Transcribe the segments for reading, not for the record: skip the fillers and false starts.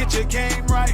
Get your game right.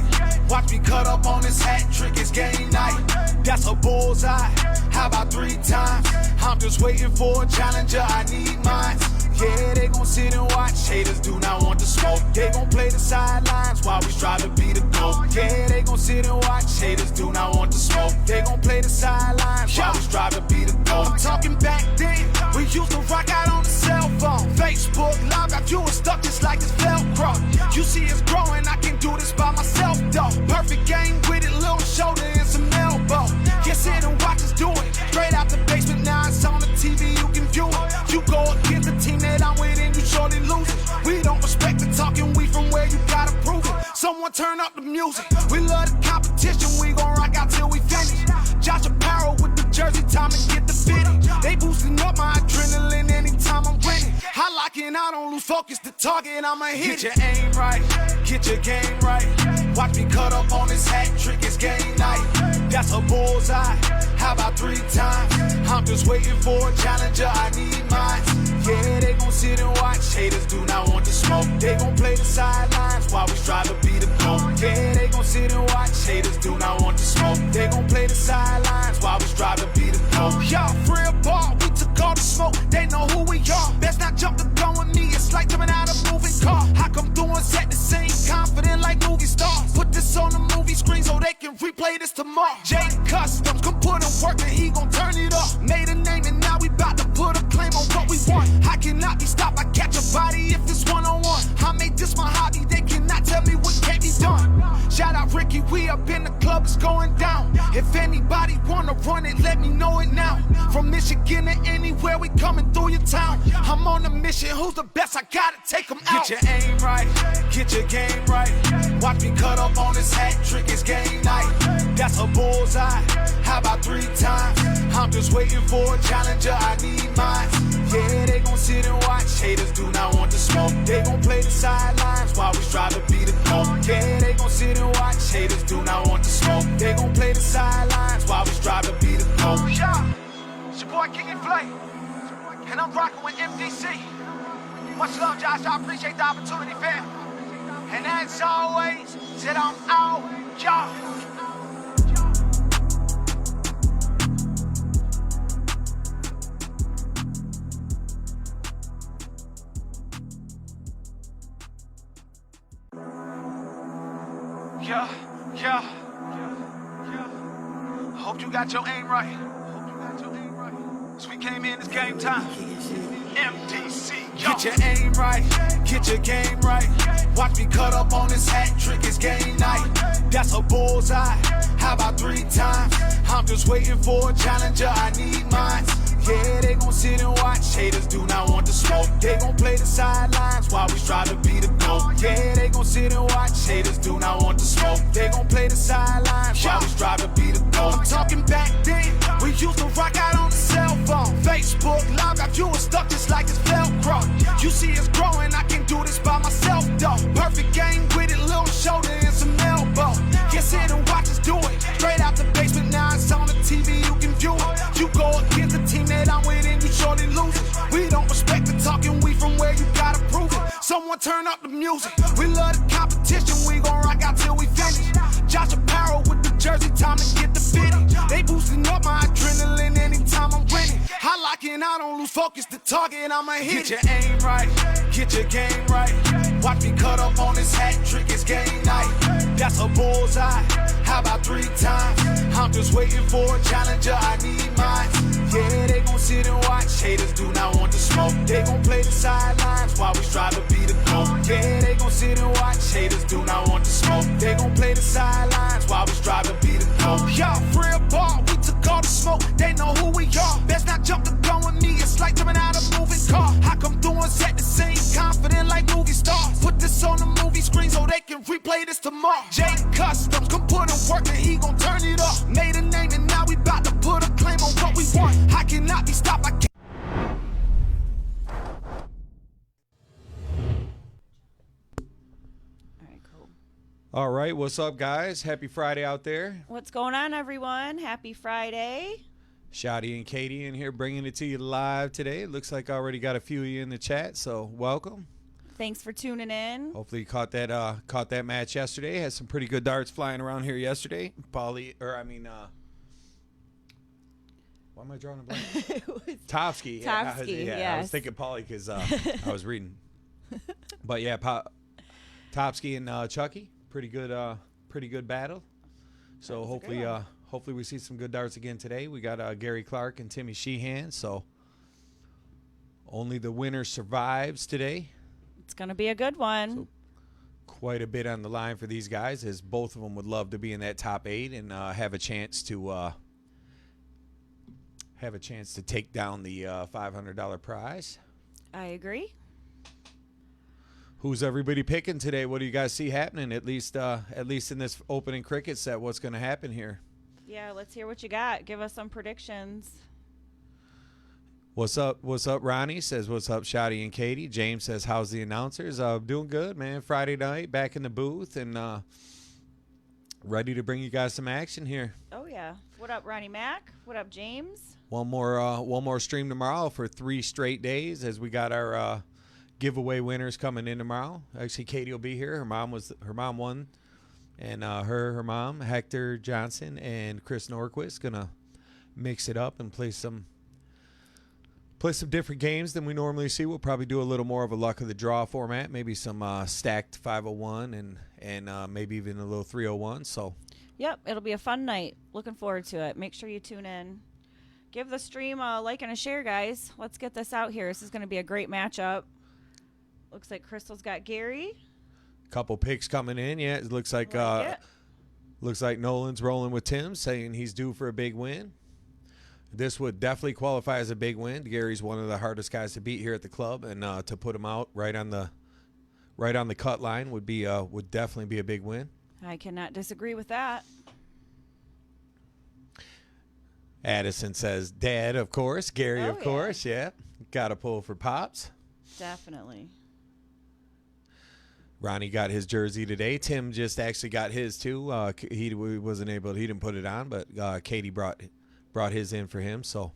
Watch me cut up on this hat trick, it's game night. That's a bullseye. How about 3 times? I'm just waiting for a challenger, I need mine. Yeah, they gon' sit and watch. Haters do not want the smoke. They gon' play the sidelines while we strive to be the GOAT. Yeah, they gon' sit and watch. Haters do not want the smoke. They gon' play the sidelines while we strive to be the GOAT. I'm talking back then, we used to rock out on the cell phone. Facebook Live got you stuck just like it's Velcro. You see it's growing, I can do this by myself though. Perfect game with it, little shoulder and some elbow. Get sit and watch us do it. Straight out the basement, now it's on the TV, you can view it. You go against the team that I'm with and you surely lose it. We don't respect the talking, we from where you gotta prove it. Someone turn up the music. We love the competition, we gon' rock out till we finish. Josh Apparel with the jersey, time to get the fitting. They boosting up my adrenaline anytime I'm winning. I lock in, I don't lose focus, the target, I'ma hit. Get your aim right, get your game right. Watch me cut up on this hat trick, it's game night. That's a bullseye. How about 3 times? I'm just waiting for a challenger, I need mine. Yeah, they gon' sit and watch. Haters do not want the smoke. They gon' play the sidelines while we strive to be the GOAT. Yeah, they gon' sit and watch. Haters do not want the smoke. They gon' play the sidelines while we strive to be the GOAT. Y'all free ball, we took all the smoke. They know who we are. Best not jump the gun with me. It's like jumping out a moving car. I come through and set the scene, confident like movie stars. Put this on the movie screen so they can replay this tomorrow. Jay Customs, come put in work and he gon' turn it up. Made a name and now we bout to put a claim on what we want. I cannot be stopped, I catch a body if it's one-on-one. I made this my hobby, they cannot tell me what can't be done. Shout out Ricky, we up in the club, it's going down. If anybody wanna run it, let me know it now. From Michigan to anywhere, we coming through your town. I'm on a mission, who's the best? I gotta take them out. Get your aim right, get your game right. Watch me cut up on this hat trick, it's game night. That's a bullseye. How about 3 times? I'm just waiting for a challenger, I need mine. Yeah, they gon' sit and watch. Haters do not want the smoke. They gon' play the sidelines while we strive to be the GOAT. Yeah, they gon' sit and watch. Haters do not want the smoke. They gon' play the sidelines while we strive to be the GOAT. Yeah, it's your boy King and Flay, and I'm rocking with MDC. Much love, Josh. I appreciate the opportunity, fam. And as always, said I'm out, y'all. Yeah. Hope you got your aim right. So we came in, it's game time. MDC, yo. Get your aim right, get your game right. Watch me cut up on this hat trick, it's game night. That's a bullseye. How about 3 times? I'm just waiting for a challenger, I need mine. Yeah, they gon' sit and watch. Haters do not want the smoke. They gon' play the sidelines while we strive to be the GOAT. Yeah, they gon' sit and watch. Haters do not want the smoke. They gon' play the sidelines while we strive to be the GOAT. I'm talking back then, we used to rock out on the cell phone. Facebook Live got you stuck just like it's Velcro. You see it's growing, I can do this by myself though. Perfect game with it, little shoulder and some elbow. Get sit and watch us do it. Straight out the basement, now it's on the TV, you can view it. You go against the team that I'm with and you surely lose it. We don't respect the talking, we from where you gotta prove it. Someone turn up the music. We love the competition, we gon' rock out till we finish. Josh Apparel with the jersey, time to get the fitting. They boosting up my adrenaline anytime I'm winning. I lock in, I don't lose focus, the target, I'ma hit. Get your aim right, get your game right. Watch me cut up on this hat trick, it's game night. That's a bullseye. How about 3 times? I'm just waiting for a challenger, I need mine. Yeah, they gon' sit and watch. Haters do not want the smoke. They gon' play the sidelines while we strive to be the GOAT. Yeah, they gon' sit and watch. Haters do not want the smoke. They gon' play the sidelines while we strive to be the GOAT. Y'all free ball, we took all the smoke. They know who we are. Best not jump the gun with me. It's like jumping out a moving car. I come through and set the scene, confident like movie stars. Put this on the movie screen so they can replay this tomorrow. Jay Customs, come put in work and he gon' turn it up. Made a name and now we bout to put a claim on what we want. I cannot be stopped, I can't. All right, what's up, guys? Happy Friday out there. What's going on, everyone? Happy Friday. Shotty and Katie in here bringing it to you live today. It looks like I already got a few of you in the chat, so welcome. Thanks for tuning in. Hopefully you caught that match yesterday. Had some pretty good darts flying around here yesterday. Why am I drawing a blank? Topsky. Topsky, I was thinking Paulie because I was reading. But yeah, Topsky and Chucky, pretty good battle. So hopefully we see some good darts again today. We got Gary Clark and Timmy Sheehan. So only the winner survives today. It's going to be a good one. So quite a bit on the line for these guys, as both of them would love to be in that top 8 and have a chance to take down the $500 prize. I agree. Who's everybody picking today? What do you guys see happening? At least in this opening cricket set, what's going to happen here? Yeah, let's hear what you got. Give us some predictions. What's up, Ronnie? Says, what's up, Shotty and Katie? James says, how's the announcers? Doing good, man. Friday night, back in the booth, and ready to bring you guys some action here. Oh, yeah. What up, Ronnie Mac? What up, James? One more stream tomorrow for 3 straight days, as we got our giveaway winners coming in tomorrow. Actually, Katie will be here. Her mom won, and her mom, Hector Johnson and Chris Norquist, gonna mix it up and play some different games than we normally see. We'll probably do a little more of a luck of the draw format, maybe some stacked 501 and maybe even a little 301. So, yep, it'll be a fun night. Looking forward to it. Make sure you tune in. Give the stream a like and a share, guys. Let's get this out here. This is going to be a great matchup. Looks like Crystal's got Gary. Couple picks coming in. Yeah, it looks like Nolan's rolling with Tim, saying he's due for a big win. This would definitely qualify as a big win. Gary's one of the hardest guys to beat here at the club, and to put him out right on the cut line would definitely be a big win. I cannot disagree with that. Addison says, Dad, of course. Gary, of course. Yeah. Got to pull for Pops. Definitely. Ronnie got his jersey today. Tim just actually got his too. He didn't put it on, but Katie brought his in for him. So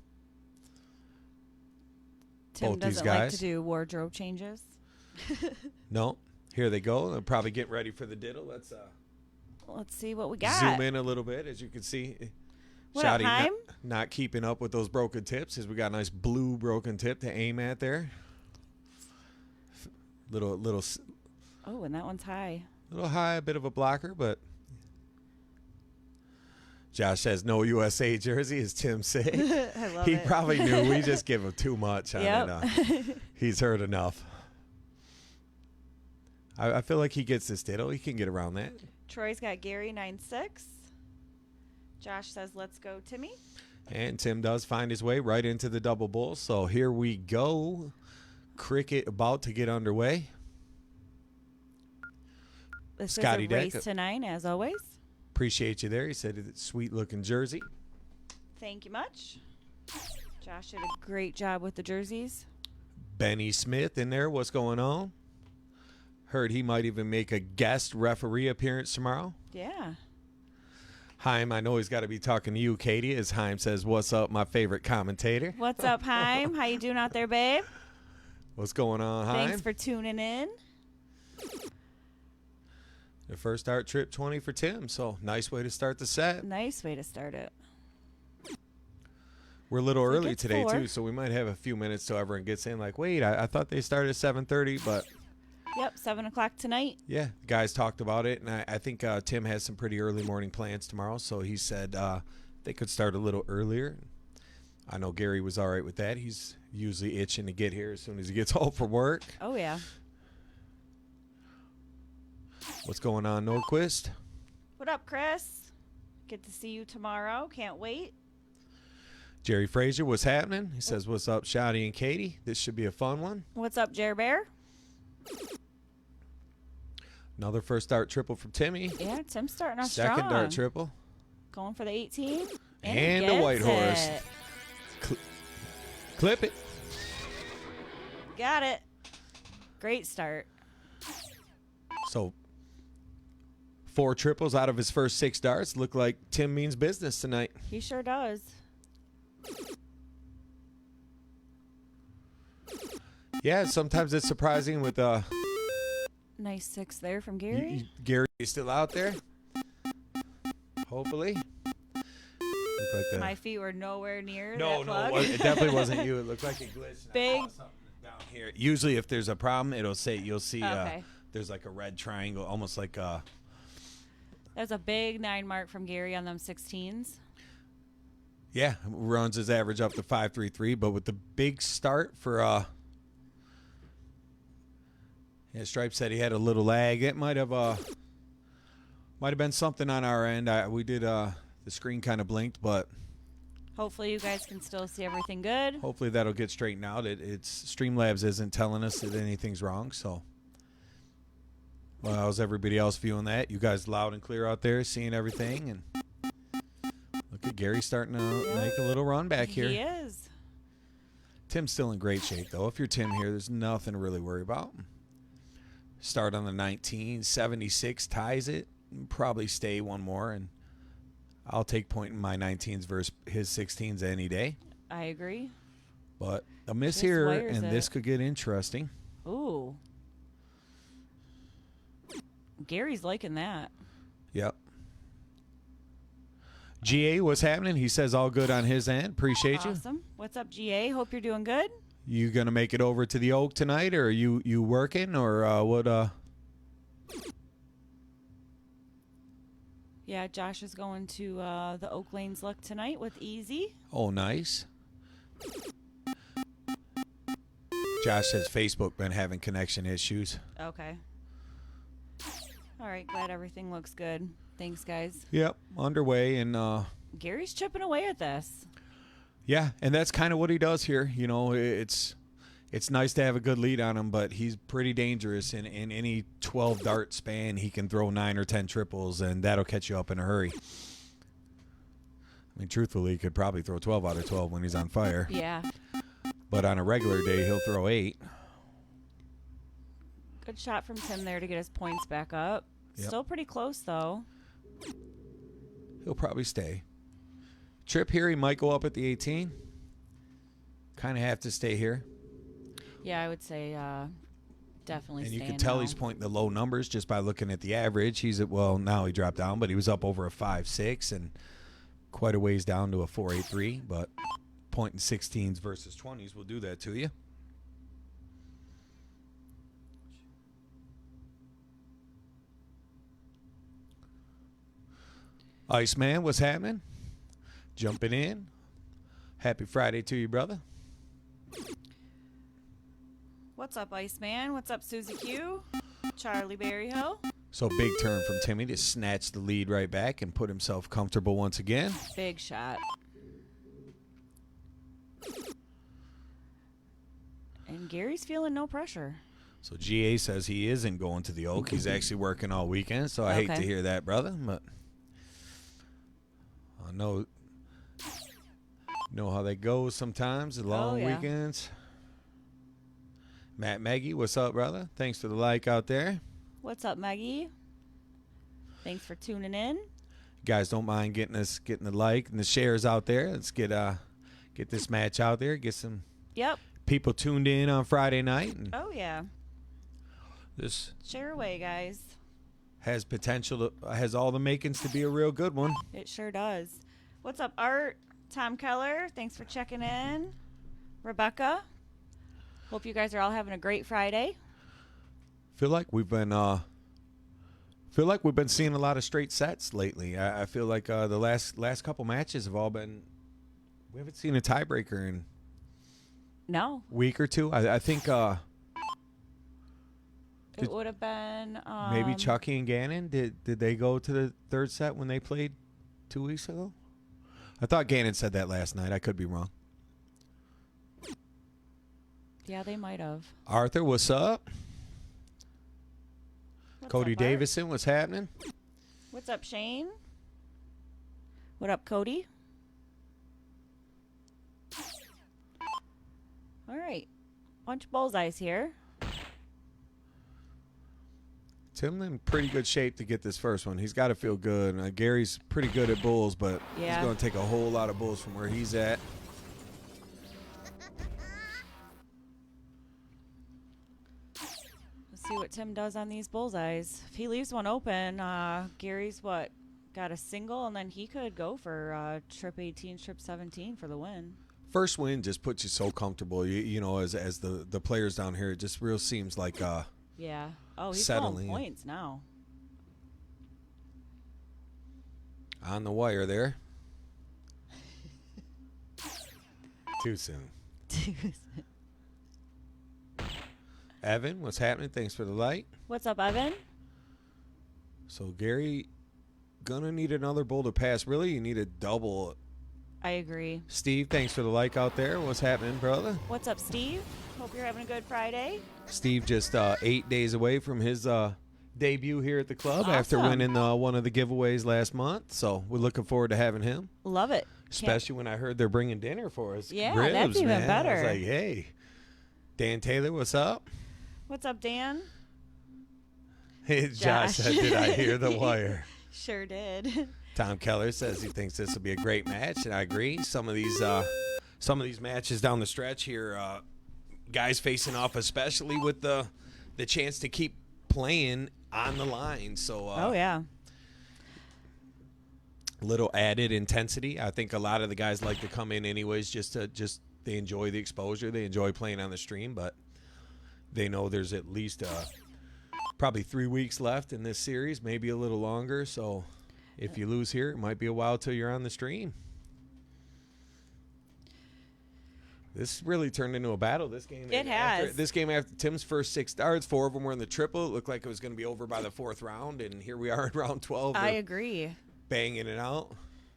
Tim both these doesn't guys like to do wardrobe changes. No. Here they go. They'll probably get ready for the diddle. Let's see what we got. Zoom in a little bit, as you can see. What up, Shotty Haim? not keeping up with those broken tips, as we got a nice blue broken tip to aim at there. Little. Oh, and that one's high. A little high, a bit of a blocker, but Josh says no USA jersey, as Tim said. I love He it. probably knew. We just give him too much on it. He's heard enough. I feel like he gets this diddle. He can get around that. Troy's got Gary 9-6. Josh says, let's go, Timmy. And Tim does find his way right into the double bull. So here we go. Cricket about to get underway. This Scotty is a race Deck. to 9, as always. Appreciate you there. He said it's a sweet-looking jersey. Thank you much. Josh did a great job with the jerseys. Benny Smith in there. What's going on? Heard he might even make a guest referee appearance tomorrow. Yeah. Haim, I know he's got to be talking to you, Katie, as Haim says, what's up, my favorite commentator? What's up, Haim? How you doing out there, babe? What's going on, Haim? Thanks for tuning in. The first start trip 20 for Tim, so nice way to start the set. Nice way to start it. We're a little early gets today, 4. too, so we might have a few minutes till everyone gets in. Like, wait, I thought they started at 7:30, but... Yep, 7 o'clock tonight. Yeah, guys talked about it, and I think Tim has some pretty early morning plans tomorrow, so he said they could start a little earlier. I know Gary was all right with that. He's usually itching to get here as soon as he gets home from work. Oh, yeah. What's going on, Norquist? What up, Chris? Get to see you tomorrow. Can't wait. Jerry Frazier, what's happening? He says, what's up, Shotty and Katie? This should be a fun one. What's up, Jer Bear? Another first dart triple from Timmy. Yeah, Tim's starting off strong. Second dart triple. Going for the 18. And a white horse. Clip it. Got it. Great start. So 4 triples out of his first 6 darts. Look like Tim means business tonight. He sure does. Yeah, sometimes it's surprising with Nice 6 there from Gary. Gary is still out there. Hopefully. Like My feet were nowhere near no, that plug. it definitely wasn't you. It looked like a glitch. And Big. I saw something down here. Usually, if there's a problem, you'll see Okay. there's like a red triangle, almost like That's a big 9 mark from Gary on them 16s. yeah, runs his average up to 5.33. But with the big start for yeah, Stripe said he had a little lag. It might have been something on our end. We did the screen kind of blinked, but Hopefully you guys can still see everything good. hopefully that'll get straightened out. It's Streamlabs isn't telling us that anything's wrong, so. Well, how's everybody else viewing that? You guys loud and clear out there, seeing everything, and look at Gary starting to make a little run back here. He is. Tim's still in great shape, though. If you're Tim here, there's nothing to really worry about. Start on the 19, 76, ties it, probably stay one more, and I'll take point in my 19s versus his 16s any day. I agree. But a miss Just here, wires and it. this could get interesting. Ooh. Gary's liking that. Yep. GA, what's happening? He says all good on his end. Appreciate you. Awesome. What's up, GA? Hope you're doing good. You gonna make it over to the Oak tonight, or are you working, or what? Yeah, Josh is going to the Oak Lanes Luck tonight with Easy. Oh, nice. Josh says Facebook been having connection issues. Okay. All right, glad everything looks good. Thanks, guys. Yep, underway, and Gary's chipping away at this. yeah, and that's kind of what he does here. You know, it's nice to have a good lead on him, but he's pretty dangerous. In any 12 dart span, he can throw 9 or 10 triples, and that'll catch you up in a hurry. I mean, truthfully, he could probably throw 12 out of 12 when he's on fire. Yeah. But on a regular day, he'll throw 8. Good shot from Tim there to get his points back up. Yep. Still pretty close, though. He'll probably stay. Trip here, he might go up at the 18. Kind of have to stay here. Yeah, I would say definitely And you staying can tell now. he's pointing the low numbers just by looking at the average. He's at, well, now he dropped down, but he was up over a 5.6 and quite a ways down to a 4.83. But pointing 16s versus 20s will do that to you. Iceman, what's happening? Jumping in. Happy Friday to you, brother. What's up, Iceman? What's up, Susie Q? Charlie Berryhill? So big turn from Timmy to snatch the lead right back and put himself comfortable once again. Big shot. And Gary's feeling no pressure. So GA says he isn't going to the Oak. He's actually working all weekend, so I hate to Okay. hear that, brother. But I know how that goes sometimes, the long yeah. weekends. Matt Maggie, what's up, brother? Thanks for the like out there. What's up, Maggie? Thanks for tuning in. Guys, don't mind getting the like and the shares out there. Let's get this match out there. Get some Yep. people tuned in on Friday night. And Oh, yeah. this Share away, guys. has potential has all the makings to be a real good one. It sure does. What's up, Art? Tom Keller, thanks for checking in. Rebecca, hope you guys are all having a great Friday. Feel like we've been seeing a lot of straight sets lately. I feel like the last couple matches have all been. We haven't seen a tiebreaker in No, a week or two. I think it would have been maybe Chucky and Gannon did they go to the third set when they played 2 weeks ago? I thought Gannon said that last night. I could be wrong. Yeah, they might have. Arthur, what's up? What's Cody up, Art? Davison, what's happening? What's up, Shane? What up, Cody? All right, bunch of bullseyes here. Tim in pretty good shape to get this first one. He's got to feel good. Gary's pretty good at bulls, but Yeah. he's going to take a whole lot of bulls from where he's at. Let's See what Tim does on these bullseyes. If he leaves one open, Gary's got a single, and then he could go for trip 18, trip 17 for the win. First win just puts you so comfortable. You know, as the players down here, it just real seems like yeah. Oh, he's settling pulling points now. on the wire there. Too soon. Evan, what's happening? Thanks for the light. What's up, Evan? So Gary, gonna need another boulder pass. Really, you need a double. I agree. Steve, thanks for the like out there. What's happening, brother? What's up, Steve? Hope you're having a good Friday. Steve just 8 days away from his debut here at the club after Awesome. winning one of the giveaways last month. So we're looking forward to having him. Love it. Especially when I heard they're bringing dinner for us. Yeah, Ribs, that's even man. better. I was like, hey, Dan Taylor, what's up? What's up, Dan? Josh said, did I hear the wire? Sure did. Tom Keller says he thinks this will be a great match, and I agree. Some of these matches down the stretch here, guys facing off, especially with the chance to keep playing on the line. So, Oh, yeah. little added intensity. I think a lot of the guys like to come in anyways, they enjoy the exposure, they enjoy playing on the stream, but they know there's at least probably 3 weeks left in this series, maybe a little longer. So if you lose here, it might be a while till you're on the stream. This really turned into a battle. This game. It has. This game after Tim's first 6 starts, 4 of them were in the triple. It looked like it was going to be over by the 4th round, and here we are in round 12. I agree. Banging it out.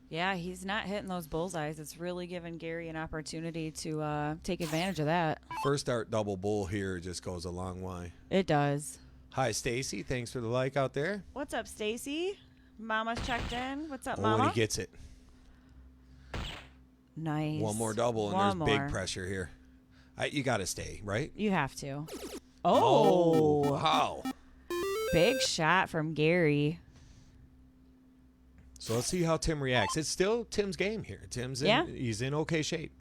Yeah, he's not hitting those bullseyes. It's really giving Gary an opportunity to take advantage of that. First start double bull here just goes a long way. It does. Hi, Stacy. Thanks for the like out there. What's up, Stacy? Mama's checked in. What's up, Oh, Mama? when he gets it. Nice. One more double, and One there's big more. pressure here. You got to stay, right? You have to. Oh, Oh, wow. big shot from Gary. So let's see how Tim reacts. It's still Tim's game here. He's in okay shape.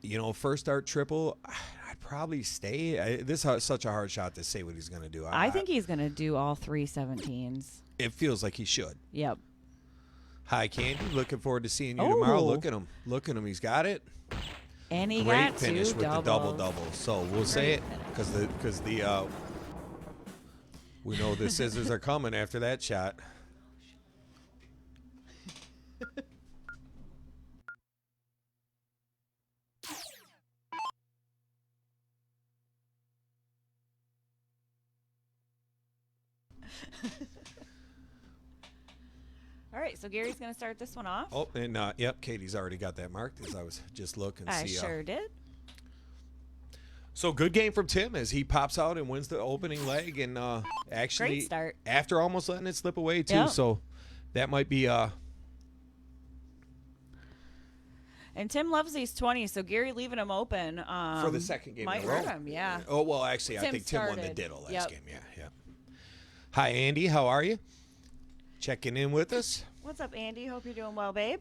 You know, first start triple, I'd probably stay. This is such a hard shot to say what he's going to do. I think he's going to do all 3 17s. It feels like he should. Yep. Hi, Candy. Looking forward to seeing you tomorrow. Oh. Look at him. Look at him. He's got it. And he Great got finish 2 with doubles. the double. So we'll say it because we know the scissors are coming after that shot. All right, so Gary's going to start this one off. Oh, and yep, Katie's already got that marked as I was just looking. I sure did. So good game from Tim as he pops out and wins the opening leg, and actually Great start. after almost letting it slip away too. Yep. So that might be And Tim loves these 20s, so Gary leaving him open for the second game might in a row. hurt him, yeah. Oh well, actually, I Tim think Tim won the started. diddle last Yep. game. Yeah. Hi, Andy. How are you? Checking in with us. What's up, Andy? Hope you're doing well, babe.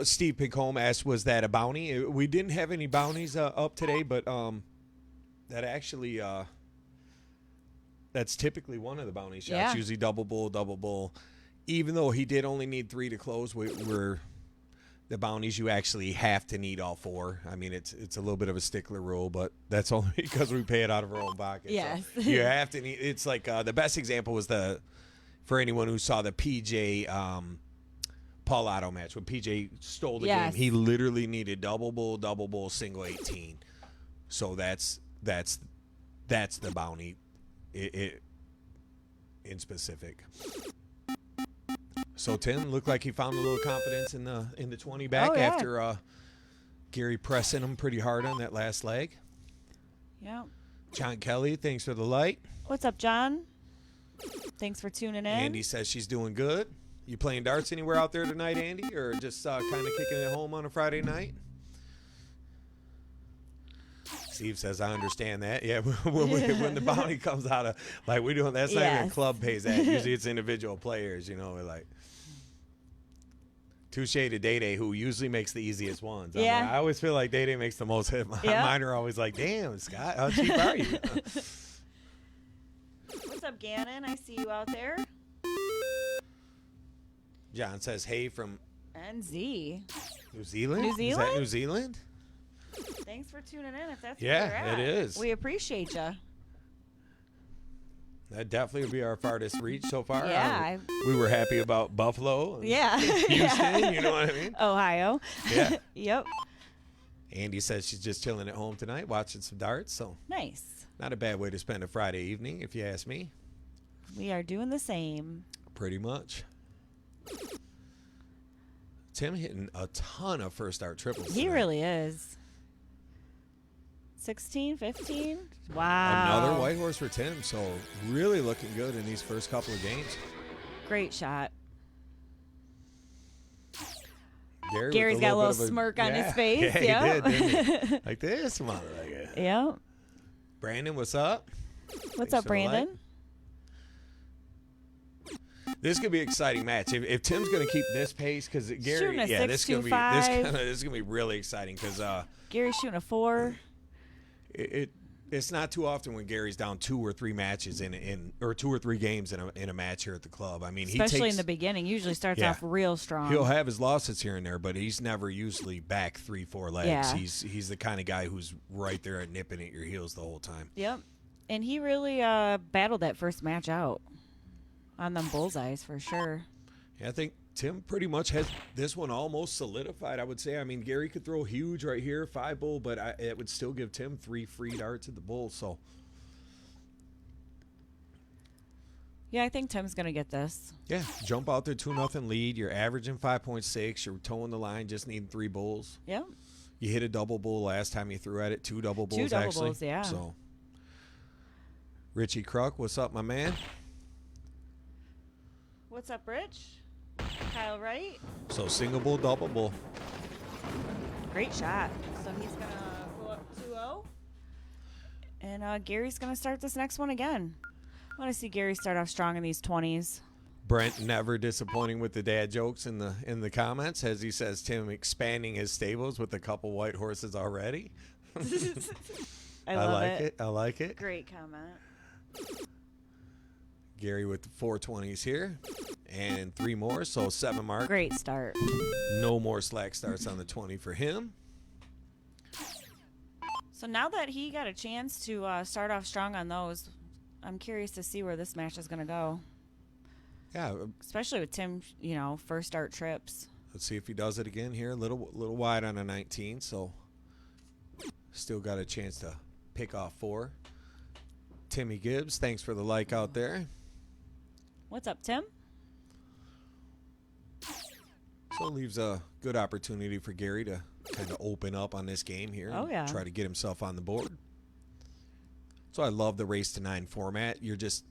Steve Pickhome asked, "Was that a bounty?" We didn't have any bounties up today, but that actually that's typically one of the bounty shots. Yeah. Usually double bull. Even though he did only need 3 to close, we're the bounties you actually have to need all 4. I mean, it's a little bit of a stickler rule, but that's only because we pay it out of our own pocket. Yes. So you have to need. It's like the best example was for anyone who saw the PJ Paul Otto match when PJ stole the Yes. game. He literally needed double bull, single 18. So that's the bounty. It in specific. So Tim looked like he found a little confidence in the 20 back Oh, yeah. after Gary pressing him pretty hard on that last leg. Yeah. John Kelly, thanks for the light. What's up, John? Thanks for tuning in. Andy says she's doing good. You playing darts anywhere out there tonight, Andy, or just kind of kicking it home on a Friday night? Steve says, I understand that. Yeah, when the bounty comes out of, like, we doing, that's not even a Yes. club pays that. Usually it's individual players, we're like. Touche to Day-Day, who usually makes the easiest ones. Yeah. I always feel like Day-Day makes the most hit. Yeah. Mine are always like, damn, Scott, how cheap are you? up, Gannon? I see you out there. John says, hey, from NZ. New Zealand? New Is that Zealand? New Zealand? Thanks for tuning in. If that's Yeah, where you're at. it is. We appreciate you. That definitely would be our farthest reach so far. Yeah. We were happy about Buffalo. And Yeah. Houston, you know what I mean? Ohio. Yeah. Yep. Andy says she's just chilling at home tonight, watching some darts. So Nice. not a bad way to spend a Friday evening, if you ask me. We are doing the same. Pretty much. Tim hitting a ton of first dart triples. He tonight. really is. 16, 15. Wow. Another white horse for Tim. So really looking good in these first couple of games. Great shot. Gary's got a little smirk on his face. Yeah, Yep. he did, didn't he? Like this motherfucker. Yep. Brandon, what's up? What's Thanks up, for the like. Brandon? This could be an exciting match if Tim's going to keep this pace because Gary, Shooting a yeah, this is going to be 6.25. this is going to be really exciting because Gary's shooting a 4. it's not too often when Gary's down 2 or 3 matches or 2 or 3 games in a match here at the club. I mean, Especially in the beginning. Usually starts off real strong. He'll have his losses here and there, but he's never usually back 3-4 legs. Yeah. He's the kind of guy who's right there at nipping at your heels the whole time. Yep. And he really battled that first match out on them bullseyes for sure. Yeah, I think Tim pretty much has this one almost solidified, I would say. I mean, Gary could throw huge right here, 5 bull, but it would still give Tim 3 free darts at the bull. So, Yeah, I think Tim's going to get this. yeah, jump out there 2-0 lead. You're averaging 5.6. You're towing the line, just needing 3 bulls. Yep. You hit a double bull last time you threw at it, 2 double bulls 2 double actually. bulls, yeah. So, Richie Kruk, what's up, my man? What's up, Rich? Kyle Wright. So single bull, double bull. Great shot. So he's going to go up 2-0. And Gary's going to start this next one again. I want to see Gary start off strong in these 20s. Brent never disappointing with the dad jokes in the comments as he says Tim expanding his stables with a couple white horses already. I love like it. I like it. Great comment. Gary with the 420s here and 3 more, so 7 mark. Great start. No more slack starts on the 20 for him. So now that he got a chance to start off strong on those, I'm curious to see where this match is going to go. Yeah, Especially with Tim, first start trips. let's see if he does it again here. A little wide on a 19, so still got a chance to pick off 4. Timmy Gibbs, thanks for the like out there. What's up, Tim? So it leaves a good opportunity for Gary to kind of open up on this game here. Oh, and yeah. Try to get himself on the board. So I love the race to 9 format. You're just,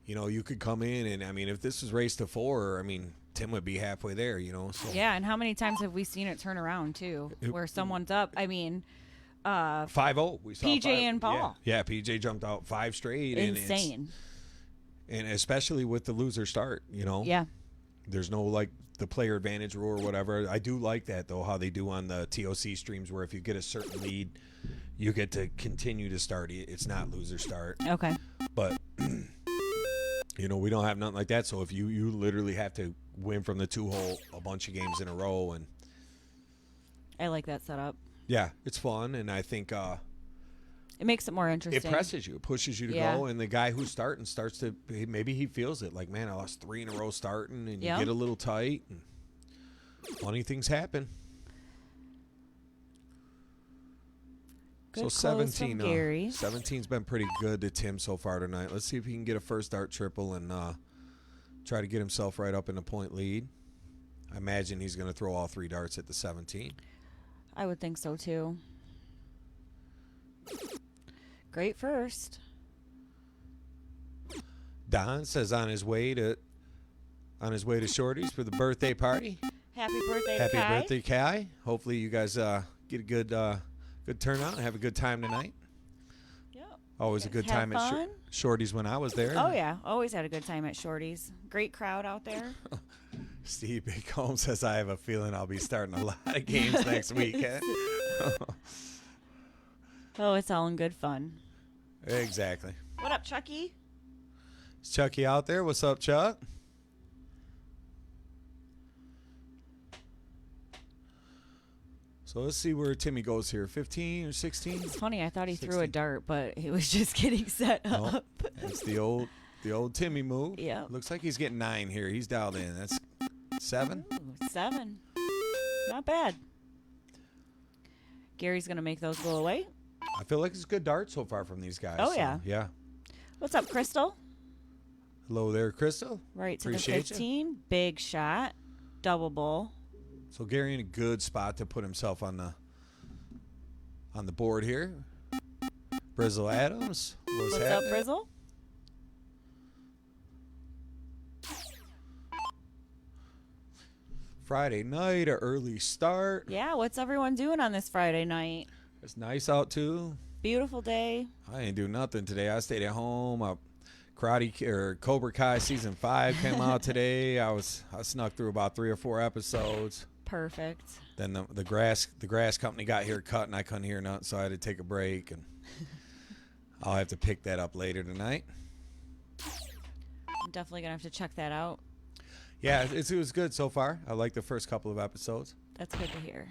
you could come in and, I mean, if this was race to 4, I mean, Tim would be halfway there, So Yeah, and how many times have we seen it turn around, too, where someone's up? I mean, 5-0. We saw PJ 5. and Paul. Yeah, PJ jumped out 5 straight. Insane. And especially with the loser start, Yeah. There's no, like, the player advantage rule or whatever. I do like that, though, how they do on the TOC streams where if you get a certain lead, you get to continue to start. It's not loser start. Okay. But, we don't have nothing like that. So if you literally have to win from the 2-hole a bunch of games in a row. And, I like that setup. yeah, it's fun. And I think It makes it more interesting. it presses you. It pushes you to Yeah. go. And the guy who's starting starts to – maybe he feels it. Like, man, I lost 3 in a row starting. And you Yeah. get a little tight. And funny things happen. Good So close 17, from Gary. 17's been pretty good to Tim so far tonight. Let's see if he can get a first dart triple and try to get himself right up in the point lead. I imagine he's going to throw all 3 darts at the 17. I would think so, too. Great first. Don says on his way to Shorty's for the birthday party. Happy birthday, Happy Kai. birthday, Kai. Hopefully you guys get a good turnout and have a good time tonight. Yep. Always a Guys good have time at fun? Shorty's when I was there. Oh, yeah. Always had a good time at Shorty's. Great crowd out there. Steve Big Holmes says, I have a feeling I'll be starting a lot of games next weekend. Oh, it's all in good fun. Exactly. What up, Chucky? Is Chucky out there? What's up, Chuck? So let's see where Timmy goes here. 15 or 16? It's funny. I thought he 16. threw a dart, but he was just getting set Nope. up. It's the old Timmy move. Yeah. Looks like he's getting 9 here. He's dialed in. That's 7. Ooh, 7. Not bad. Gary's going to make those go away. I feel like it's a good dart so far from these guys. Oh, so, yeah. Yeah. What's up, Crystal? Hello there, Crystal. Right to Appreciate the 15. Big shot. Double bowl. So Gary in a good spot to put himself on the board here. Brizzle Adams. What's up, happening? Brizzle? Friday night, an early start. Yeah, what's everyone doing on this Friday night? It's nice out too. Beautiful day. I ain't do nothing today. I stayed at home. Cobra Kai season 5 came out today. I snuck through about 3 or 4 episodes. Perfect. Then the grass company got here cut and I couldn't hear nothing, so I had to take a break, and I'll have to pick that up later tonight. I'm definitely gonna have to check that out. Yeah, it was good so far. I like the first couple of episodes. That's good to hear.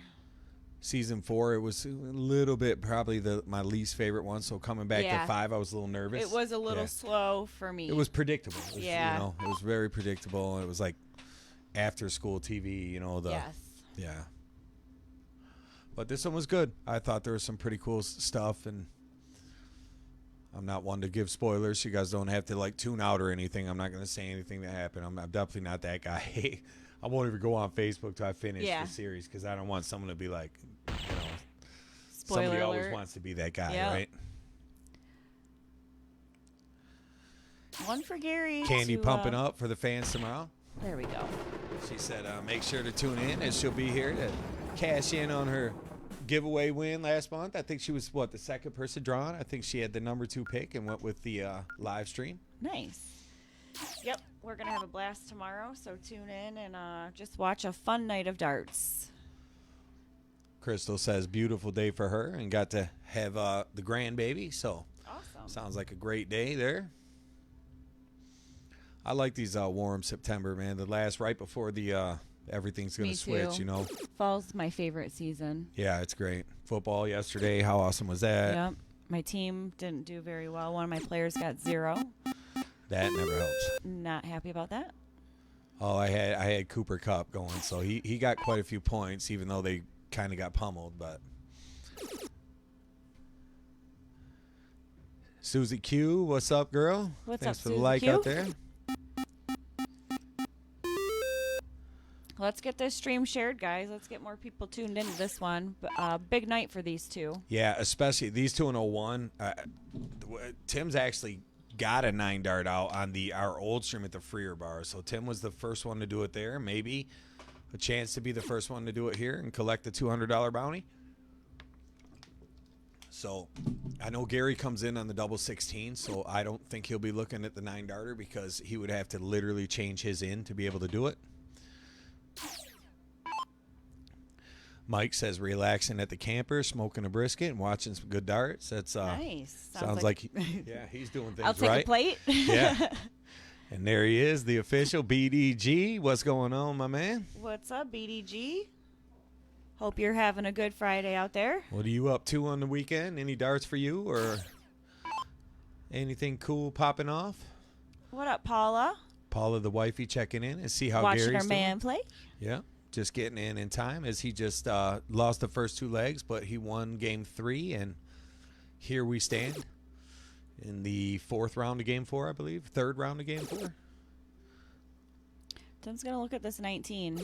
Season 4, it was a little bit probably my least favorite one. So coming back Yeah. to 5, I was a little nervous. It was a little Yeah. slow for me. It was predictable. It was, Yeah. it was very predictable. It was like after school TV. Yes. Yeah. But this one was good. I thought there was some pretty cool stuff, and I'm not one to give spoilers. You guys don't have to like tune out or anything. I'm not going to say anything that happened. I'm definitely not that guy. I won't even go on Facebook till I finish the series, because I don't want someone to be like, Spoiler somebody always alert. wants to be that guy, Yep. right? One for Gary. Candy to, pumping up for the fans tomorrow. There we go. She said, make sure to tune in, and she'll be here to cash in on her giveaway win last month. I think she was, the second person drawn? I think she had the number 2 pick and went with the live stream. Nice. Yep, we're going to have a blast tomorrow, so tune in and just watch a fun night of darts. Crystal says, beautiful day for her, and got to have the grandbaby, so Awesome. sounds like a great day there. I like these warm September, man. The last right before the everything's going Me to switch, too. Fall's my favorite season. Yeah, it's great. Football yesterday, how awesome was that? Yep. My team didn't do very well. One of my players got 0. That never helps. Not happy about that. Oh, I had Cooper Kupp going, so he got quite a few points, even though they kind of got pummeled. But Susie Q, what's up, girl? What's Thanks up, for the Susie like Q? out there. Let's get this stream shared, guys. Let's get more people tuned into this one. Big night for these two. Yeah, especially these two in 01. Tim's actually got a 9 dart out on our old stream at the Freer Bar. So Tim was the first one to do it there. Maybe a chance to be the first one to do it here and collect the $200 bounty. So I know Gary comes in on the double 16, so I don't think he'll be looking at the 9 darter, because he would have to literally change his in to be able to do it. Mike says relaxing at the camper, smoking a brisket and watching some good darts. That's Nice. Sounds like yeah, he's doing things I'll take right. a plate. Yeah. And there he is, the official BDG. What's going on, my man? What's up, BDG? Hope you're having a good Friday out there. What are you up to on the weekend? Any darts for you, or anything cool popping off? What up, Paula? Paula, the wifey, checking in and see how Watching Gary's our doing. man play. Yeah, just getting in time, as he just lost the first 2 legs, but he won game 3, and here we stand in the 4th round of game 4, I believe. 3rd round of game 4. Tim's going to look at this 19,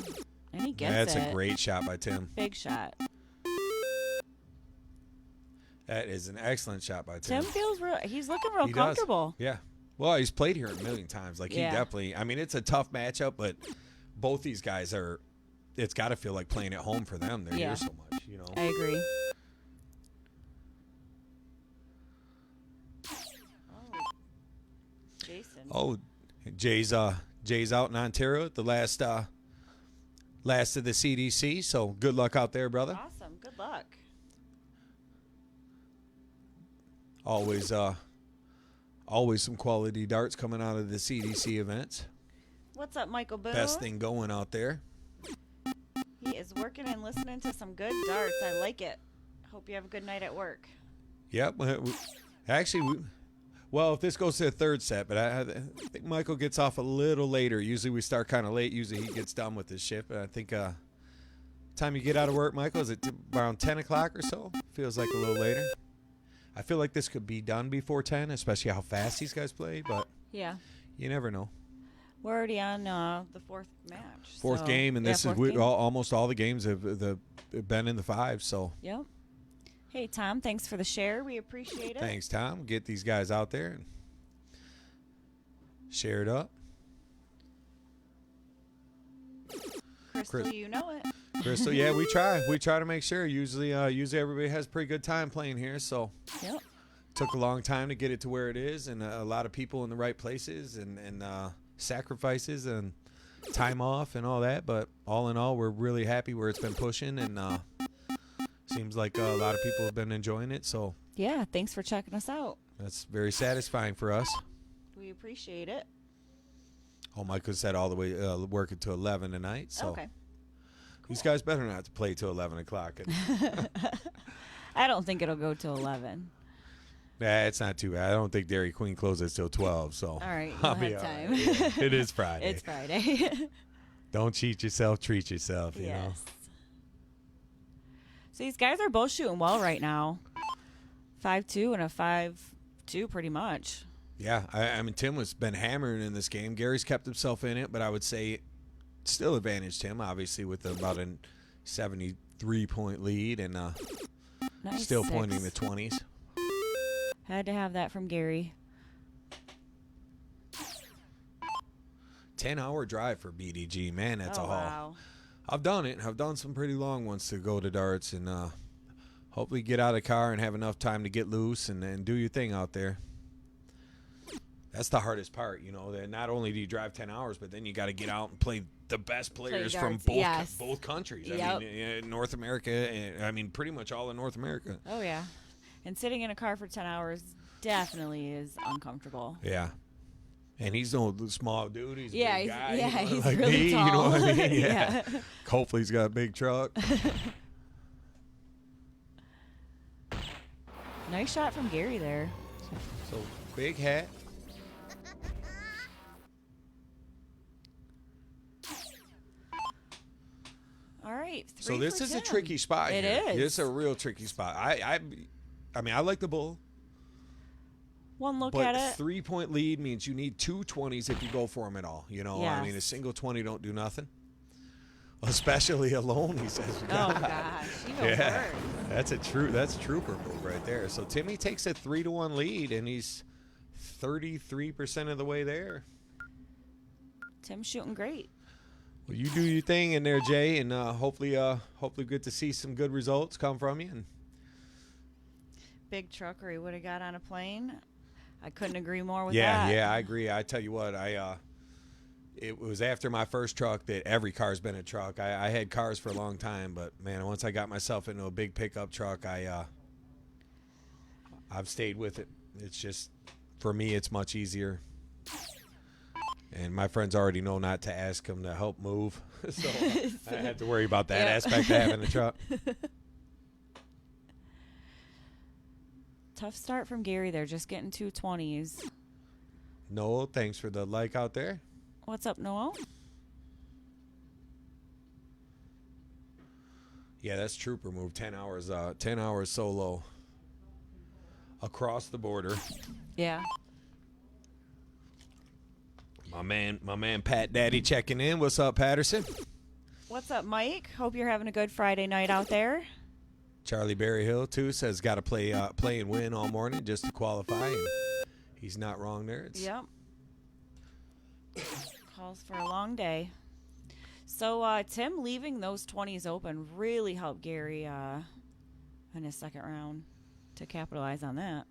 and he gets That's a great shot by Tim. Big shot. That is an excellent shot by Tim. Tim feels he's looking real He does. comfortable. Yeah. Well, he's played here a million times. Like, he Yeah. definitely, I mean, it's a tough matchup, but both these guys it's got to feel like playing at home for them. They're here so much, you know. I agree. Oh, Jason. Oh, Jay's out in Ontario at the last of the CDC, so good luck out there, brother. Awesome. Good luck. Always some quality darts coming out of the CDC events. What's up, Michael Boone? Best thing going out there. He is working and listening to some good darts. I like it. Hope you have a good night at work. Yep. Well, if this goes to the third set, but I think Michael gets off a little later. Usually we start kind of late. Usually he gets done with his shift. But I think time you get out of work, Michael, is it around 10 o'clock or so? Feels like a little later. I feel like this could be done before 10, especially how fast these guys play. But yeah, you never know. We're already on the fourth match. Fourth game, and this is almost all the games have been in the 5. So. Yep. Hey, Tom, thanks for the share. We appreciate it. Thanks, Tom. Get these guys out there and share it up. Crystal, you know it. Crystal, yeah, we try. We try to make sure. Usually everybody has a pretty good time playing here. So yep. Took a long time to get it to where it is, and a lot of people in the right places, and sacrifices and time off and all that. But all in all, we're really happy where it's been pushing, and seems like a lot of people have been enjoying it. So yeah, thanks for checking us out. That's very satisfying for us. We appreciate it. Oh, Michael said all the way working to 11 tonight. So okay. These guys better not to play till 11 o'clock. I don't think it'll go till 11. Nah, it's not too bad. I don't think Dairy Queen closes till 12. So all right, I'll we'll be have all time. right. Yeah, it is Friday. It's Friday. Don't cheat yourself, treat yourself, you know. So these guys are both shooting well right now. 5-2 and a 5-2 pretty much. Yeah, I mean, Tim has been hammering in this game. Gary's kept himself in it, but I would say still advantaged him, obviously, with about a 73-point lead and nice still 6. pointing the 20s. Had to have that from Gary. 10-hour drive for BDG. Man, that's a haul. Wow. I've done it. I've done some pretty long ones to go to darts and hopefully get out of the car and have enough time to get loose and do your thing out there. That's the hardest part, you know. That not only do you drive 10 hours, but then you got to get out and play the best players from both countries. Yep. I mean, North America. I mean, pretty much all of North America. Oh, yeah. And sitting in a car for 10 hours definitely is uncomfortable. Yeah. And he's no small dude. He's a big guy. Yeah, you know, he's like really me, tall. you know what I mean? Yeah. Hopefully he's got a big truck. Nice shot from Gary there. So, big hat. All right. So this is 10. a tricky spot. It here. is. It's a real tricky spot. I mean, I like the bull. One look But at it. 3-point lead means you need 2 20s if you go for them at all. You know, I mean, a single 20 don't do nothing. Especially alone, he says. Oh, gosh. Even worse. That's trooper move right there. So Timmy takes a 3-1 lead, and he's 33% of the way there. Tim's shooting great. Well, you do your thing in there, Jay, and hopefully good to see some good results come from you. And Big truck, or he would have got on a plane. I couldn't agree more with that. Yeah, I agree. I tell you what, it was after my first truck that every car's been a truck. I had cars for a long time, but man, once I got myself into a big pickup truck, I've stayed with it. It's just, for me, it's much easier. And my friends already know not to ask them to help move, so I had to worry about that aspect of having a truck. Tough start from Gary there, just getting 2 20s. Noel, thanks for the like out there. What's up, Noel? Yeah, that's trooper move. 10 hours solo across the border. Yeah. My man Pat Daddy checking in. What's up, Patterson? What's up, Mike? Hope you're having a good Friday night out there. Charlie Berryhill too says got to play and win all morning just to qualify. And he's not wrong there. Yep. Calls for a long day. So Tim leaving those 20s open really helped Gary in his second round to capitalize on that.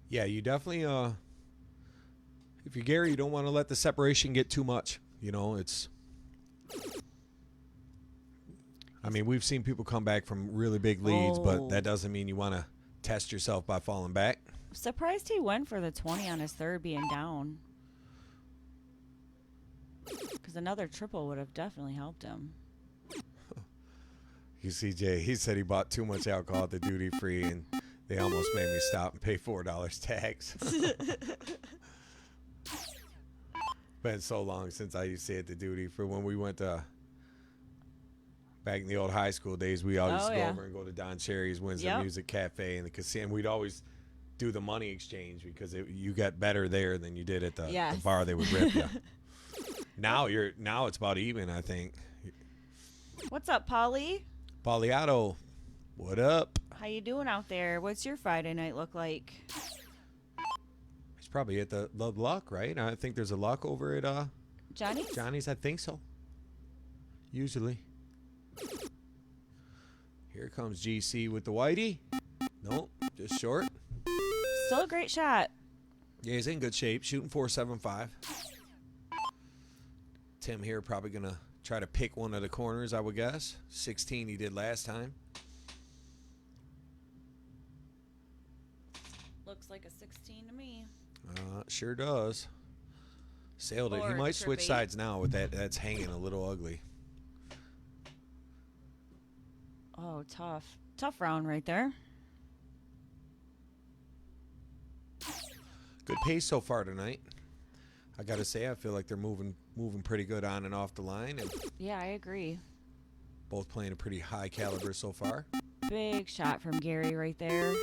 Yeah, you definitely if you're Gary, you don't want to let the separation get too much. You know, I mean, we've seen people come back from really big leads, but that doesn't mean you want to test yourself by falling back. Surprised he went for the 20 on his third being down. Because another triple would have definitely helped him. You see, Jay, he said he bought too much alcohol at the duty free, and they almost made me stop and pay $4 tax. Been so long since I used to stay at the duty for when we went to back in the old high school days. We always used to go over and go to Don Cherry's Windsor Music Cafe and the casino. We'd always do the money exchange because you got better there than you did at the bar. They would rip you. Now it's about even, I think. What's up, Polly? Poliato, what up? How you doing out there? What's your Friday night look like? He's probably at the Luck, right? I think there's a Luck over at Johnny's, I think so. Usually. Here comes GC with the whitey. Nope, just short. Still a great shot. Yeah, he's in good shape. Shooting .475. Tim here probably going to try to pick one of the corners, I would guess. 16 he did last time. Looks like a 16 to me. Sure does. Sailed it. He Or might switch trippy. sides now with that. That's hanging a little ugly. Oh, tough. Tough round right there. Good pace so far tonight. I got to say, I feel like they're moving pretty good on and off the line, and Yeah, I agree. both playing a pretty high caliber so far. Big shot from Gary right there.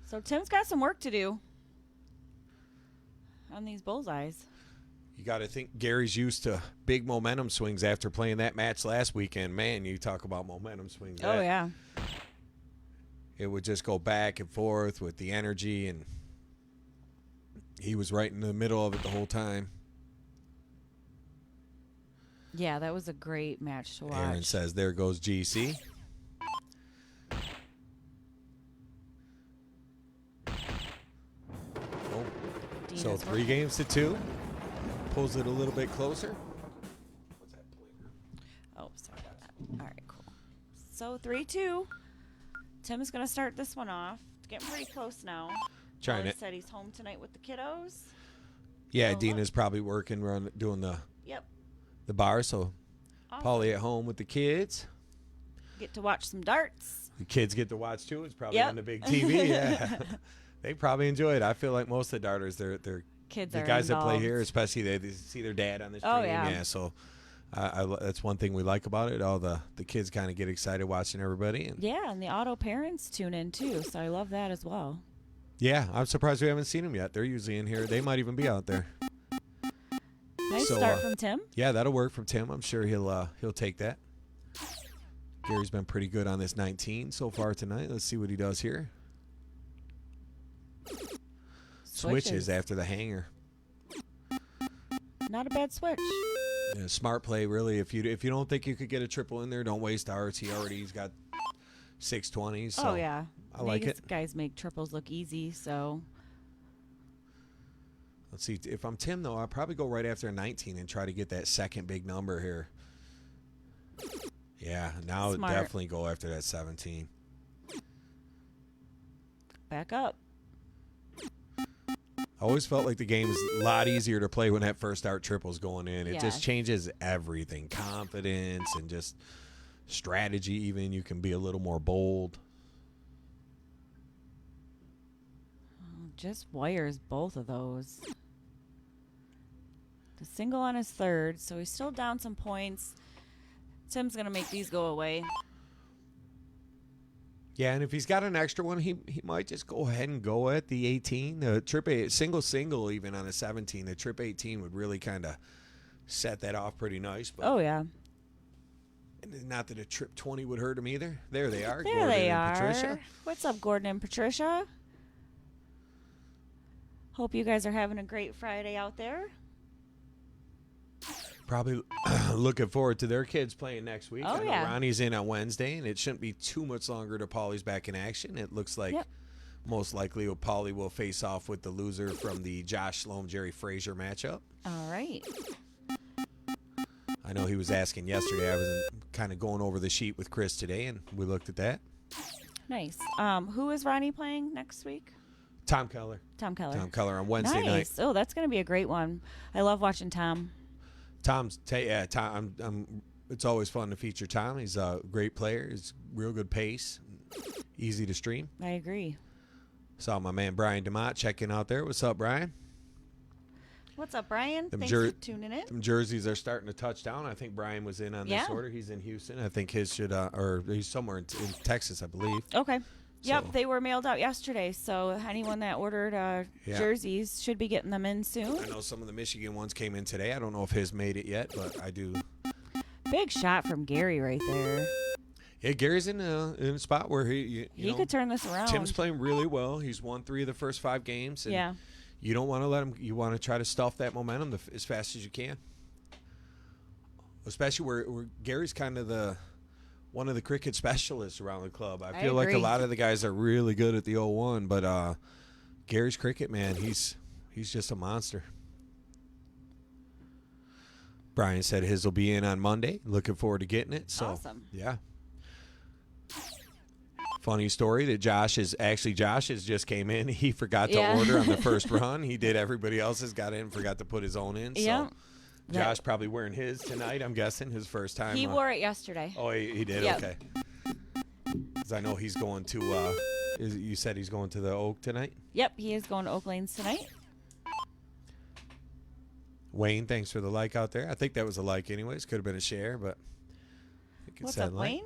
So Tim's got some work to do on these bullseyes. You got to think Gary's used to big momentum swings after playing that match last weekend. Man, you talk about momentum swings. Oh, yeah. It would just go back and forth with the energy, and he was right in the middle of it the whole time. Yeah, that was a great match to watch. Aaron says, there goes GC. Oh. So 3 games to 2. Pulls it a little bit closer. What's that blinker? Oh, sorry about that. All right, cool. So 3-2. Tim is going to start this one off. It's getting pretty close now. Trying He to. said he's home tonight with the kiddos. Yeah, Oh, Dina's probably working, doing Yep. the bar. So Awesome. Polly at home with the kids. Get to watch some darts. The kids get to watch too. It's probably Yep. on the big TV. Yeah, they probably enjoy it. I feel like most of the darters, they're Kids the are guys that play involved. here, especially they see their dad on the stream. Oh, yeah. So that's one thing we like about it. All the kids kind of get excited watching everybody. And Yeah, and the auto parents tune in too, so I love that as well. yeah, I'm surprised we haven't seen them yet. They're usually in here. They might even be out there. Nice So, start from Tim. Yeah, that'll work from Tim. I'm sure he'll take that. Gary's been pretty good on this 19 so far tonight. Let's see what he does here. Switches after the hanger. Not a bad switch. Yeah, smart play, really. If you don't think you could get a triple in there, don't waste ours. He's got 620s. So Oh, yeah. I like These it. guys make triples look easy, so. Let's see. If I'm Tim, though, I'll probably go right after a 19 and try to get that second big number here. Yeah, now Smart. definitely go after that 17. Back up. I always felt like the game is a lot easier to play when that first start triple's going in. It Yes. just changes everything. Confidence and just strategy even. You can be a little more bold. Just wires both of those. The single on his third, so he's still down some points. Tim's going to make these go away. Yeah, and if he's got an extra one, he might just go ahead and go at the 18. The trip single even on a 17. The trip 18 would really kind of set that off pretty nice. But Oh, yeah. not that a trip 20 would hurt him either. There they are. There Gordon they and are. Patricia. What's up, Gordon and Patricia? Hope you guys are having a great Friday out there. Probably looking forward to their kids playing next week. Oh, I know yeah. Ronnie's in on Wednesday, and it shouldn't be too much longer till Paulie's back in action. It looks like Yep. most likely Paulie will face off with the loser from the Josh Sloan Jerry Frazier matchup. All right. I know he was asking yesterday. I was kind of going over the sheet with Chris today, and we looked at that. Nice. Who is Ronnie playing next week? Tom Keller. Tom Keller. Tom Keller on Wednesday night. Oh, that's going to be a great one. I love watching Tom. Tom. It's always fun to feature Tom. He's a great player. He's real good pace, easy to stream. I agree. Saw my man Brian DeMott checking out there. What's up, Brian? What's up, Brian? Thanks for tuning in. Them jerseys are starting to touch down. I think Brian was in on this order. He's in Houston. I think his should, or he's somewhere in Texas, I believe. Okay. Yep, So- they were mailed out yesterday, so anyone that ordered jerseys should be getting them in soon. I know some of the Michigan ones came in today. I don't know if his made it yet, but I do. Big shot from Gary right there. Yeah, Gary's in a spot where he Could turn this around. Tim's playing really well. He's won 3 of the first 5 games. And Yeah. You don't want to let him. You want to try to stuff that momentum as fast as you can. Especially where Gary's kind of one of the cricket specialists around the club. I feel like a agree. lot of the guys are really good at the 0-1, but Gary's cricket, man, he's just a monster. Brian said his will be in on Monday. Looking forward to getting it. So, Awesome. Yeah. Funny story that Josh has just came in. He forgot to order on the first run. He did everybody else's, got in, forgot to put his own in. So Yeah. Josh probably wearing his tonight, I'm guessing, his first time. He wore it yesterday. Oh, he did? Yep. Okay. Because I know he's going to, you said he's going to the Oak tonight? Yep, he is going to Oak Lanes tonight. Wayne, thanks for the like out there. I think that was a like anyways. Could have been a share, but I think it What's said up, like. Wayne?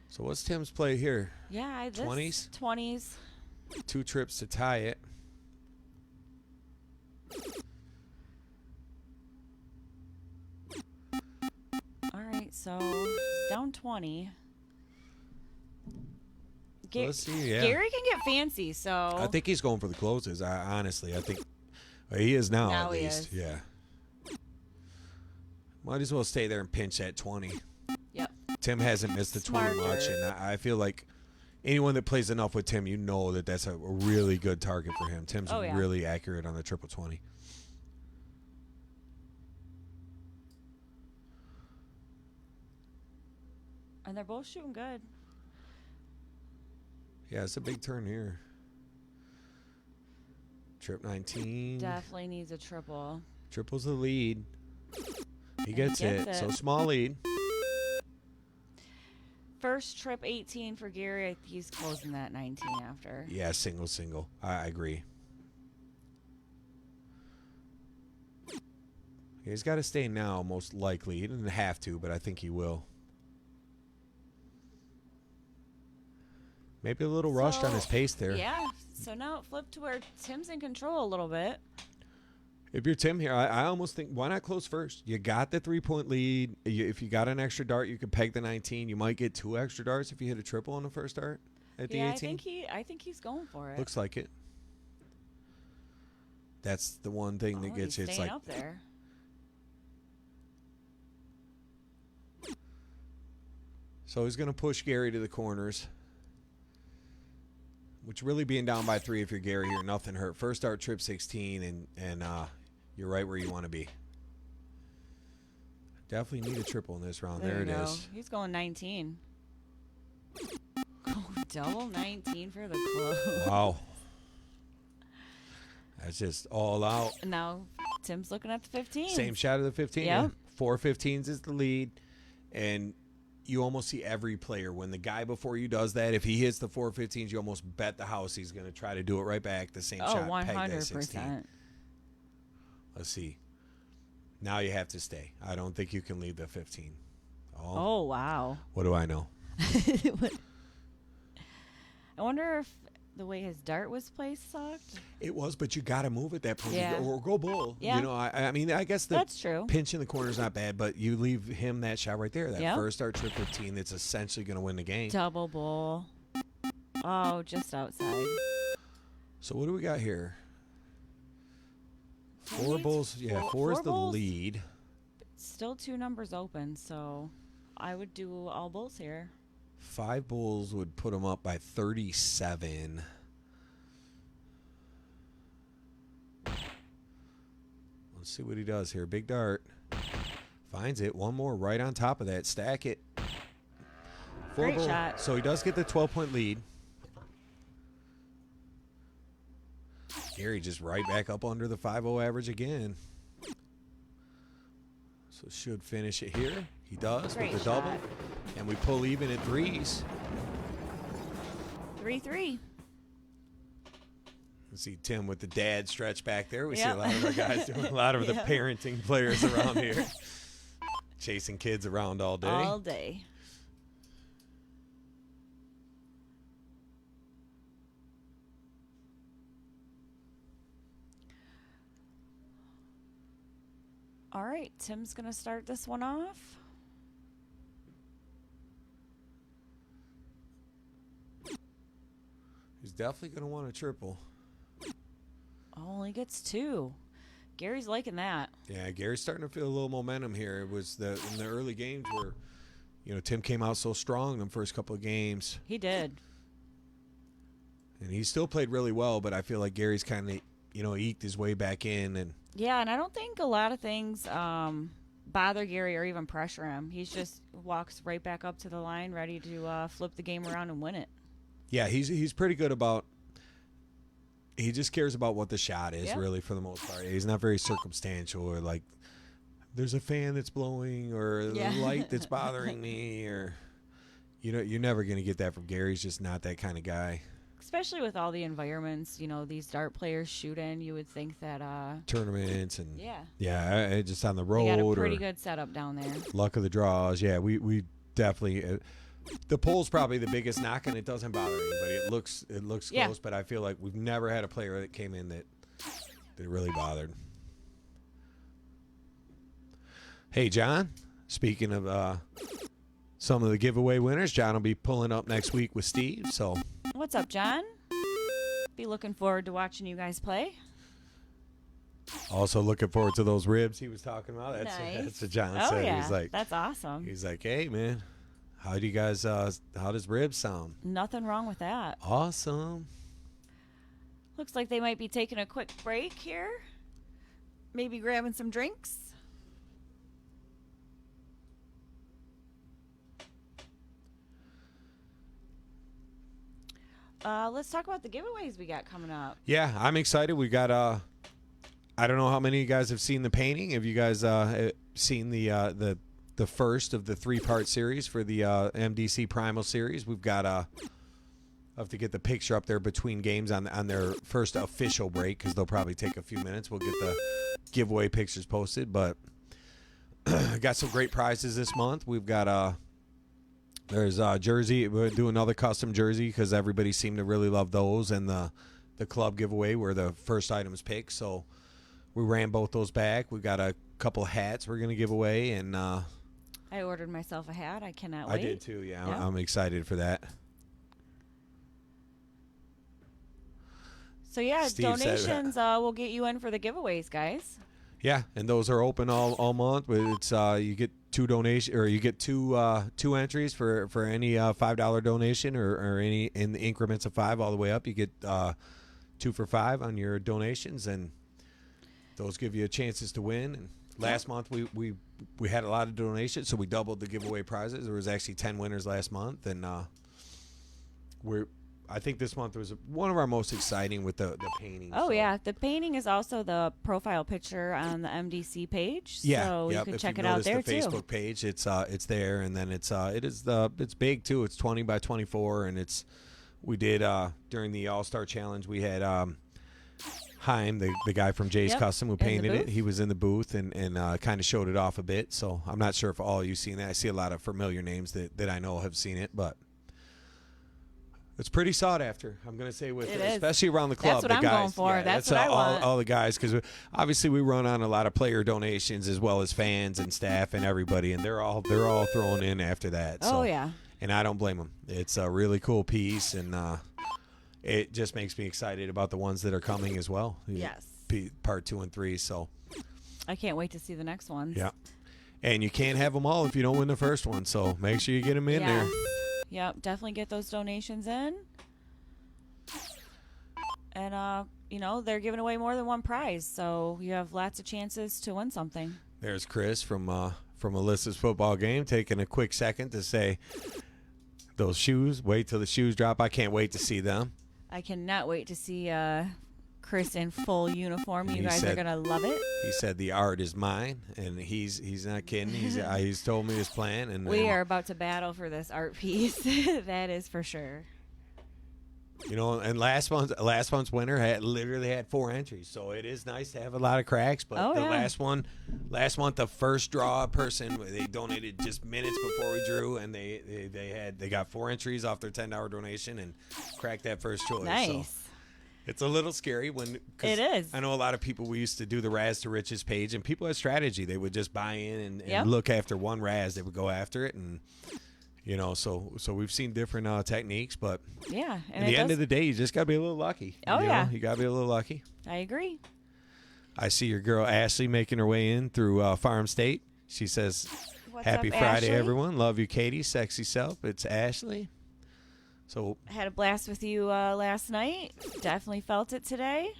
So what's Tim's play here? Yeah, 20s? 20s. 2 trips to tie it. All right, so he's down 20. Let's see, yeah. Gary can get fancy, so I think he's going for the closes. Honestly, I think he is now at he least. is. Yeah. Might as well stay there and pinch at 20. Yep. Tim hasn't missed the 20 much, Smarter. and I feel like anyone that plays enough with Tim, you know that that's a really good target for him. Tim's really accurate on the triple 20. And they're both shooting good. Yeah, it's a big turn here. Trip 19. Definitely needs a triple. Triple's the lead. He gets gets it. it. So small lead. First trip 18 for Gary. He's closing that 19 after. Yeah, single. I agree. He's got to stay now, most likely. He doesn't have to, but I think he will. Maybe a little rushed on his pace there. Yeah. So now it flipped to where Tim's in control a little bit. If you're Tim here, I almost think, why not close first? You got the 3-point lead. If you got an extra dart, you could peg the 19. You might get 2 extra darts if you hit a triple on the first dart at the 18. I think he's going for it. Looks like it. That's the one thing that gets you. He's It's staying like up there. So he's going to push Gary to the corners. Which really being down by 3 if you're Gary here, nothing hurt. First start trip 16 and you're right where you want to be. Definitely need a triple in this round. There it is. He's going 19. Oh, double 19 for the close. Wow. That's just all out. Now Tim's looking at the 15. Same shot of the 15. Yep. 4 15s is the lead. And you almost see every player when the guy before you does that, if he hits the 4 15s, you almost bet the house he's going to try to do it right back. The same shot. Peg that 16. 100%. Let's see. Now you have to stay. I don't think you can leave the 15. Oh, wow. What do I know? I wonder if the way his dart was placed sucked. It was, but you got to move at that point. Yeah. Or go bull. Yeah. You know, I mean, I guess the That's true. pinch in the corner is not bad, but you leave him that shot right there. That Yep. first start trip 15 that's essentially going to win the game. Double bull. Oh, just outside. So what do we got here? He 4 needs bulls. Yeah, 4 is four the bulls. lead. Still 2 numbers open, so I would do all bulls here. 5 bulls would put him up by 37. Let's Let's see what he does here. Big dart. Finds it. One more right on top of that. Stack it. Great shot. So he does get the 12-point lead. Gary just right back up under the 5-0 average again. So should finish it here. He does Great with the double. shot. And we pull even at threes. 3-3. You see Tim with the dad stretch back there. We see Yep. a lot of our guys doing a lot of the Yep. parenting players around here. Chasing kids around all day. All day. All right, Tim's going to start this one off. He's definitely going to want a triple. Only gets 2. Gary's liking that. Yeah, Gary's starting to feel a little momentum here. It was in the early games where, Tim came out so strong in the first couple of games. He did. And he still played really well, but I feel like Gary's kind of, eked his way back in. And Yeah, and I don't think a lot of things bother Gary or even pressure him. He just walks right back up to the line, ready to flip the game around and win it. yeah, he's pretty good about. He just cares about what the shot is, Yep. really, for the most part. He's not very circumstantial or like, there's a fan that's blowing or Yeah. the light that's bothering me or, you're never going to get that from Gary. He's just not that kind of guy. Especially with all the environments, these dart players shoot in, you would think that, Tournaments and yeah, just on the they road got a or pretty good setup down there. luck of the draws. Yeah, we definitely. The pole's probably the biggest knock, and it doesn't bother anybody. It looks Yeah. close, but I feel like we've never had a player that came in that really bothered. Hey, John. Speaking of some of the giveaway winners, John will be pulling up next week with Steve. So What's up, John? Be looking forward to watching you guys play. also looking forward to those ribs he was talking about. That's what John Oh, said. yeah. That's awesome. He's like, hey, man, how do you guys? How does ribs sound? Nothing wrong with that. Awesome. Looks like they might be taking a quick break here. Maybe grabbing some drinks. Let's talk about the giveaways we got coming up. Yeah, I'm excited. We got I don't know how many of you guys have seen the painting. Have you guys seen the first of the 3-part series for the MDC Primal series? We've got I'll have to get the picture up there between games on their first official break because they'll probably take a few minutes. We'll get the giveaway pictures posted, but got some great prizes this month. We've got there's jersey. We're doing another custom jersey because everybody seemed to really love those, and the club giveaway were the first items picked. So we ran both those back. We got a couple hats we're gonna give away, and I ordered myself a hat. I cannot wait. I did too. Yeah, Yeah. I'm excited for that. So yeah, Steve said- donations will get you in for the giveaways, guys. Yeah, and those are open all month. But it's you get two entries for any $5 donation or any in the increments of 5 all the way up. You get 2 for $5 on your donations, and those give you chances to win. And last month we had a lot of donations, so we doubled the giveaway prizes. There was actually 10 winners last month, and I think this month was one of our most exciting with the painting. Oh so. yeah, the painting is also the profile picture on the MDC page. Yeah, so you yep. can If check you it out notice there the too. Facebook page, it's there, and then it's big too. It's 20 by 24, and we did during the All-Star Challenge we had Haim, the guy from Jay's Yep, Custom who in the painted it. booth. He was in the booth and kind of showed it off a bit. So I'm not sure if all of you seen that. I see a lot of familiar names that I know have seen it, but. It's pretty sought after, I'm going to say, with It is. especially around the club. That's what the I'm guys, going for. yeah, That's what I all, want. all the guys, because obviously we run on a lot of player donations as well as fans and staff and everybody, and they're all throwing in after that. So, Oh yeah. and I don't blame them. It's a really cool piece, and it just makes me excited about the ones that are coming as well. Yes. Part 2 and 3. So I can't wait to see the next ones. yeah, and you can't have them all if you don't win the first one. So make sure you get them in Yeah. there. Yep, definitely get those donations in. And, they're giving away more than one prize, so you have lots of chances to win something. There's Chris from Alyssa's football game taking a quick second to say, those shoes, wait till the shoes drop. I can't wait to see them. I cannot wait to see Chris in full uniform. And you guys are going to love it. He said the art is mine, and he's not kidding. He's told me his plan. And we are about to battle for this art piece. That is for sure. And last month's winner literally had 4 entries, so it is nice to have a lot of cracks. But last month, the first draw person, they donated just minutes before we drew, and they got 4 entries off their $10 donation and cracked that first choice. Nice. So it's a little scary it is. I know a lot of people. We used to do the Raz to Riches page, and people had strategy. They would just buy in and look after one Raz. They would go after it, and so we've seen different techniques, but yeah, and at the end of the day, you just got to be a little lucky. Oh, you got to be a little lucky. I agree. I see your girl Ashley making her way in through Farm State. She says, "Happy Friday, Ashley? everyone. Love you, Katie. Sexy self." It's Ashley. So had a blast with you last night. Definitely felt it today.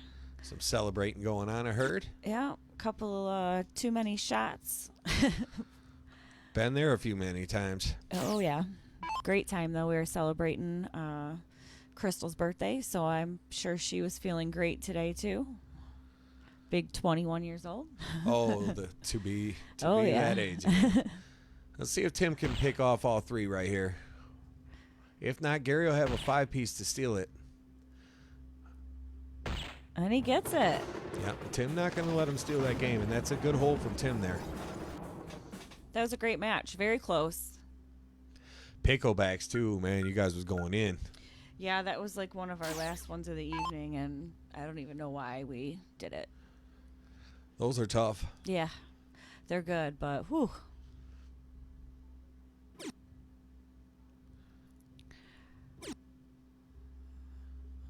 Some celebrating going on, I heard. Yeah, a couple too many shots. Been there a few many times. Oh, yeah. Great time, though. We were celebrating Crystal's birthday, so I'm sure she was feeling great today, too. Big 21 years old. Oh, to be that age. Let's see if Tim can pick off all 3 right here. If not, Gary will have a 5-piece to steal it. And he gets it. Yeah, Tim not going to let him steal that game, and that's a good hold from Tim there. That was a great match. Very close. Picklebacks, too, man. You guys was going in. Yeah, that was like one of our last ones of the evening, and I don't even know why we did it. Those are tough. Yeah, they're good, but whew.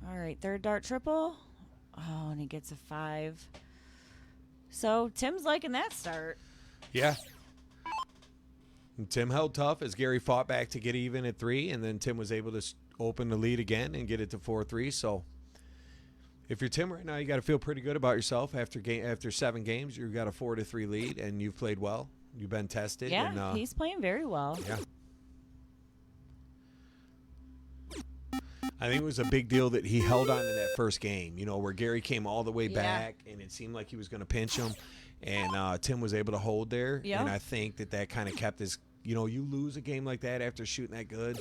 All right, third dart triple. Oh, and he gets a 5. So Tim's liking that start. Yeah. And Tim held tough as Gary fought back to get even at 3, and then Tim was able to open the lead again and get it to 4-3. So if you're Tim right now, you got to feel pretty good about yourself. After 7 games, you've got a 4-3 lead, and you've played well. You've been tested. Yeah, and, he's playing very well. Yeah. I think it was a big deal that he held on to that first game, where Gary came all the way back, and it seemed like he was going to pinch him. And Tim was able to hold there. Yeah. And I think that kind of kept his, you lose a game like that after shooting that good.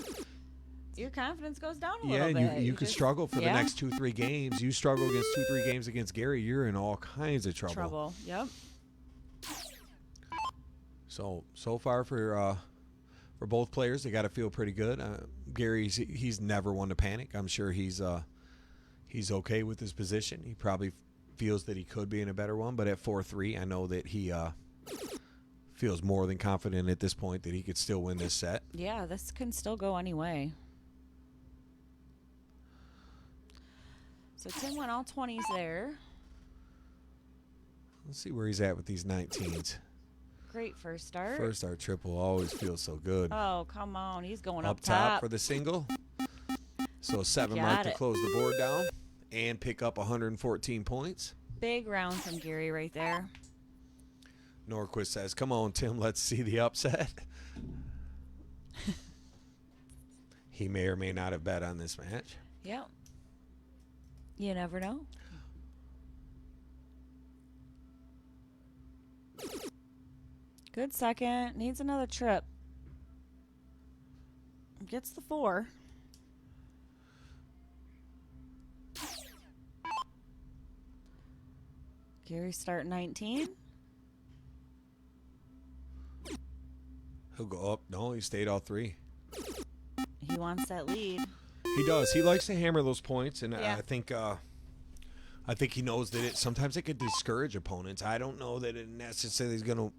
Your confidence goes down a little bit. Yeah, you could struggle for the next 2-3 games. You struggle against 2-3 games against Gary, you're in all kinds of trouble. Yep. So far for both players, they got to feel pretty good. Gary, he's never one to panic. I'm sure he's okay with his position. He probably feels that he could be in a better one, but at 4-3, I know that he feels more than confident at this point that he could still win this set. Yeah, this can still go any way. So Tim went all 20s there. Let's see where he's at with these 19s. Great first start. First start triple always feels so good. Oh, come on. He's going up up top for the single. So 7 mark to close the board down and pick up 114 points. Big round from Gary right there. Norquist says, "Come on, Tim, let's see the upset." He may or may not have bet on this match. Yep. You never know. Good second. Needs another trip. Gets the 4. Gary start 19. He'll go up. No, he stayed all 3. He wants that lead. He does. He likes to hammer those points, and Yeah. I think he knows that sometimes it could discourage opponents. I don't know that it necessarily is going to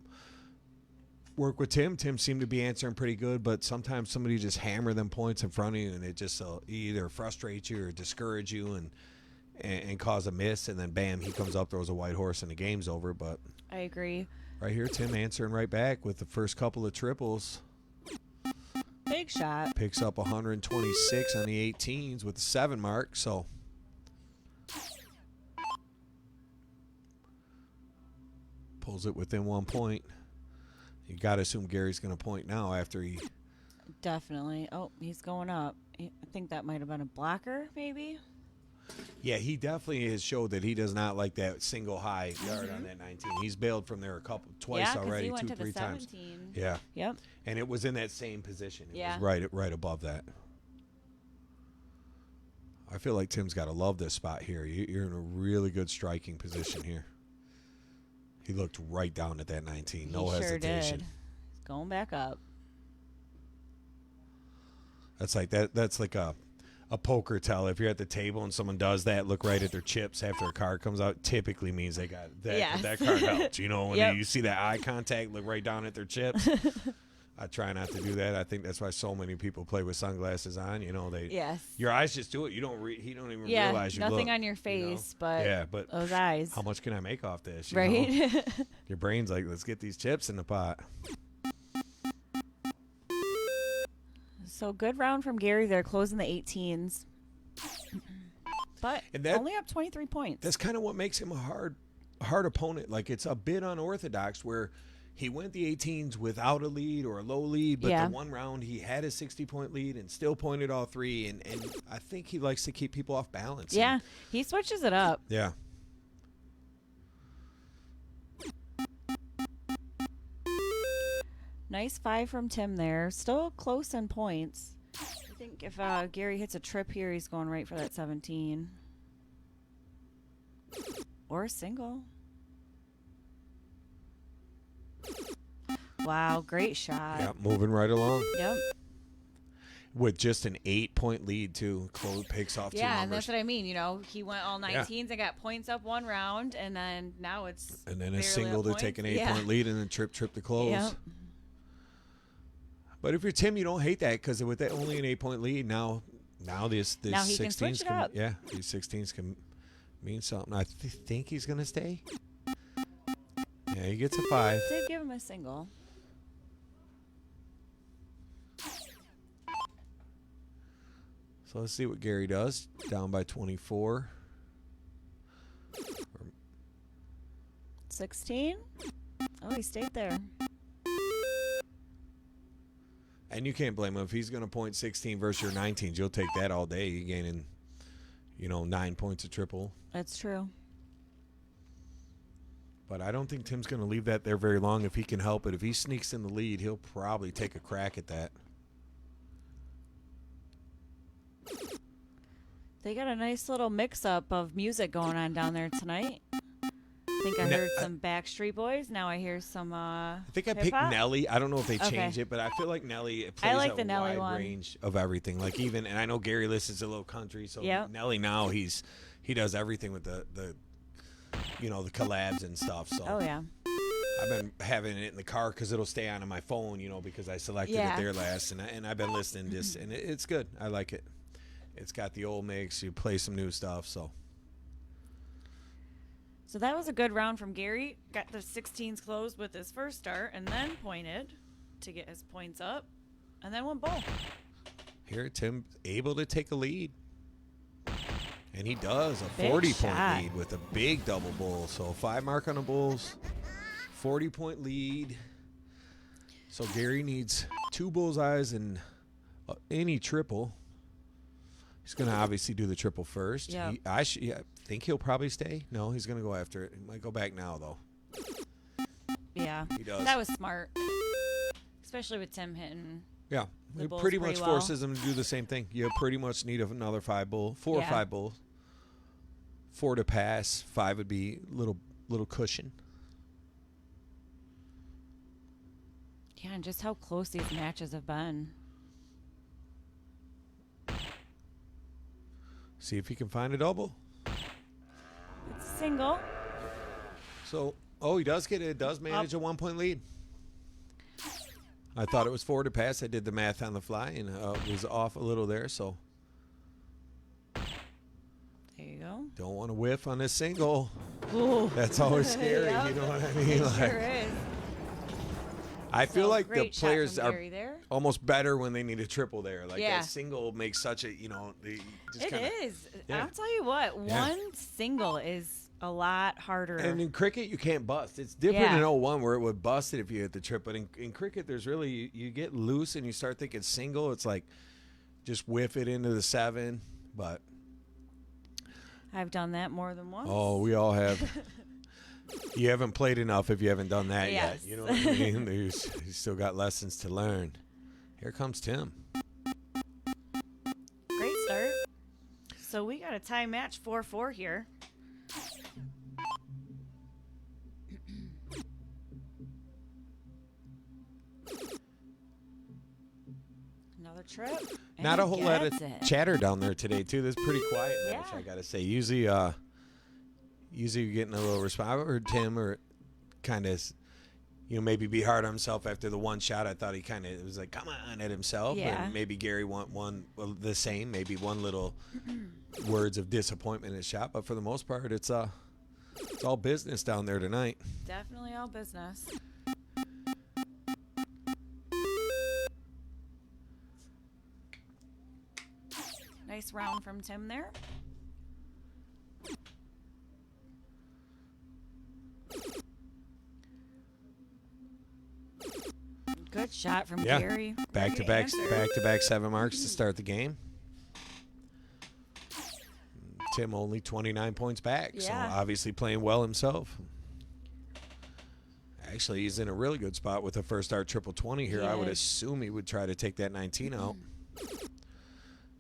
work with Tim. Tim seemed to be answering pretty good, but sometimes somebody just hammer them points in front of you, and it just either frustrates you or discourage you and cause a miss, and then bam, he comes up, throws a white horse, and the game's over. But I agree. right here, Tim answering right back with the first couple of triples. Big shot. Picks up 126 on the 18s with the 7 mark. So Pulls it within 1 point. You got to assume Gary's going to point now after he. Definitely. Oh, he's going up. I think that might have been a blocker, maybe. Yeah, he definitely has showed that he does not like that single high yard on that 19. He's bailed from there twice already, he went 2, to 3 the times. 17. Yeah. Yep. And it was in that same position. It Yeah. was right above that. I feel like Tim's got to love this spot here. You're in a really good striking position here. He looked right down at that 19. No He hesitation. sure did. He's going back up. That's like that. That's like a poker tell. If you're at the table and someone does that, look right at their chips after a card comes out. Typically means they got that. Yes. That card helped. You know, when Yep. you see that eye contact, look right down at their chips. I try not to do that. I think that's why so many people play with sunglasses on. You know, Yes. Your eyes just do it. You don't. He don't even Yeah, realize you nothing look, on your face, but yeah, but those eyes. how much can I make off this? You Right? know? Your brain's like, let's get these chips in the pot. So good round from Gary there, closing the 18s. But And that- only up 23 points. That's kind of what makes him a hard opponent. Like, it's a bit unorthodox where he went the 18s without a lead or a low lead, but Yeah. the one round he had a 60-point lead and still pointed all 3. And I think he likes to keep people off balance. Yeah, And, he switches it up. yeah. Nice 5 from Tim there. Still close in points. I think if Gary hits a trip here, he's going right for that 17. Or a single. Wow, great shot. Yeah, moving right along. Yep. With just an 8-point lead, too. Chloe picks off 2 Yeah, and numbers. that's what I mean. You know, he went all 19s and got points up one round, and then now it's And then a barely single up to take an points. 8-point lead and then trip to close. Yep. But if you're Tim, you don't hate that because with that only an 8-point lead, now this Now he 16s can switch it up. yeah, these 16s can mean something. I think he's gonna stay. Yeah, he gets a 5. Did give him a single. So let's see what Gary does. Down by 24. 16. Oh, he stayed there. And you can't blame him if he's gonna point 16 versus your 19s. You'll take that all day. You're gaining, 9 points a triple. That's true. But I don't think Tim's going to leave that there very long if he can help it. If he sneaks in the lead, he'll probably take a crack at that. They got a nice little mix-up of music going on down there tonight. I think I heard some Backstreet Boys. Now I hear some I think I picked hip-hop. Nelly. I don't know if they Okay. changed it, but I feel like Nelly plays like a the Nelly wide one. range of everything. Like and I know Gary listens to a little country, so Yep. Nelly now he does everything with the collabs and stuff. So Oh, yeah. I've been having it in the car because it'll stay on my phone, because I selected Yeah. it there last, and I've been listening just, and it's good. I like it. It's got the old mix. You play some new stuff, so. So that was a good round from Gary. Got the 16s closed with his first start and then pointed to get his points up and then went bowl. Here, Tim able to take a lead. And he does, a Big 40-point shot. lead with a big double bull. So 5 mark on the bulls, 40-point lead. So Gary needs 2 bullseyes and any triple. He's going to obviously do the triple first. Yeah. I think he'll probably stay. No, he's going to go after it. He might go back now, though. Yeah. He does. That was smart. Especially with Tim hitting. Yeah, The it bulls pretty pretty much well. forces him to do the same thing. You pretty much need another 5 bull, 4 or Yeah. 5 bulls. 4 to pass, 5 would be little cushion. Yeah, and just how close these matches have been. See if he can find a double. It's a single. So, he does get it. It does manage a 1-point lead. I thought it was 4 to pass. I did the math on the fly and was off a little there. So, There you go. don't want to whiff on this single. Ooh. That's always scary. Yep. You know what I mean? It Like, sure is. I feel So, like the great shot players from are Gary there. almost better when they need a triple there. Like Yeah. that single makes such a, they just It kinda, is. Yeah. I'll tell you what. Yeah. One single is a lot harder. And in cricket, you can't bust. It's different in 01 where it would bust it if you hit the trip. But in cricket, there's really, you get loose and you start thinking single. It's like just whiff it into the 7. But I've done that more than once. oh, we all have. You haven't played enough if you haven't done that Yes. yet. You know what I mean? You still got lessons to learn. Here comes Tim. Great start. So we got a tie match 4-4 here. Another trip. and Not a he whole lot of gets it. chatter down there today, too. This is pretty quiet match, Yeah. I got to say. Usually you're getting a little response. I heard Tim or kind of, maybe be hard on himself after the one shot. I thought he kind of was like, come on, at himself. Yeah. And maybe Gary want the same, maybe one little words of disappointment in his shot. But for the most part, it's all business down there tonight. Definitely all business. Nice round from Tim there. Good shot from Yeah. Gary. Back to Great back answer. 7 marks to start the game. Tim only 29 points back, so Yeah. obviously playing well himself. Actually, he's in a really good spot with a first start triple 20 here. He I would is. assume he would try to take that 19 out.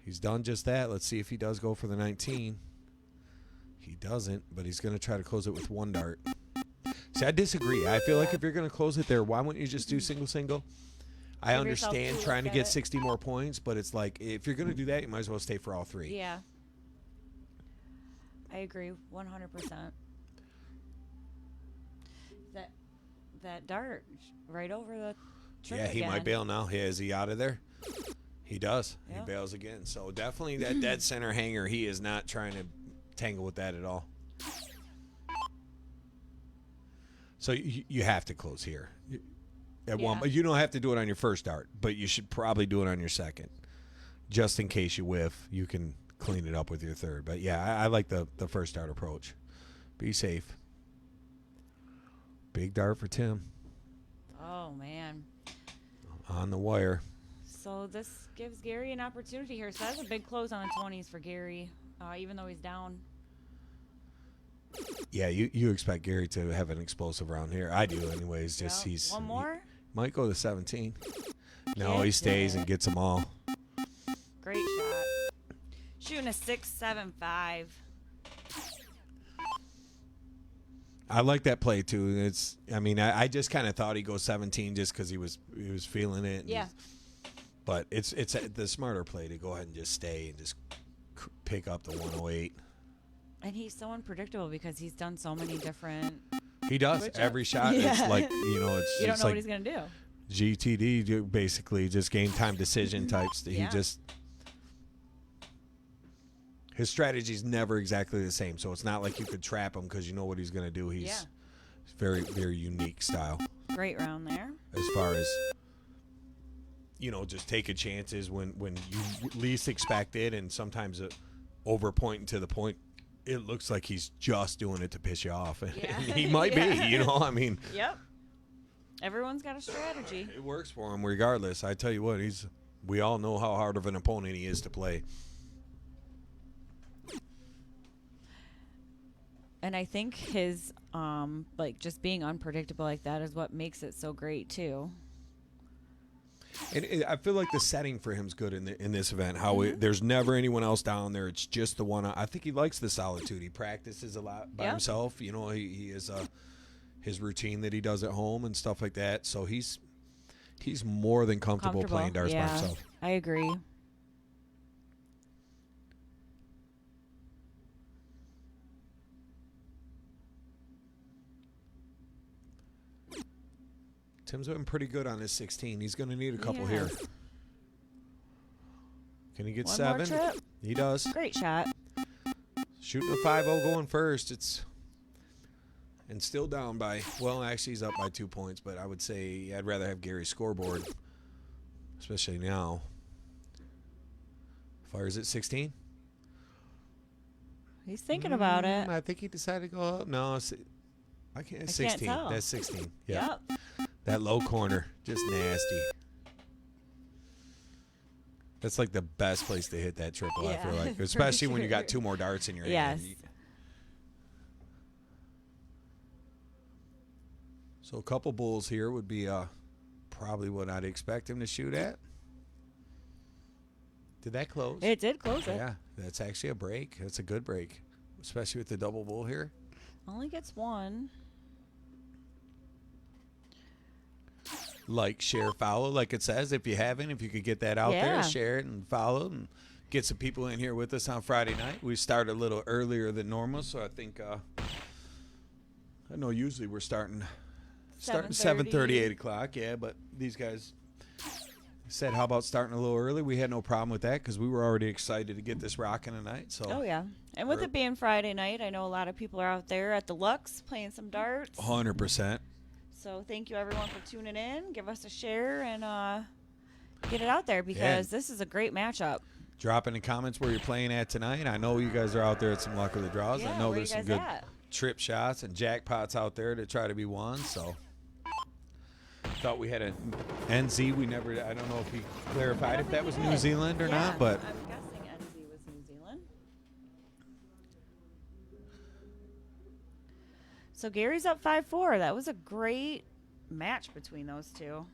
He's done just that. Let's see if he does go for the 19. He doesn't, but he's going to try to close it with one dart. See, I disagree. I feel like if you're going to close it there, why wouldn't you just do single? I Give yourself understand two trying to look get at it. 60 more points, but it's like if you're going to do that, you might as well stay for all 3. Yeah. I agree 100%. That dart right over the trip Yeah, he might again. bail now. Yeah, is he out of there? He does. Yeah. He bails again. So definitely that dead center hanger, he is not trying to tangle with that at all. So you have to close here. At one, Yeah. but you don't have to do it on your first dart, but you should probably do it on your second. Just in case you whiff, you can clean it up with your third. But yeah, I like the first dart approach. Be safe. Big dart for Tim. Oh, man. On the wire. So this gives Gary an opportunity here. So that's a big close on the 20s for Gary, even though he's down. Yeah, you expect Gary to have an explosive round here. I do anyways. Just Well, he's one more. He might go to 17. No, he Gets stays it. and gets them all. Great shot. Shooting a 6.75. I like that play too. I just kind of thought he'd go 17 just because he was feeling it. and Yeah. But it's the smarter play to go ahead and just stay and just pick up the 108. And he's so unpredictable because he's done so many different. He does Switch every ups. shot. It's Yeah. like it's You don't it's know like what he's gonna do. GTD basically just game time decision types. Yeah. His strategy's never exactly the same, so it's not like you could trap him because you know what he's going to do. He's very, very unique style Great round there. as far as, just taking chances when you least expect it, and sometimes over pointing to the point it looks like he's just doing it to piss you off. And Yeah. he might be, Yep. Everyone's got a strategy. It works for him regardless. I tell you what, we all know how hard of an opponent he is to play. And I think his just being unpredictable like that is what makes it so great too. And I feel like the setting for him's good in this event. There's never anyone else down there. It's just the one. I think he likes the solitude. He practices a lot by himself. He has his routine that he does at home and stuff like that. So he's more than comfortable playing darts by himself. I agree. Tim's been pretty good on his 16. He's going to need a couple He here. has. Can he get One 7? more trip. He does. Great shot. Shooting a 5-0 going first. And still down by, well, actually he's up by 2 points, but I would say I'd rather have Gary's scoreboard, especially now. Fires at 16. He's thinking about it. I think he decided to go up. No, I can't. 16. Tell. That's 16. Yeah. Yep. That low corner, just nasty. That's like the best place to hit that triple, I feel Yeah, like. for Especially when you sure. got 2 more darts in your Yes. hand. So a couple bulls here would be probably what I'd expect him to shoot at. Did that close? It did close it. Yeah, that's actually a break. That's a good break, especially with the double bull here. Only gets one. Like, share, follow, like it says. If you haven't, if you could get that out there, Yeah. share it and follow and get some people in here with us on Friday night. We start a little earlier than normal, so I think I know usually we're starting 7:30, 8 o'clock. Yeah, but these guys said, how about starting a little early? We had no problem with that because we were already excited to get this rocking tonight. So Oh, yeah. And with it being Friday night, I know a lot of people are out there at the Lux playing some darts. 100%. So thank you, everyone, for tuning in. Give us a share and get it out there because this is a great matchup. Drop in the comments where you're playing at tonight. I know you guys are out there at some Luck of the Draws. Yeah, I know where there's you some guys good at? trip shots and jackpots out there to try to be won. So thought we had a NZ. I don't know if he clarified if that was New Zealand or not, but I'm guessing NZ was New Zealand. So Gary's up 5-4. That was a great match between those two.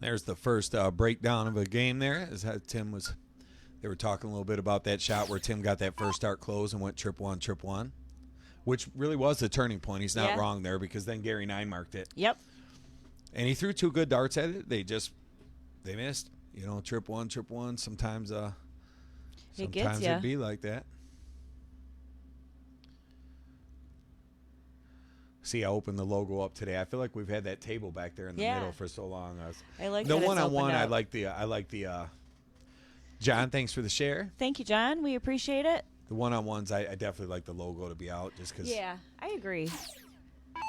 there's the first breakdown of a game there. As how they were talking a little bit about that shot where Tim got that first dart close and went trip one, which really was the turning point. He's not wrong there because then Gary 9 marked it. Yep. And he threw 2 good darts at it. They missed. You know, trip one. Sometimes gets ya. it'd be like that. See, I opened the logo up today. I feel like we've had that table back there in the middle for so long. I like the that it's one-on-one. opened I up. like the. John, thanks for the share. Thank you, John. We appreciate it. The one-on-ones, I definitely like the logo to be out just because. Yeah, I agree.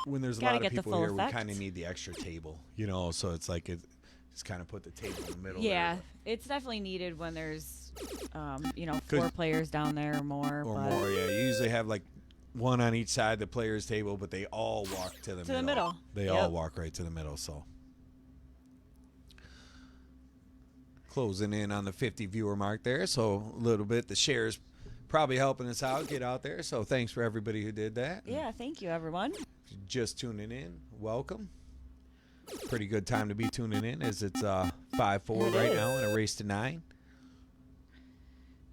When there's a Gotta lot of get the people full here, we effect. kind of need the extra table, you know. So it's like just kind of put the table in the middle. Yeah, there. it's definitely needed when there's, 4 'Cause- players down there or more. Or but more, yeah. You usually have like one on each side of the player's table, but they all walk to the middle. They all Yep. walk right to the middle. So closing in on the 50 viewer mark there. So a little bit. The shares probably helping us out get out there. So thanks for everybody who did that. Yeah, thank you, everyone. If you're just tuning in, welcome. Pretty good time to be tuning in as it's 5-4 It right is. now in a race to 9.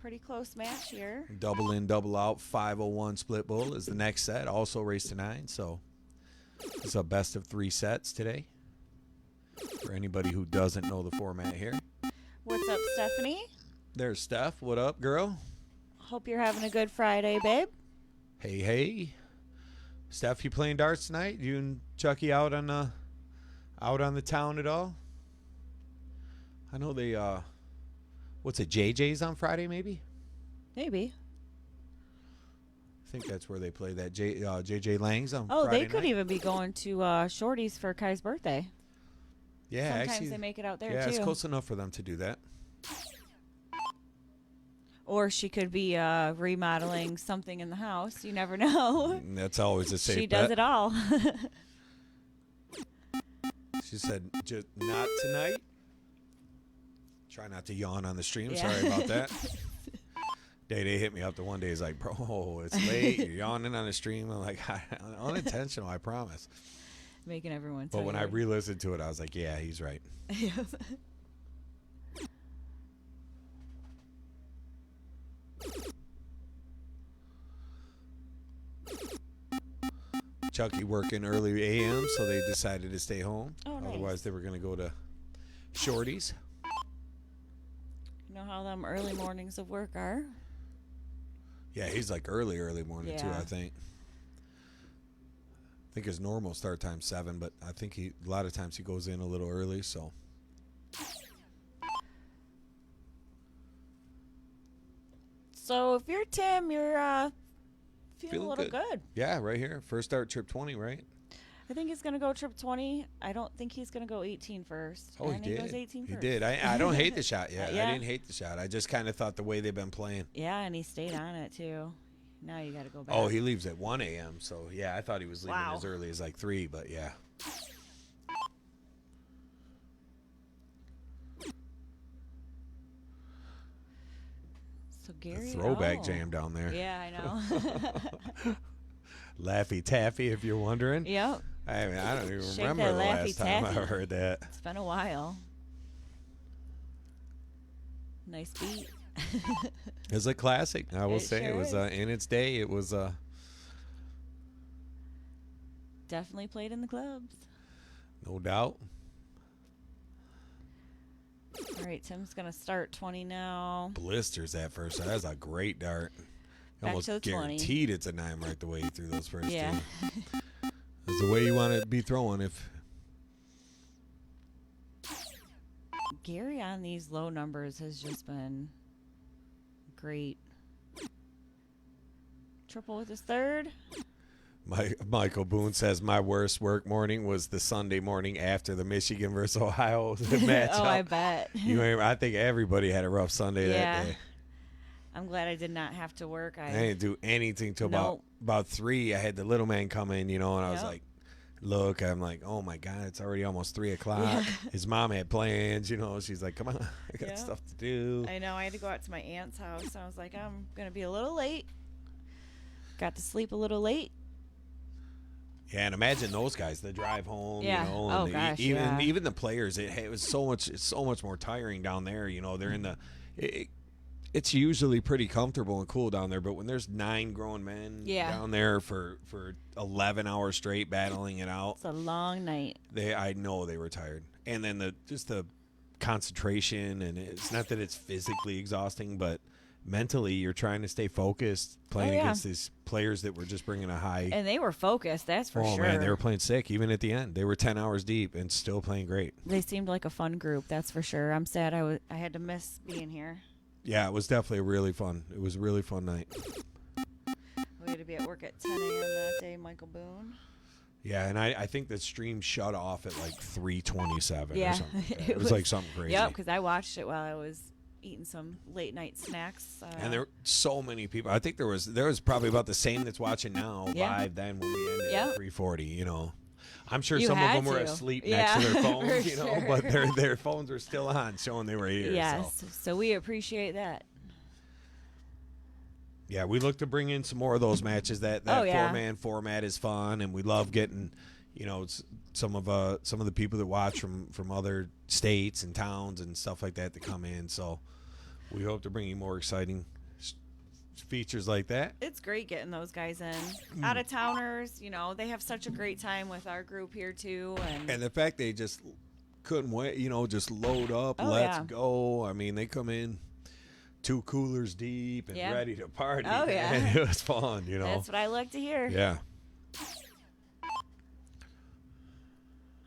Pretty close match here. Double in, double out, 501 split bull is the next set. Also race to 9. So it's a best of 3 sets today. For anybody who doesn't know the format here. What's up, Stephanie? There's Steph. What up, girl? Hope you're having a good Friday, babe. Hey. Steph, you playing darts tonight? You and Chucky out on the town at all? I know they what's it, JJ's on Friday maybe? Maybe. I think that's where they play that JJ Lang's on Oh, Friday they could night. even be going to Shorty's for Kai's birthday. Yeah, Sometimes actually, they make it out there, yeah, too. it's close enough for them to do that. Or she could be remodeling something in the house. You never know. That's always a safe She bet. does it all. She said, just not tonight. Try not to yawn on the stream. Yeah. Sorry about that. Day hit me up the one day. He's like, bro, it's late. You're yawning on the stream. I'm like, unintentional, I promise. Making everyone But when I tired. re-listened to it, I was like, yeah, he's right. Chucky working early a.m., so they decided to stay home. Oh, nice. Otherwise, they were going to go to Shorty's. You know how them early mornings of work are? Yeah, he's like early morning, too, Yeah. I think. I think his normal start time 7, but I think a lot of times he goes in a little early, so. So if you're Tim, you're feeling a Feeling little good. good. Yeah, right here. First start trip 20, right? I think he's going to go trip 20. I don't think he's going to go 18 first. Oh, And he did. goes 18 He first. did. I don't hate the shot yet. Yeah. I didn't hate the shot. I just kind of thought the way they've been playing. Yeah, and he stayed on it, too. Now you got to go back. Oh, he leaves at 1 a.m. So, yeah, I thought he was leaving Wow. as early as like 3, but yeah. So Gary, Throwback jam down there. Yeah, I know. Laffy Taffy, if you're wondering. Yep. I mean, I don't even Shake remember that the Laffy last time I Taffy. heard that. It's been a while. Nice beat. It's a classic. I will It say sure it was is. in its day. It was Definitely played in the clubs. no doubt. All right, Tim's going to start 20 now. Blisters that first. That was a great dart. Back Almost to the 20. guaranteed it's a 9 right the way he threw those first Yeah. two. That's the way you want to be throwing. If Gary on these low numbers has just been great. Triple with his third. Michael Boone says my worst work morning was the Sunday morning after the Michigan versus Ohio matchup. Oh, I bet. I think everybody had a rough Sunday that day. I'm glad I did not have to work. I didn't do anything till Nope. about 3. I had the little man come in, and I was Yep. like, look, I'm like, oh my God, it's already almost 3 o'clock. Yeah. His mom had plans, she's like, come on, I got Yeah. stuff to do. I know. I had to go out to my aunt's house. I was like, I'm going to be a little late. Got to sleep a little late. Yeah, and imagine those guys, the drive home, Yeah. and Oh, gosh, yeah. even the players, it was it's so much more tiring down there. They're in the it's usually pretty comfortable and cool down there, but when there's 9 grown men down there for 11 hours straight battling it out, It's a long night. I know they were tired. And then the concentration, and it's not that it's physically exhausting, but mentally you're trying to stay focused playing against these players that were just bringing a high. And they were focused, that's for Oh sure. man, they were playing sick even at the end. They were 10 hours deep and still playing great. They seemed like a fun group, that's for sure. I'm sad I had to miss being here. Yeah, it was definitely really fun. It was a really fun night. We had to be at work at 10 a.m. that day, Michael Boone. Yeah, and I think the stream shut off at like 3:27 Yeah. or something like that. It was like something crazy. Yep, because I watched it while I was eating some late night snacks. And there were so many people. I think there was probably about the same that's watching now live then when we ended at 3:40, I'm sure You some of had them were to. asleep Yeah, next to their phones, for sure. but their phones were still on, showing they were here. Yes, so we appreciate that. Yeah, we look to bring in some more of those matches. That 4-man format is fun, and we love getting, some of the people that watch from other states and towns and stuff like that to come in. So we hope to bring you more exciting features like that. It's great getting those guys in. Out of towners, they have such a great time with our group here too. And the fact they just couldn't wait, just load up, let's go. I mean, they come in 2 coolers deep and ready to party. Oh, yeah. And it was fun, That's what I like to hear. Yeah.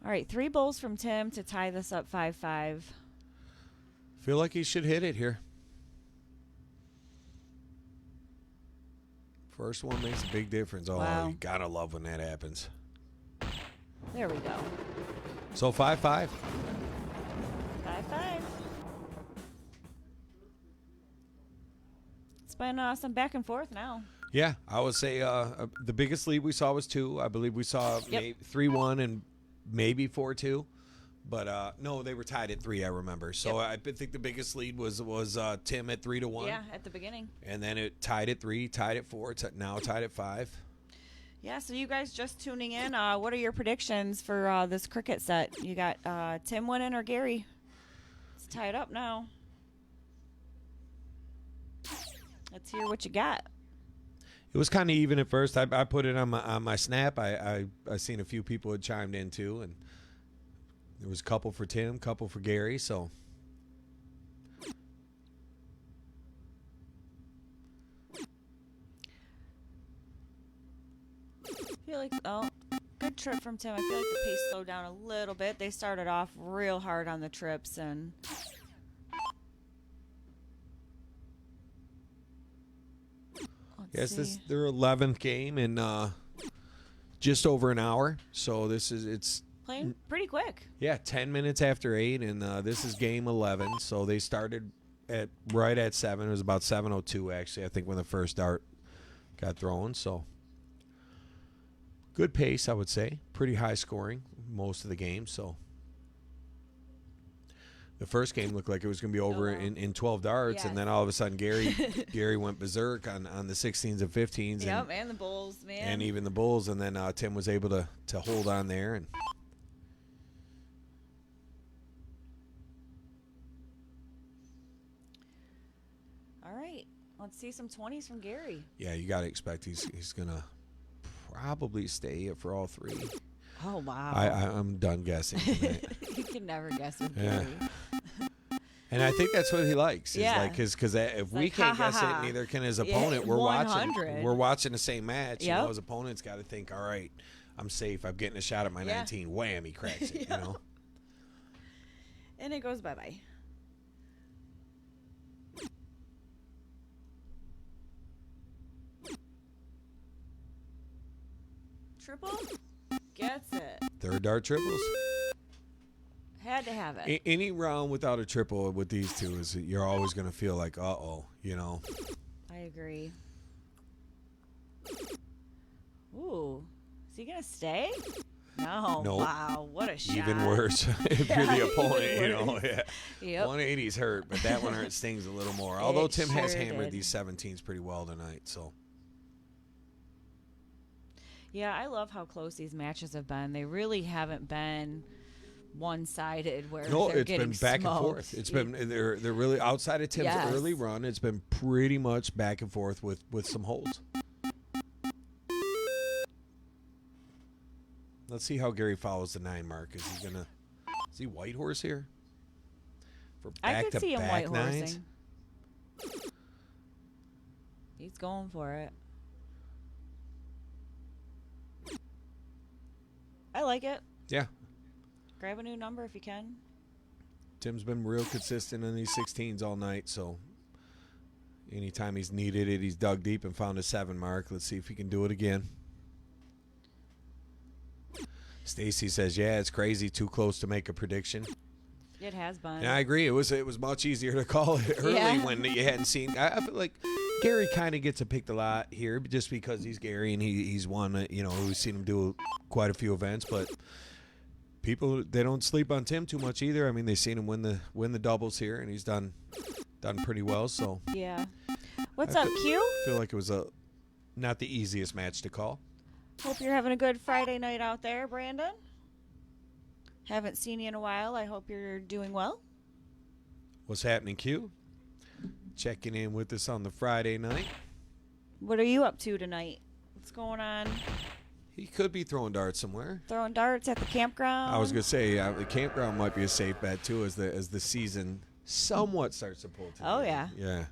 All right, 3 bowls from Tim to tie this up 5-5. Feel like he should hit it here. First one makes a big difference. Oh, Wow. you gotta love when that happens. There we go. So 5-5. 5-5. It's been some back and forth now. Yeah, I would say the biggest lead we saw was 2. I believe we saw 3-1 and maybe 4-2. But no, they were tied at 3. I remember. So I think the biggest lead was Tim at 3-1. Yeah, at the beginning. And then it tied at 3, tied at 4. It's now tied at 5. Yeah. So you guys just tuning in. What are your predictions for this cricket set? You got Tim winning or Gary? It's tied up now. Let's hear what you got. It was kind of even at first. I put it on my snap. I seen a few people had chimed in too, and there was a couple for Tim, couple for Gary. So I feel like good trip from Tim. I feel like the pace slowed down a little bit. They started off real hard on the trips and. yes, this is their 11th game in just over an hour. So it's playing pretty quick. Yeah, 10 minutes after 8, and this is game 11. So they started right at 7. It was about 7:02 actually, I think, when the first dart got throwing. So good pace, I would say. Pretty high scoring most of the game. So the first game looked like it was going to be over in 12 darts, Yes. and then all of a sudden Gary went berserk on the 16s and 15s. Yep, and the Bulls, man. And even the Bulls, and then Tim was able to hold on there. And All right. Let's see some 20s from Gary. yeah, you got to expect he's going to probably stay for all three. Oh, wow. I'm done guessing tonight. You can never guess with Yeah. Gary. And I think that's what he likes. Yeah. Because if we like, can't ha, ha, guess ha. it, neither can his Yeah, opponent. 100. We're watching the same match. You know, Yep. his opponent's got to think, all right, I'm safe. I'm getting a shot at my Yeah. 19. Wham, he cracks it. Yeah. You know. And it goes bye-bye. Triple? Gets it. Third dart triples. Had to have it. Any round without a triple with these two is you're always going to feel like, uh-oh, you know. I agree. Ooh. Is he going to stay? No. Nope. Wow. What a shot. Even worse if you're Yeah, the opponent, even you know. worse. Yeah. Yep. 180's hurt, but that one hurt stings a little more. Although It Tim has sure hammered did. these 17s pretty well tonight, so. Yeah, I love how close these matches have been. They really haven't been one-sided where No, they're it's getting been back smoked. and forth. It's been they're really outside of Tim's Yes. early run. It's been pretty much back and forth with some holds. Let's see how Gary follows the 9 mark. Is he white horse here? For I back could see to him back white nines. horsing. He's going for it. I like it. Yeah, Grab a new number if you can. Tim's been real consistent in these 16s all night. So anytime he's needed it, he's dug deep and found a 7 mark. Let's see if he can do it again. Stacy says, "Yeah, it's crazy. Too close to make a prediction." It has been. And I agree. It was much easier to call it early Yeah. when you hadn't seen. I feel like Gary kind of gets a picked a lot here just because he's Gary and he's one. You know, we've seen him do quite a few events, but people they don't sleep on Tim too much either. I mean, they've seen him win the doubles here, and he's done pretty well. So Yeah. What's I up, Q? feel like it was not the easiest match to call. Hope you're having a good Friday night out there, Brandon. Haven't seen you in a while. I hope you're doing well. What's happening, Q? Checking in with us on the Friday night. What are you up to tonight? What's going on? He could be throwing darts somewhere. Throwing darts at the campground? I was gonna say the campground might be a safe bet too, as the season somewhat starts to pull together. Oh, yeah. Yeah.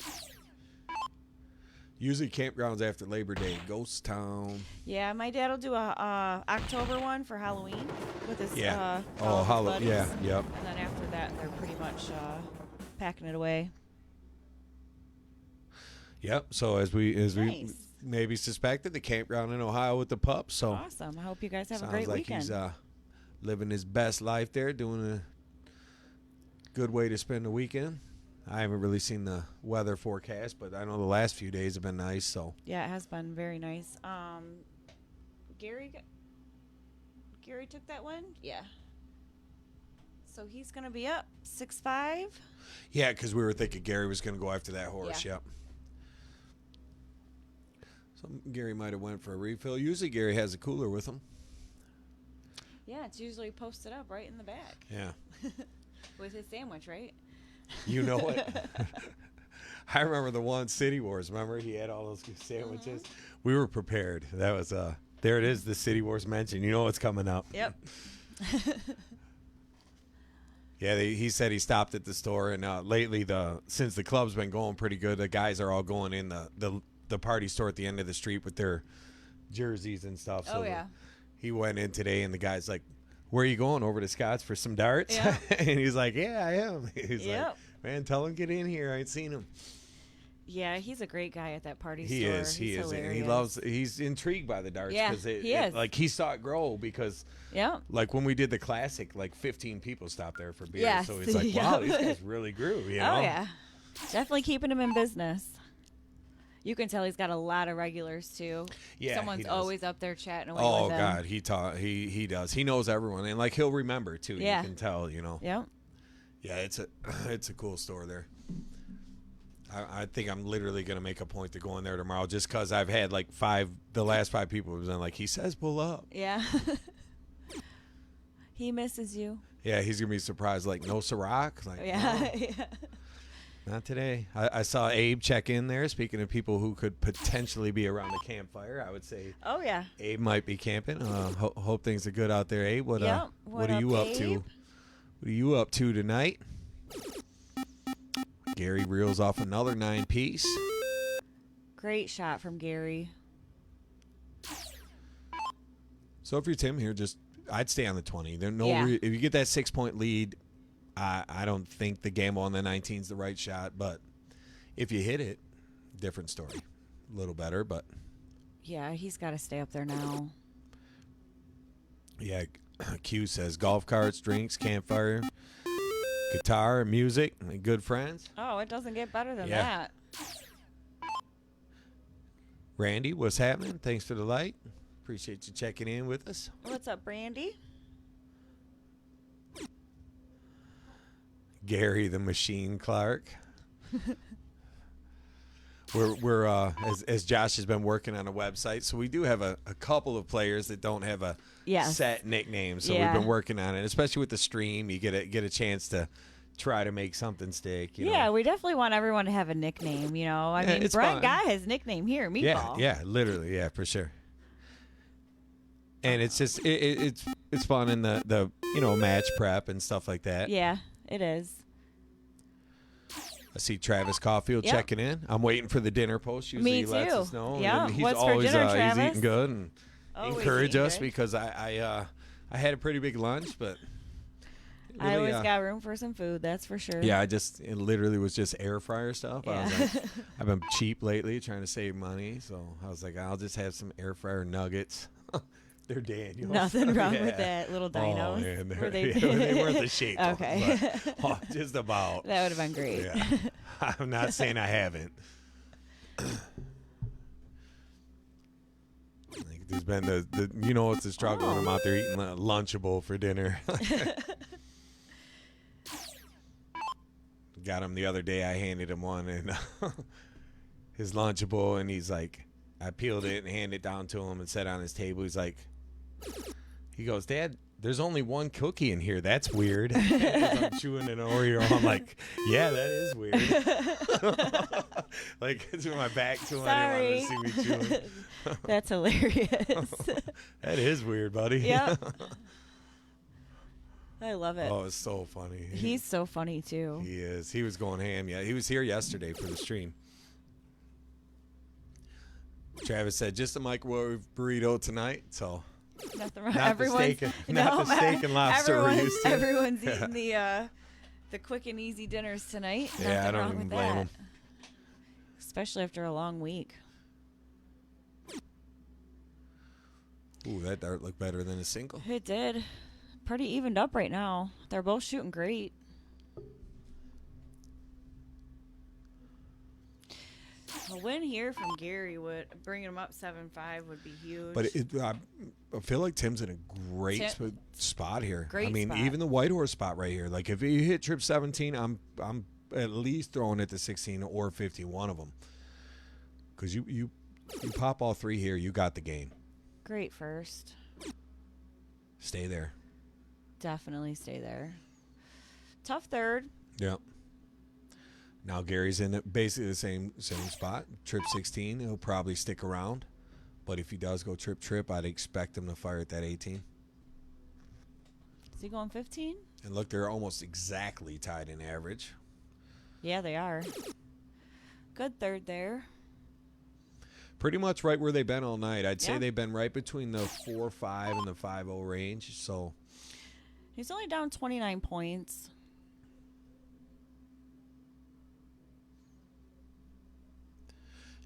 Usually campgrounds after Labor Day, ghost town. Yeah, my dad will do a October one for Halloween with his Yeah. all his Halloween. buddies. Yeah. Yep. And then after that, they're pretty much packing it away. Yep. So as we Nice. maybe suspected, the campground in Ohio with the pups. So Awesome. I hope you guys have sounds a great like weekend. he's living his best life there, doing a good way to spend the weekend. I haven't really seen the weather forecast, but I know the last few days have been nice. So Yeah, it has been very nice. Gary took that one? Yeah. So he's going to be up 6-5. yeah, because we were thinking Gary was going to go after that horse. Yeah. Yep. So Gary might have went for a refill. Usually Gary has a cooler with him. Yeah, it's usually posted up right in the back Yeah. with his sandwich, right? You know it. I remember the one City Wars. Remember he had all those sandwiches. We were prepared. That was there it is. The City Wars mention. You know what's coming up. Yep. Yeah, he said he stopped at the store, and lately since the club's been going pretty good, the guys are all going in the party store at the end of the street with their jerseys and stuff. So Oh, yeah. he went in today, and the guy's like, "Where are you going? Over to Scott's for some darts?" Yeah. And he's like, "Yeah, I am." He's Yep. like, "Man, tell him get in here. I ain't seen him." Yeah, he's a great guy at that party He store. is. He He's is. And hilarious. he's intrigued by the darts. Yeah, 'cause he is. Like, he saw it grow because, Yeah. like, when we did the classic, like, 15 people stopped there for beer. Yes. So he's like, wow, these guys really grew, you know? Oh, yeah. Definitely keeping him in business. You can tell he's got a lot of regulars too. Yeah, Someone's he does. always up there chatting away Oh with him. God, he does. He knows everyone, and like he'll remember too. Yeah. You can tell. Yep. Yeah, it's a cool store there. I think I'm literally gonna make a point to go in there tomorrow, just because I've had like the last 5 people have been like, he says pull up. Yeah. He misses you. Yeah, he's gonna be surprised. Like no Ciroc. Like Yeah. no, Yeah. not today. I saw Abe check in there. Speaking of people who could potentially be around the campfire, I would say Oh yeah. Abe might be camping. Hope things are good out there, Abe. What Yep. what are What you up, up to? Abe? What are you up to tonight? Gary reels off another 9-piece. Great shot from Gary. So if you're Tim here, I'd stay on the 20. There's no Yeah. if you get that 6-point lead, I don't think the gamble on the 19 is the right shot. But if you hit it, different story. A little better, but Yeah, he's got to stay up there now. yeah. Q says golf carts, drinks, campfire, guitar, music, and good friends. Oh, it doesn't get better than Yeah. that. Randy, what's happening? Thanks for the light. Appreciate you checking in with us. What's up, Brandy? Gary the Machine Clark. We're as Josh has been working on a website, so we do have a couple of players that don't have a Yes. set nickname. So Yeah. we've been working on it, especially with the stream. You get a chance to try to make something stick. You Yeah, know? we definitely want everyone to have a nickname, you know. I Yeah, mean, it's Brent fun. got his nickname here, Meatball. Yeah, literally, yeah, for sure. And it's just it's fun in the match prep and stuff like that. Yeah, it is. I see Travis Caulfield Yep. checking in. I'm waiting for the dinner post. Usually Me he lets too. us know. Yeah. And he's What's for always dinner, he's Travis? eating good and Always encourage eating us good. because I had a pretty big lunch, but I really, always got room for some food, that's for sure. yeah, it literally was just air fryer stuff. I was Yeah. like, I've been cheap lately, trying to save money, so I was like, I'll just have some air fryer nuggets. They're Daniels. Nothing wrong Yeah. with that. Little Oh dinos. man, Were they, they weren't the shape. Okay. But, just about. That would have been great. Yeah, I'm not saying I haven't. Like, there's been the it's a struggle when I'm out there eating a Lunchable for dinner. Got him the other day. I handed him one and his Lunchable, and he's like, I peeled it and handed it down to him and set it on his table. He's like, he goes, Dad, there's only one cookie in here. That's weird. I'm chewing an Oreo. I'm like, yeah, that is weird. Like, to my back to him. I didn't want him to see me chewing. That's hilarious. That is weird, buddy. Yep. I love it. Oh, it's so funny. He's so funny, too. He is. He was going ham. Yeah, he was here yesterday for the stream. Travis said, just a microwave burrito tonight. So, Nothing wrong. not the steak and lobster we're used to. Everyone's eating the quick and easy dinners tonight. Yeah, I Nothing don't wrong even with blame that. him. Especially after a long week. Ooh, that dart looked better than a single. It did. Pretty evened up right now. They're both shooting great. A win here from Gary would bringing him up 7-5 would be huge. But I feel like Tim's in a great Tim- spot here. Great I mean, spot. even the White Horse spot right here. Like if you hit trip 17, I'm at least throwing it to 16 or 51 of them. Because you pop all 3 here, you got the game. Great first. Stay there. Definitely stay there. Tough third. Yep. Now Gary's in basically the same spot. Trip 16, he'll probably stick around. But if he does go trip, I'd expect him to fire at that 18. Is he going 15? And look, they're almost exactly tied in average. Yeah, they are. Good third there. Pretty much right where they've been all night. I'd say Yeah. they've been right between the 4-5 and the 5-0 range. So He's only down 29 points.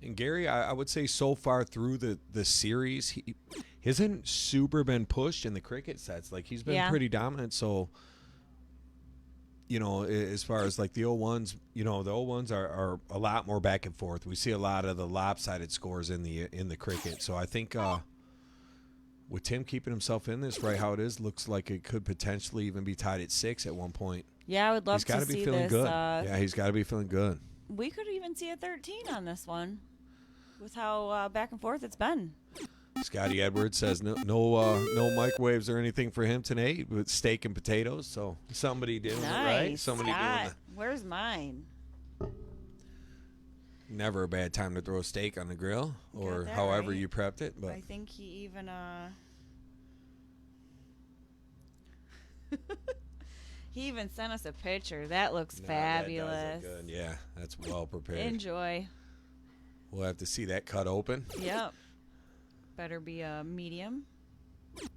and Gary, I would say so far through the series, he hasn't super been pushed in the cricket sets. Like he's been Yeah. pretty dominant. So you know, as far as like the 0-1s, you know, the 0-1s are a lot more back and forth. We see a lot of the lopsided scores in the cricket. So I think with Tim keeping himself in this right how it is, looks like it could potentially even be tied at 6 at one point. Yeah, I would love He's got to to be see feeling this. good. Yeah, he's got to be feeling good. We could even see a 13 on this one with how back and forth it's been. Scotty Edwards says no microwaves or anything for him tonight with steak and potatoes. So somebody doing it right. Somebody Scott, doing it. Where's mine? Never a bad time to throw a steak on the grill or that however right. you prepped it. But I think he even he even sent us a picture. That looks fabulous. That does look good. Yeah, that's well prepared. Enjoy. We'll have to see that cut open. Yep. Better be a medium. If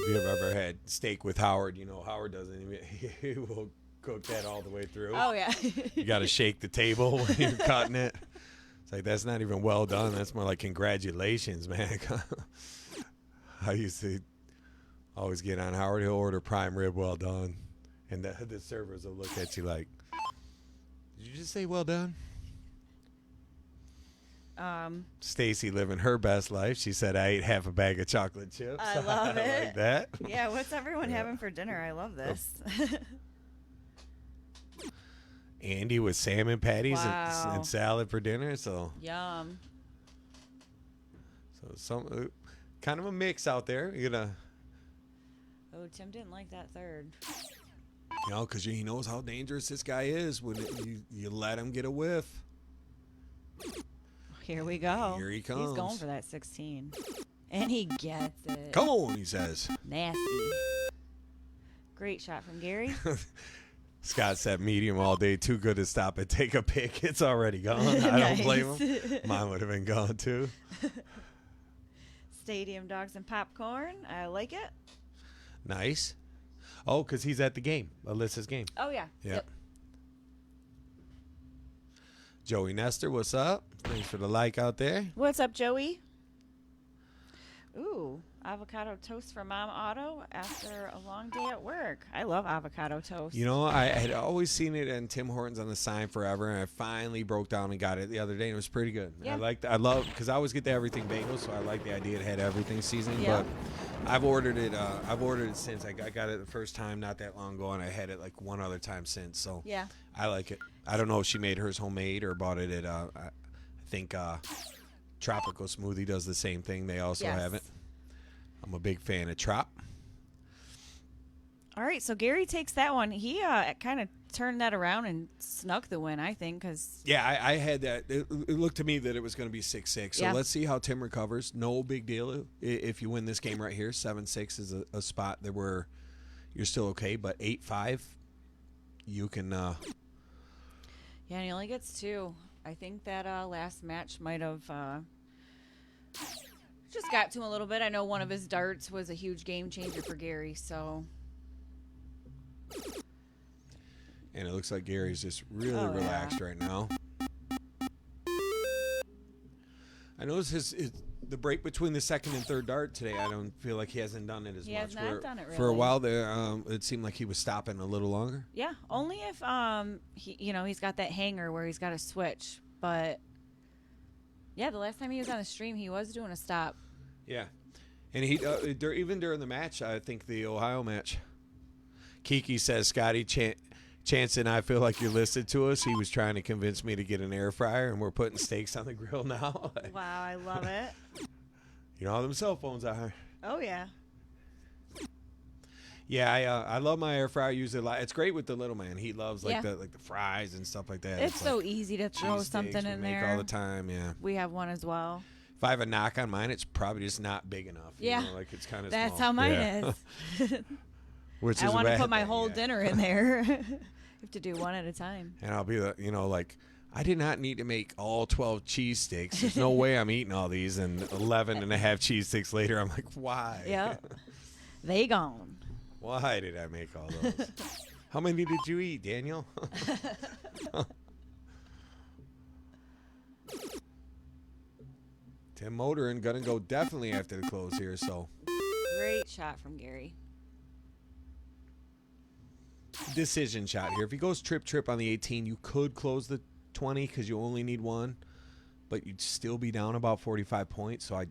you have ever had steak with Howard, you know Howard doesn't even he will cook that all the way through. Oh yeah. You got to shake the table when you're cutting it. It's like that's not even well done. That's more like congratulations, man. I used to always get on Howard. He'll order prime rib, well done, and the servers will look at you like, "Did you just say well done?" Stacy living her best life. She said, "I ate half a bag of chocolate chips." I love it. Like that. Yeah, what's everyone having for dinner? I love this. Andy with salmon patties Wow. and salad for dinner. So Yum. some kind of a mix out there. You know, Oh, Tim didn't like that third. because he knows how dangerous this guy is when you let him get a whiff. Here we go. Here he comes. He's going for that 16. And he gets it. Come on, he says. Nasty. Great shot from Gary. Scott said medium all day. Too good to stop and take a pic. It's already gone. I don't blame him. Mine would have been gone too. Stadium dogs and popcorn. I like it. Nice. Oh, because he's at the game. Alyssa's game. Oh, yeah. Yep. Joey Nestor, what's up? Thanks for the like out there. What's up, Joey? Ooh, avocado toast for Mom Otto after a long day at work. I love avocado toast. You know, I had always seen it in Tim Hortons on the sign forever, and I finally broke down and got it the other day, and it was pretty good. Yeah. I love, because I always get the everything bagel, so I like the idea it had everything seasoning. Yeah. But I've ordered it. I've ordered it since I got it the first time not that long ago, and I had it like one other time since. So Yeah. I like it. I don't know if she made hers homemade or bought it at. I think Tropical Smoothie does the same thing. They also Yes. have it. I'm a big fan of Trop. All right, so Gary takes that one. He kind of turned that around and snuck the win, I think, because Yeah, I had that. It looked to me that it was going to be 6-6. So Yeah. let's see how Tim recovers. No big deal if you win this game right here. 7-6 is a spot that where you're still okay, but 8-5, you can. yeah, and he only gets 2. I think that last match might have just got to him a little bit. I know one of his darts was a huge game changer for Gary, so And it looks like Gary's just really Oh, yeah. relaxed right now. I noticed the break between the second and third dart today. I don't feel like he hasn't done it as He much. has not done it For a really. while there, it seemed like he was stopping a little longer. yeah, only if he's got that hanger where he's got to switch. But yeah, the last time he was on the stream, he was doing a stop. Yeah, and he even during the match, I think the Ohio match, Kiki says, Scotty, Chance and I feel like you listened to us. He was trying to convince me to get an air fryer, and we're putting steaks on the grill now. Wow, I love it. You know how them cell phones are. Oh yeah. Yeah, I love my air fryer. I use it a lot. It's great with the little man. He loves Yeah. the fries and stuff like that. It's so like easy to throw cheese something steaks we in make there. all the time. Yeah. We have one as well. If I have a knock on mine, it's probably just not big enough. You Yeah. know, like it's kind of. That's small. how mine Yeah. is. Which I is want to bad put my thing, whole yeah. dinner in there. You have to do one at a time. And I'll be like, I did not need to make all 12 cheese sticks. There's no way I'm eating all these. And 11 and a half cheese sticks later, I'm like, why? Yep. They gone. Why did I make all those? How many did you eat, Daniel? Tim Motorin gonna go definitely after the close here. So Great shot from Gary. decision shot here. If he goes trip on the 18, you could close the 20 because you only need one, but you'd still be down about 45 points. So I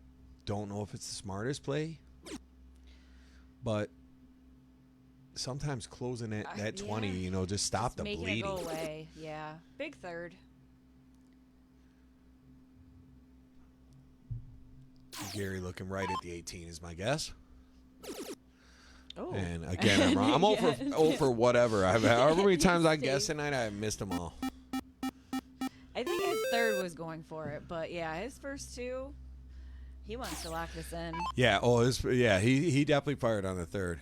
don't know if it's the smartest play, but sometimes closing that 20, just stop the making bleeding. It go away. Yeah, big third. Gary looking right at the 18 is my guess. Oh. And again, I'm wrong. I'm 0 for whatever. However many times I guessed tonight, I missed them all. I think his third was going for it, but yeah, his first two, he wants to lock this in. Yeah. He definitely fired on the third.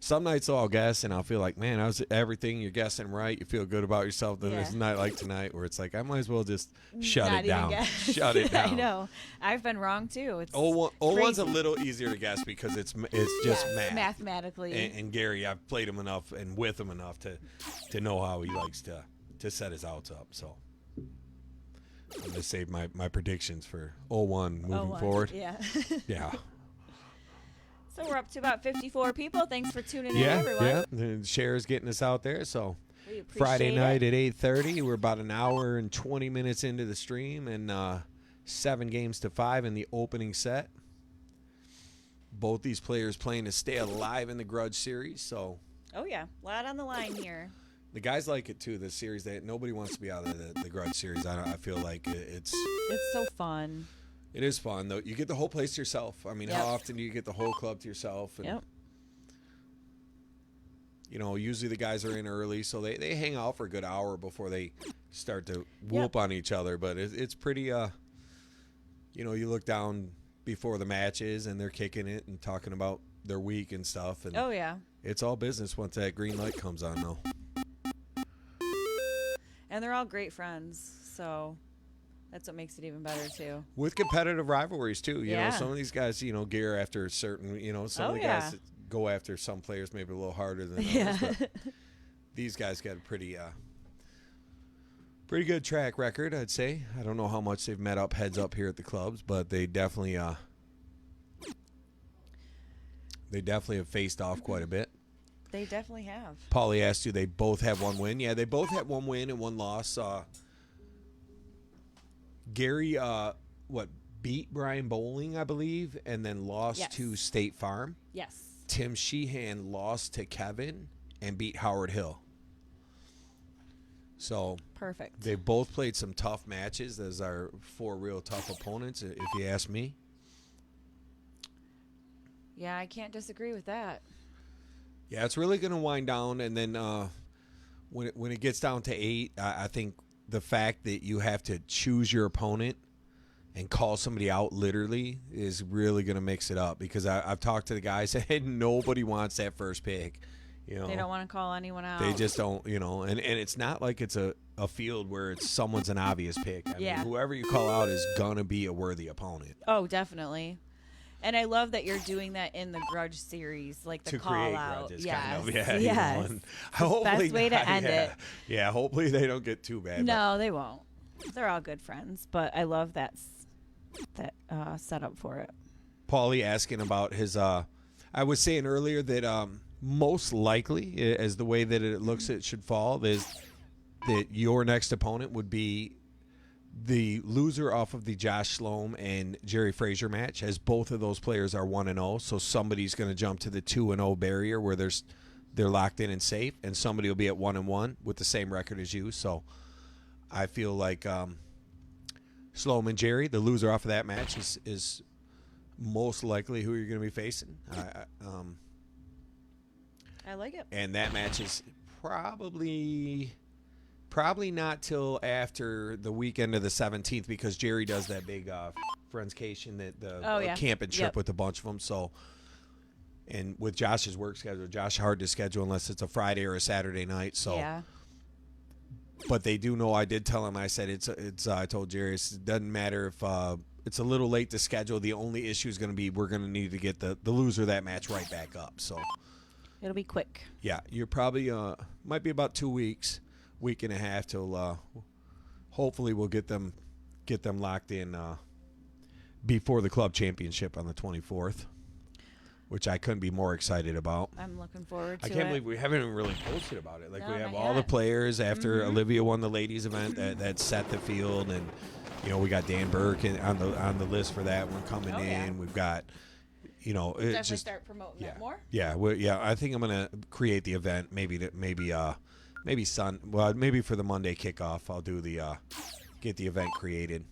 Some nights I'll guess and I'll feel like, man, I was everything. You're guessing right. You feel good about yourself. Then there's a night like tonight where it's like I might as well just shut it down. Shut it down. I know. I've been wrong too. It's one's a little easier to guess because it's just math. Mathematically. And Gary, I've played him enough and with him enough to know how he likes to set his outs up. So I'm going to save my predictions for 0-1 moving forward. Yeah. Yeah. So we're up to about 54 people. Thanks for tuning in, everyone. Yeah. The share's getting us out there. So We appreciate Friday night it. at 8:30. We're about an hour and 20 minutes into the stream and 7-5 in the opening set. Both these players playing to stay alive in the Grudge series. So Oh, yeah. A lot on the line here. the guys like it too. This series, nobody wants to be out of the Grudge series. I feel like it's so fun. It is fun though. You get the whole place to yourself. I mean, how often do you get the whole club to yourself? And, Yep. Usually the guys are in early, so they hang out for a good hour before they start to whoop on each other. But it's pretty. You look down before the matches and they're kicking it and talking about their week and stuff. And Oh, yeah. it's all business once that green light comes on, though. And they're all great friends, so that's what makes it even better, too. With competitive rivalries, too. You Yeah. know, some of these guys, gear after certain, some of the guys that go after some players maybe a little harder than others. But these guys got a pretty good track record, I'd say. I don't know how much they've met up heads up here at the clubs, but they definitely have faced off quite a bit. They definitely have. Paulie asked you, they both have one win. Yeah, they both had one win and one loss. Gary, beat Brian Bowling, I believe, and then lost to State Farm. Yes. Tim Sheehan lost to Kevin and beat Howard Hill. So Perfect. they both played some tough matches. Those are 4 real tough opponents, if you ask me. Yeah, I can't disagree with that. Yeah, it's really going to wind down, and then when it gets down to 8, I think the fact that you have to choose your opponent and call somebody out literally is really going to mix it up because I've talked to the guys and nobody wants that first pick. They don't want to call anyone out. They just don't, and it's not like it's a field where someone's an obvious pick. I mean, whoever you call out is going to be a worthy opponent. Oh, definitely. And I love that you're doing that in the Grudge series, like the to call create out. grudges, Yes. kind of. Yeah, Yes. Best way to end it. Yeah, hopefully they don't get too bad. No, they won't. They're all good friends, but I love that setup for it. Paulie asking about his. I was saying earlier that most likely, as the way that it looks, it should fall is that your next opponent would be the loser off of the Josh Sloan and Jerry Frazier match, as both of those players are 1-0. So somebody's going to jump to the 2-0 barrier where they're locked in and safe, and somebody will be at 1-1 with the same record as you. So I feel like Sloan and Jerry, the loser off of that match, is most likely who you're going to be facing. I like it. And that match is probably not till after the weekend of the 17th because Jerry does that big Friendscation, the camping trip with a bunch of them. So, and with Josh's work schedule, Josh hard to schedule unless it's a Friday or a Saturday night. So, yeah. But they do know. I did tell him. I said I told Jerry it doesn't matter if it's a little late to schedule. The only issue is going to be we're going to need to get the loser of that match right back up. So it'll be quick. Yeah, you're probably might be about 2 weeks. Week and a half till hopefully we'll get them locked in before the club championship on the 24th. which I couldn't be more excited about. I'm looking forward to I it. can't believe we haven't even really posted about it. Like, No, we have not all the yet. players after Olivia won the ladies event that set the field, and we got Dan Burke on the list for that one coming Oh, in. yeah. We've got it's Definitely just start promoting yeah that more. yeah. I think I'm gonna create the event maybe for the Monday kickoff. I'll do get the event created.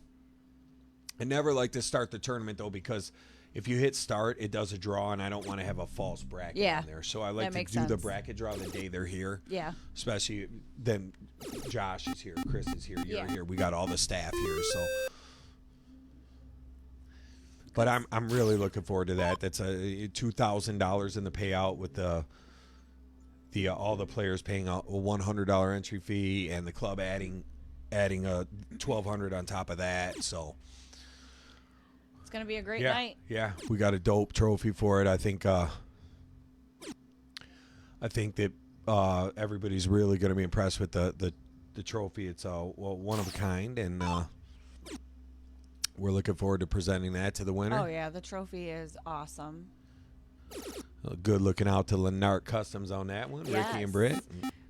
I never like to start the tournament though, because if you hit start, it does a draw, and I don't want to have a false bracket Yeah, in there. So I like that to makes do the sense. bracket draw the day they're here. Yeah. Especially then Josh is here, Chris is here, you're Yeah. here. We got all the staff here, so. But I'm really looking forward to that. That's a $2,000 in the payout with the all the players paying a $100 entry fee, and the club adding a $1,200 on top of that. So. It's going to be a great night. Yeah, we got a dope trophy for it. I think that everybody's really going to be impressed with the trophy. It's one of a kind, and we're looking forward to presenting that to the winner. Oh, yeah. The trophy is awesome. Good looking out to Lennart Customs on that one, Yes. Ricky and Britt.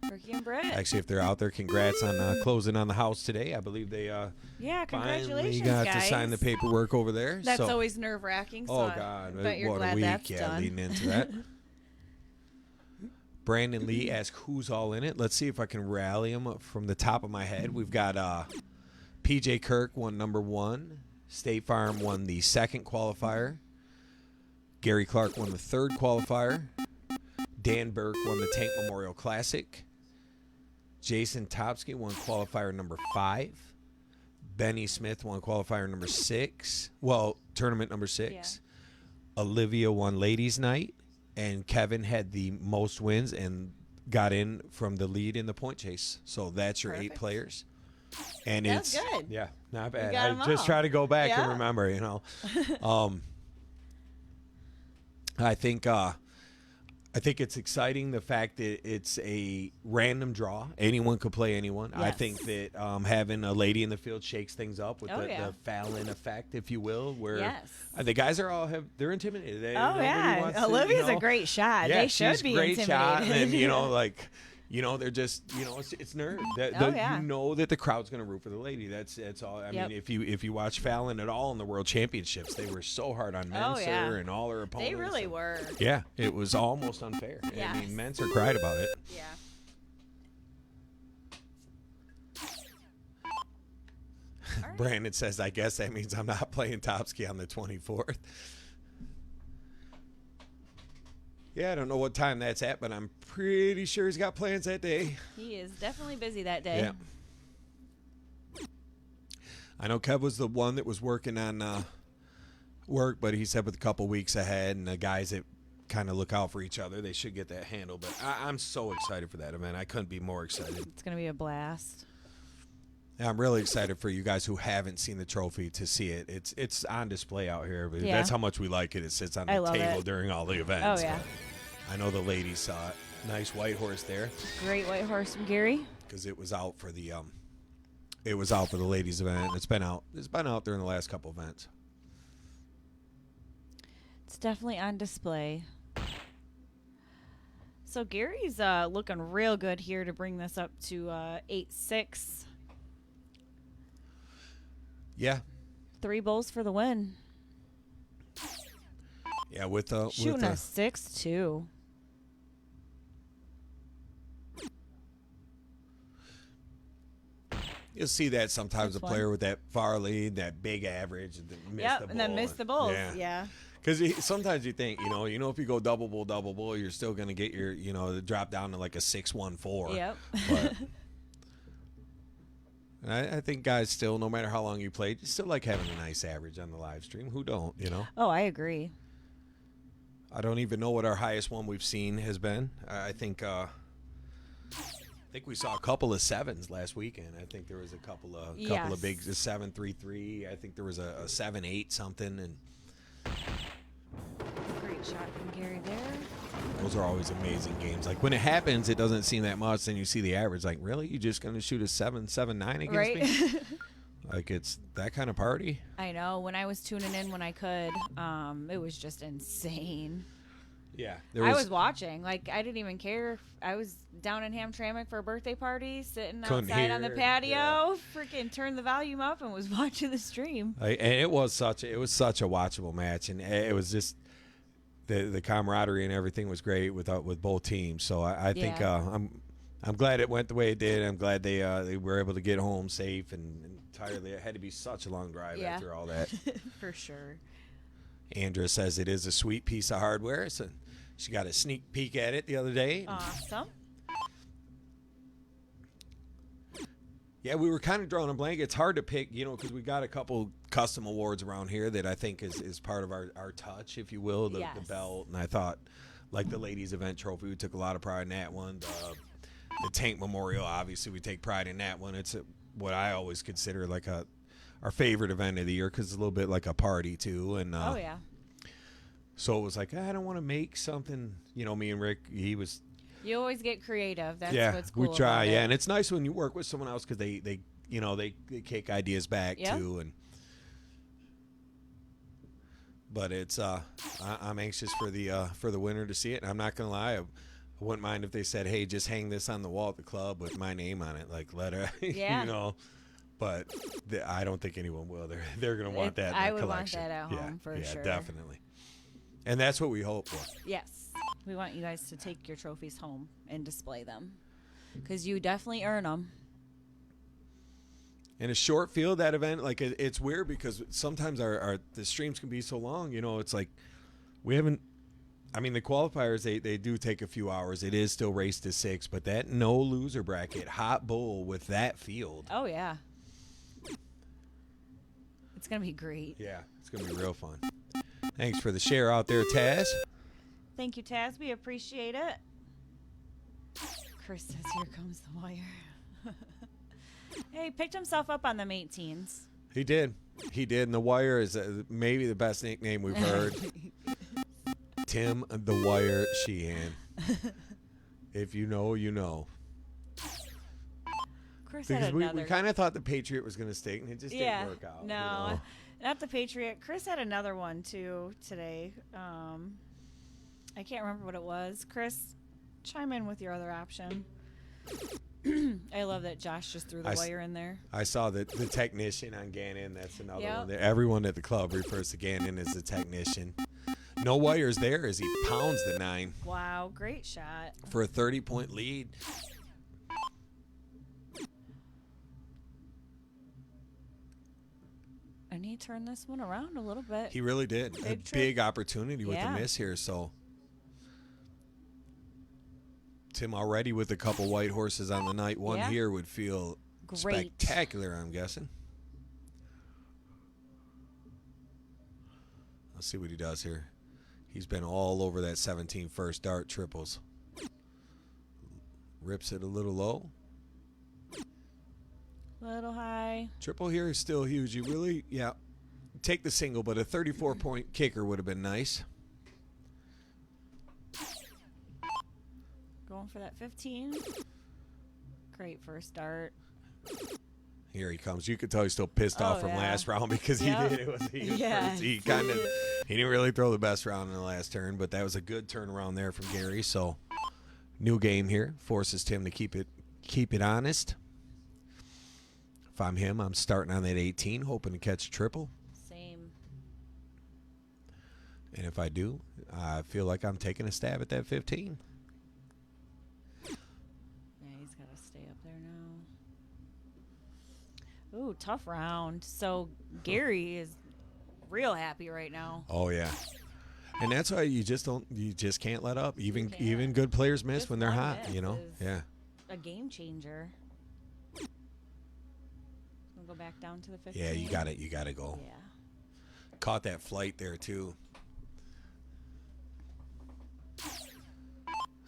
Ricky and Britt. Actually, if they're out there, congrats on closing on the house today. I believe they Yeah, congratulations, finally got guys. to sign the paperwork over there. That's so. always nerve-wracking. So Oh, God. but you're what glad a week. that's Yeah, done. leading into that. Brandon Lee asked who's all in it. Let's see if I can rally them from the top of my head. We've got PJ Kirk won number 1. State Farm won the 2nd qualifier. Gary Clark won the 3rd qualifier. Dan Burke won the Tank Memorial Classic. Jason Topsky won qualifier number 5. Benny Smith won qualifier number 6. Well, tournament number 6. Yeah. Olivia won ladies' night. And Kevin had the most wins and got in from the lead in the point chase. So that's your 8 Perfect. players. And That's it's good. Yeah, not bad. got 'em I just all. try to go back and Yeah. remember, I think it's exciting, the fact that it's a random draw. Anyone could play anyone. I Yes. think that having a lady in the field shakes things up with Oh, the yeah. Fallon effect, if you will, where Yes. the guys they're intimidated. Oh, Nobody yeah. wants to, Olivia's a great shot. Yeah, They should she's be great shot, intimidated. and they're just, it's nerve. Yeah. You know that the crowd's going to root for the lady. That's all. I Yep. mean, if you watch Fallon at all in the World Championships, they were so hard on Oh, Menser yeah. and all her opponents. They really were. Yeah, it was almost unfair. I Yes. mean, Menser cried about it. Yeah. All right. Brandon says, I guess that means I'm not playing Topsky on the 24th. Yeah, I don't know what time that's at, but I'm pretty sure he's got plans that day. He is definitely busy that day. Yeah. I know Kev was the one that was working on work, but he said with a couple weeks ahead, and the guys that kind of look out for each other, they should get that handled. But I'm so excited for that event. I couldn't be more excited. It's going to be a blast. And I'm really excited for you guys who haven't seen the trophy to see it. It's on display out here. But Yeah. That's how much we like it. It sits on I the love table it. during all the events. Oh, yeah. But I know the ladies saw it. Nice white horse there, Great white horse from Gary. because it was out for the ladies event. It's been out during the last couple events. It's definitely on display. So Gary's looking real good here to bring this up to 8-6. Yeah. 3 bowls for the win. Yeah, with the Shooting a 6-2. you'll see that sometimes That's a player with that far lead, that big average, and then miss Yep, the and then bowl. miss the bowls. Yeah. Yeah. Because sometimes you think, if you go double bowl, you're still going to get your, drop down to like a 6-1-4. Yep. But I think guys still, no matter how long you played, you still like having a nice average on the live stream. Who don't, Oh, I agree. I don't even know what our highest one we've seen has been. I think we saw a couple of 7s last weekend. I think there was a couple of Yes. big 7-3-3. I think there was a 7-8 something, and Great shot from Gary there. those are always amazing games. Like when it happens, it doesn't seem that much. Then you see the average. Like, really, you just gonna shoot a 7-9 against Right? me? Like it's that kind of party. I know. When I was tuning in when I could, it was just insane. Yeah. I was watching. Like, I didn't even care. I was down in Hamtramck for a birthday party, sitting outside on the patio, freaking turned the volume up and was watching the stream. And it was such a watchable match, and it was just the camaraderie and everything was great with both teams. So I think I'm glad it went the way it did. I'm glad they were able to get home safe and entirely. It had to be such a long drive after all that. For sure. Andrea says it is a sweet piece of hardware. So she got a sneak peek at it the other day. Awesome. Yeah, we were kind of drawing a blank. It's hard to pick, because we got a couple custom awards around here that I think is part of our touch, if you will, the belt. And I thought, like the ladies' event trophy, we took a lot of pride in that one. The Tank Memorial, obviously, we take pride in that one. It's what I always consider like our favorite event of the year because it's a little bit like a party, too. And so it was like, I don't want to make something, me and Rick, You always get creative. That's what's cool. We try, about it. and it's nice when you work with someone else because they kick ideas back too. But it's I'm anxious for the winner to see it. And I'm not gonna lie, I wouldn't mind if they said, hey, just hang this on the wall at the club with my name on it, like let her, But I don't think anyone will. They're gonna want that. I in would collection. want that at home for sure. Yeah, definitely. And that's what we hope for. Yes. We want you guys to take your trophies home and display them because you definitely earn them. In a short field, that event, like it's weird because sometimes the streams can be so long. It's like we haven't. I mean, the qualifiers they do take a few hours. It is still race to 6, but that no loser bracket, hot bull with that field. Oh yeah, it's gonna be great. Yeah, it's gonna be real fun. Thanks for the share out there, Taz. Thank you, Taz. We appreciate it. Chris says, here comes the wire. Hey, he picked himself up on them 18s. He did. And the Wire is maybe the best nickname we've heard. Tim the Wire Sheehan. If you know, you know. Chris Because had another. we kind of thought the Patriot was going to stick, and it just didn't work out. No, not the Patriot. Chris had another one, too, today. I can't remember what it was. Chris, chime in with your other option. I love that Josh just threw the wire in there. I saw the technician on Gannon. That's another one. Everyone at the club refers to Gannon as the technician. No wires there as he pounds the 9. Wow, great shot. For a 30-point lead. And he turned this one around a little bit. He really did. A big opportunity with the miss here, so... Tim already with a couple white horses on the night. One here would feel spectacular, I'm guessing. Let's see what he does here. He's been all over that 17 first dart triples. Rips it a little low. Little high. Triple here is still huge. You really, take the single, but a 34-point kicker would have been nice. Going for that 15. Great first start. Here he comes. You could tell he's still pissed off from last round because he did. He didn't really throw the best round in the last turn, but that was a good turnaround there from Gary. So new game here forces Tim to keep it honest. If I'm him, I'm starting on that 18, hoping to catch a triple. Same. And if I do, I feel like I'm taking a stab at that 15. Ooh, tough round. So Gary is real happy right now. Oh yeah, and that's why you just can't let up. Even good players miss Just when they're one hot. miss Yeah. A game changer. We'll go back down to the 15. Yeah, you got it. You got to go. Yeah. Caught that flight there too.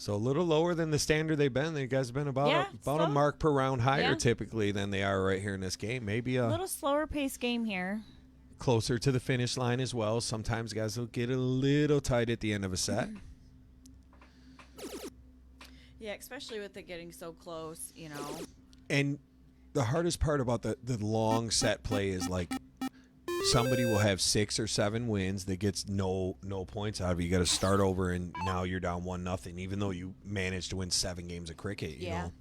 So a little lower than the standard they've been. The guys have been about a mark per round higher typically than they are right here in this game. Maybe a little slower pace game here. Closer to the finish line as well. Sometimes guys will get a little tight at the end of a set. Yeah, especially with it getting so close, And the hardest part about the long set play is like somebody will have 6 or 7 wins that gets no points out of it. You got to start over, and now you're down 1-0, even though you managed to win 7 games of cricket. You know,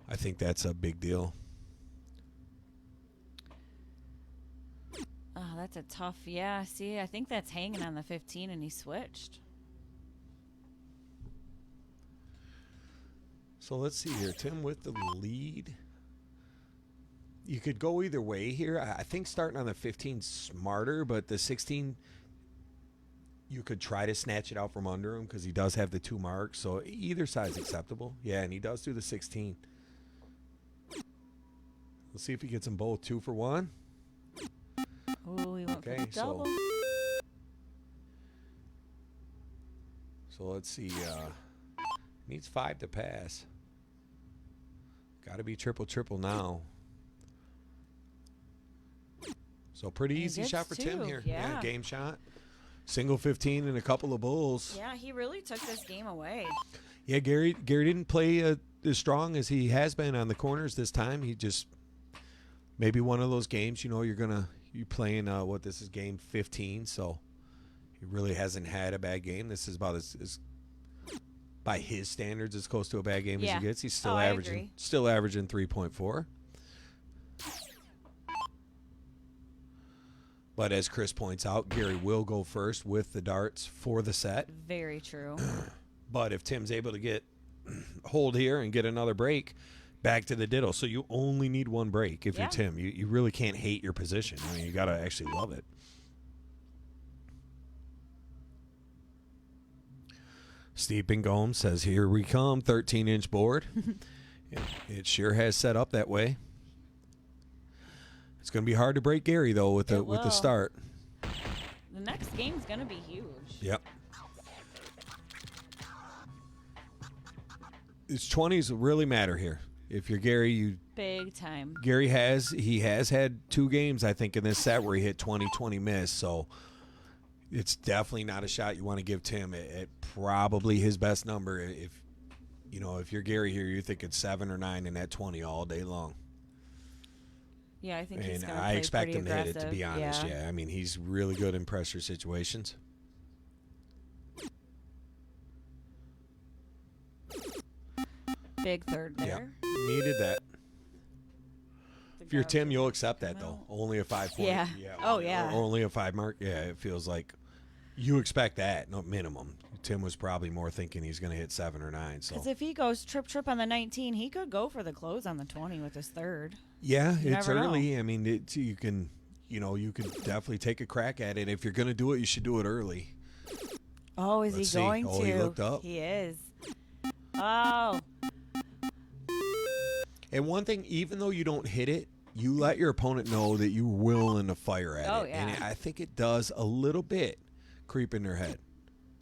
I think that's a big deal. Oh, that's a tough. Yeah, see, I think that's hanging on the 15, and he switched. So let's see here. Tim with the lead. You could go either way here. I think starting on the 15 smarter, but the 16, you could try to snatch it out from under him because he does have the 2 marks. So either side's acceptable. Yeah, and he does do the 16. Let's see if he gets them both 2 for 1. Oh, he went for the double. So let's see. Needs 5 to pass. Got to be triple now. So pretty easy shot for 2. Tim here. Yeah, game shot. Single 15 and a couple of bulls. Yeah, he really took this game away. Yeah, Gary didn't play as strong as he has been on the corners this time. He just maybe one of those games, you know, you're playing this is game 15, so he really hasn't had a bad game. This is about as by his standards as close to a bad game as he gets. He's still averaging 3.4. But as Chris points out, Gary will go first with the darts for the set. Very true. But if Tim's able to get hold here and get another break, back to the diddle. So you only need 1 break if you're Tim. You really can't hate your position. I mean, you got to actually love it. Steve Bingome says, here we come, 13-inch board. It sure has set up that way. It's going to be hard to break Gary, though, with the start. The next game's going to be huge. Yep. His 20s really matter here. If you're Gary, big time. Gary has had 2 games, I think, in this set where he hit 20 miss. So it's definitely not a shot you want to give Tim at probably his best number. If you're Gary here, you're thinking 7 or 9 in that 20 all day long. Yeah, I think he's going to I expect him aggressive. to hit it, to be honest. Yeah, I mean, he's really good in pressure situations. Big third there. Yeah, needed that. If you're Tim, you'll accept that, though. Only a 5 point. Yeah. Oh, yeah. Only a 5 mark. Yeah, it feels like you expect that, no minimum. Tim was probably more thinking he's going to hit 7 or 9. So. Because if he goes trip on the 19, he could go for the close on the 20 with his third. Yeah, you it's early. Know. I mean, you can definitely take a crack at it. If you're going to do it, you should do it early. Oh, is Let's he going to? Oh, he looked up. He is. Oh. And one thing, even though you don't hit it, you let your opponent know that you're willing to fire at it. Oh, yeah. And I think it does a little bit creep in their head.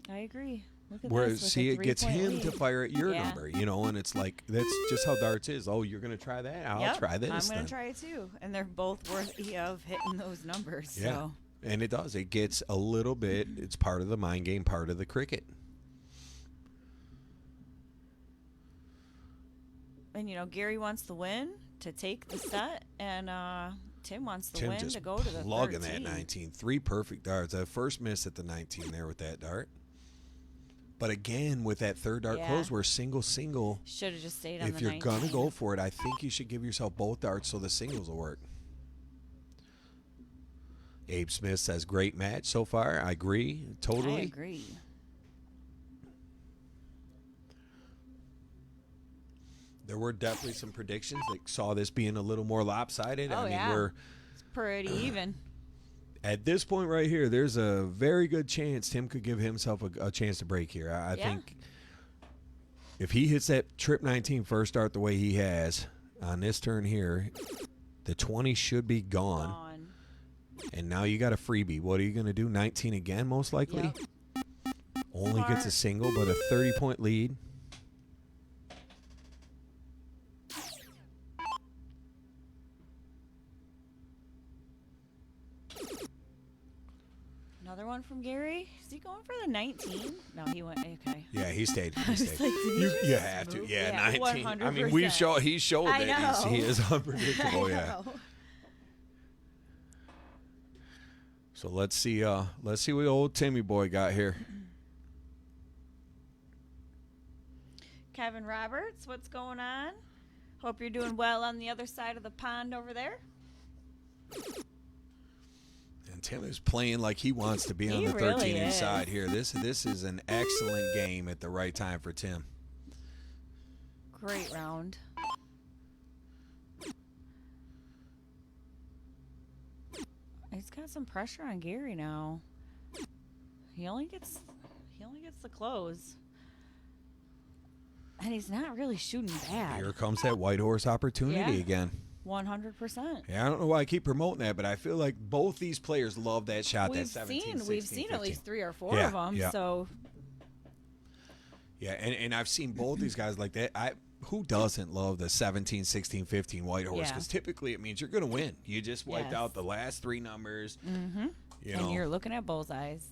I agree. Look at Whereas, this, see, it gets him lead. to fire at your number, and it's like, that's just how darts is. Oh, you're going to try that? I'll try this. I'm going to try it too. And they're both worthy of hitting those numbers. Yeah. So. And it does. It gets a little bit, it's part of the mind game, part of the cricket. And, Gary wants the win to take the set, and Tim wants the win just to go to the plugging 13. that 19. 3 perfect darts. That first miss at the 19 there with that dart. But again, with that third dart close, where single. Should have just stayed on the 19. If you're going to go for it, I think you should give yourself both darts so the singles will work. Abe Smith says, great match so far. I agree. Totally. I agree. There were definitely some predictions that saw this being a little more lopsided. Oh, I mean, it's pretty even. At this point right here, there's a very good chance Tim could give himself a chance to break here. I think if he hits that trip 19 first start the way he has on this turn here, the 20 should be gone. And now you got a freebie. What are you going to do? 19 again, most likely? Yep. Only gets a single, but a 30-point lead. Another one from Gary. Is he going for the 19? No, he went. Okay. Yeah, he stayed. Like, you have to. Yeah, 19. 100%. I mean, he showed that he is unpredictable. Yeah. So let's see what old Timmy boy got here. Kevin Roberts, what's going on? Hope you're doing well on the other side of the pond over there. And Tim is playing like he wants to be on He the 13 really inside is. here. This is an excellent game at the right time for Tim. Great round. He's got some pressure on Gary now. He only gets the close. And he's not really shooting bad. Here comes that white horse opportunity Yeah. again. 100%. Yeah, I don't know why I keep promoting that, but I feel like both these players love that shot. That 17, 16, We've seen 15. at least 3 or 4 Yeah, of them. yeah. So Yeah, and I've seen both these guys like that. Who doesn't love the 17, 16, 15 white horse? Yeah. Because typically it means you're going to win. You just wiped Yes. out the last 3 numbers. and you're looking at bullseyes.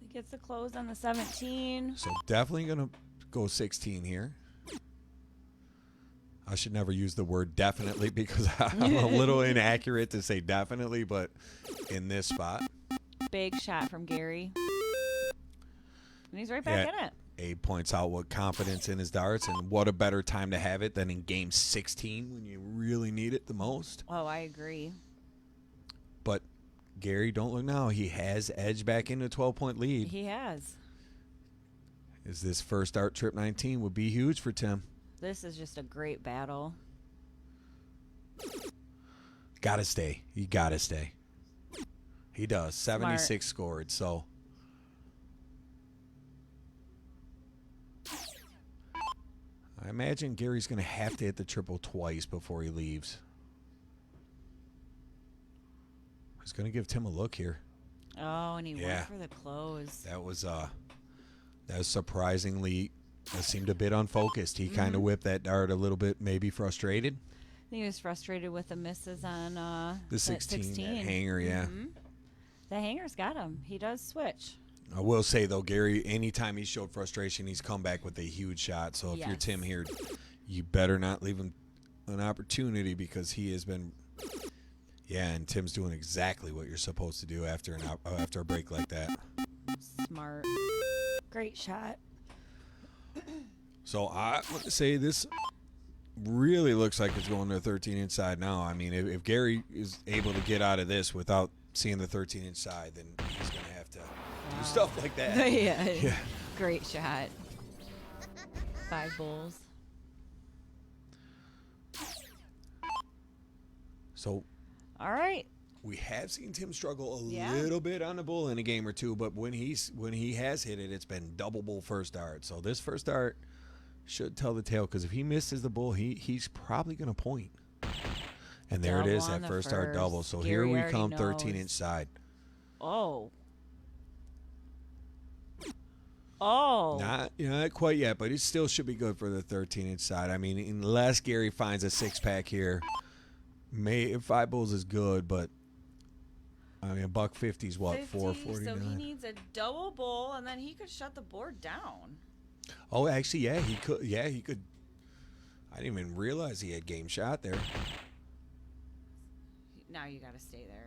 He gets the close on the 17. So definitely going to go 16 here. I should never use the word definitely because I'm a little inaccurate to say definitely, but in this spot. Big shot from Gary. And he's right back in it. Abe points out what confidence in his darts and what a better time to have it than in game 16 when you really need it the most. Oh, I agree. But Gary, don't look now. He has edged back into a 12-point lead. He has. Is this first dart trip 19 would be huge for Tim. This is just a great battle. Gotta stay. You gotta stay. He does. 76 scored, so. I imagine Gary's going to have to hit the triple twice before he leaves. He's going to give Tim a look here. Oh, and he went for the close. That was surprisingly seemed a bit unfocused. He kind of whipped that dart a little bit, maybe frustrated. I think he was frustrated with the misses on The 16, that hanger, yeah. The hanger's got him. He does switch. I will say, though, Gary, anytime he showed frustration, he's come back with a huge shot. So if you're Yes. Tim here, you better not leave him an opportunity because he has been – yeah, and Tim's doing exactly what you're supposed to do after a break like that. Smart. Great shot. So I would say this really looks like it's going to 13 inside now. I mean, if Gary is able to get out of this without seeing the 13 inside, then he's going to have to do stuff like that. Yeah. Great shot. 5 bulls. So All right. we have seen Tim struggle a Yeah. little bit on the bull in a game or two, but when he has hit it, it's been double bull first dart. So this first dart should tell the tale because if he misses the bull, he's probably going to point. And there it Double is, on that the first dart double. So Gary here we already come, 13 knows. inside. Oh. Not quite yet, but it still should be good for the 13 inside. I mean, unless Gary finds a 6-pack here, 5 bulls is good, but I mean, $150 is what, 50, $4.49. so he needs a double bull, and then he could shut the board down. Oh, actually, yeah, he could. Yeah, he could. I didn't even realize he had game shot there. Now you got to stay there.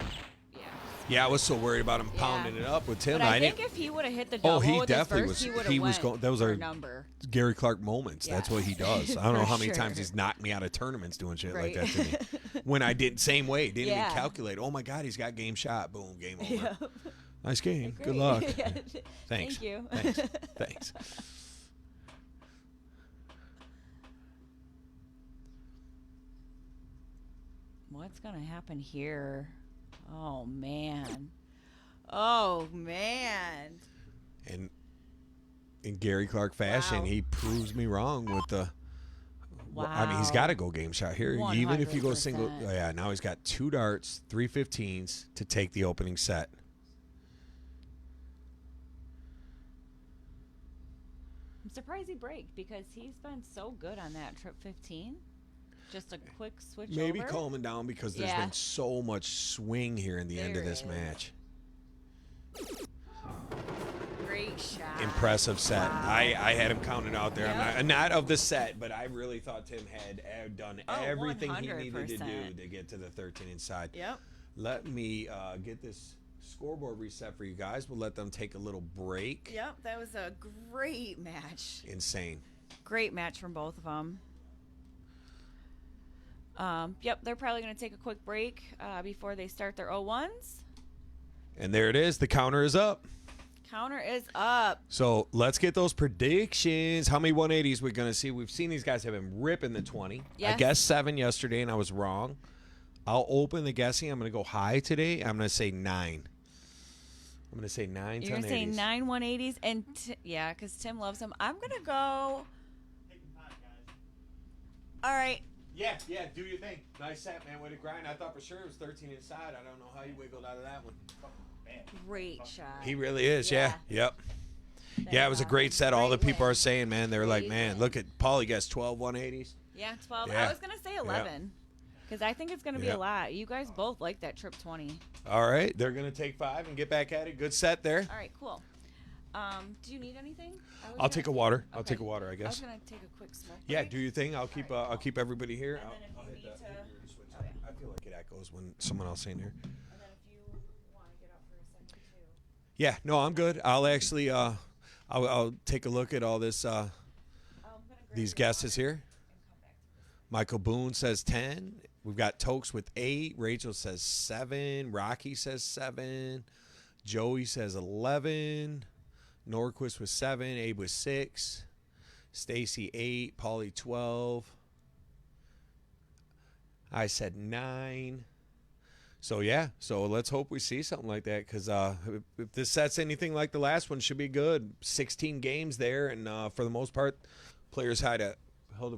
Yeah. Yeah, I was so worried about him pounding it up with Tim. But I didn't. think if he would have hit the double he with definitely his was. first, He was went going. Those for are a number. Gary Clark moments. That's Yeah. what he does. I don't know For how many sure. times he's knocked me out of tournaments doing shit like Right. that to me. When I did same way, didn't Yeah. even calculate. Oh my God, he's got game shot. Boom, game over. Yeah. Nice game. Great. Good luck. Yeah. Thanks. Thank you. Thanks. Thanks. What's going to happen here? Oh, man. Oh, man. And in Gary Clark fashion, Wow. he proves me wrong with the. I mean, he's got to go game shot here. Even if you go single. 100%. Oh, yeah, now he's got 2 darts, 3 15s to take the opening set. I'm surprised he braked because he's been so good on that trip 15. Just a quick switch Maybe over. calming down because there's Yeah. been so much swing here in the end of There this is. match. Great shot. Impressive set. Wow. I had him counted out there. Yep. I'm not of the set, but I really thought Tim had done everything he needed to 100%. do to get to the 13 inside. Yep. Let me get this scoreboard reset for you guys. We'll let them take a little break. Yep, that was a great match. Insane. Great match from both of them. Yep, they're probably going to take a quick break before they start their 0-1s. And there it is. The counter is up. Counter is up. So let's get those predictions. How many 180s we're going to see? We've seen these guys have been ripping the 20. Yes. I guessed 7 yesterday, and I was wrong. I'll open the guessing. I'm going to go high today. I'm going to say 9. I'm going to say 9 You're going to say 9 180s? And yeah, because Tim loves them. I'm going to go. All right. Yeah, do your thing. Nice set, man. Way to grind. I thought for sure it was 13 inside. I don't know how you wiggled out of that one. Great shot. He really is, yeah. Yep. That, Yeah, it was a great set. All the great people win. are saying, man, they're like, Great man, win. look at Paul. He gets 12 180s. Yeah, 12. Yeah. I was going to say 11 because I think it's going to be Yeah. a lot. You guys both like that trip 20. All right, they're going to take 5 and get back at it. Good set there. All right, cool. Do you need anything? I'll take a water. I'll Okay. take a water, I I was guess. going to take a quick smoke Yeah, break. do your thing. I'll keep everybody here. And then if I'll you hit need the to- switch. oh, yeah. I feel like it echoes when someone else in here. And then if you want to get up for a second too. Yeah, no, I'm good. I'll actually I'll take a look at all this I'm gonna grab these your guesses water here. and come back to this. Michael Boone says 10. We've got Tokes with 8. Rachel says 7. Rocky says 7. Joey says 11. Norquist with 7. Abe with 6. Stacy 8. Paulie 12. I said 9. So, yeah. So, let's hope we see something like that because if this set's anything like the last one, should be good. 16 games there, and for the most part, players held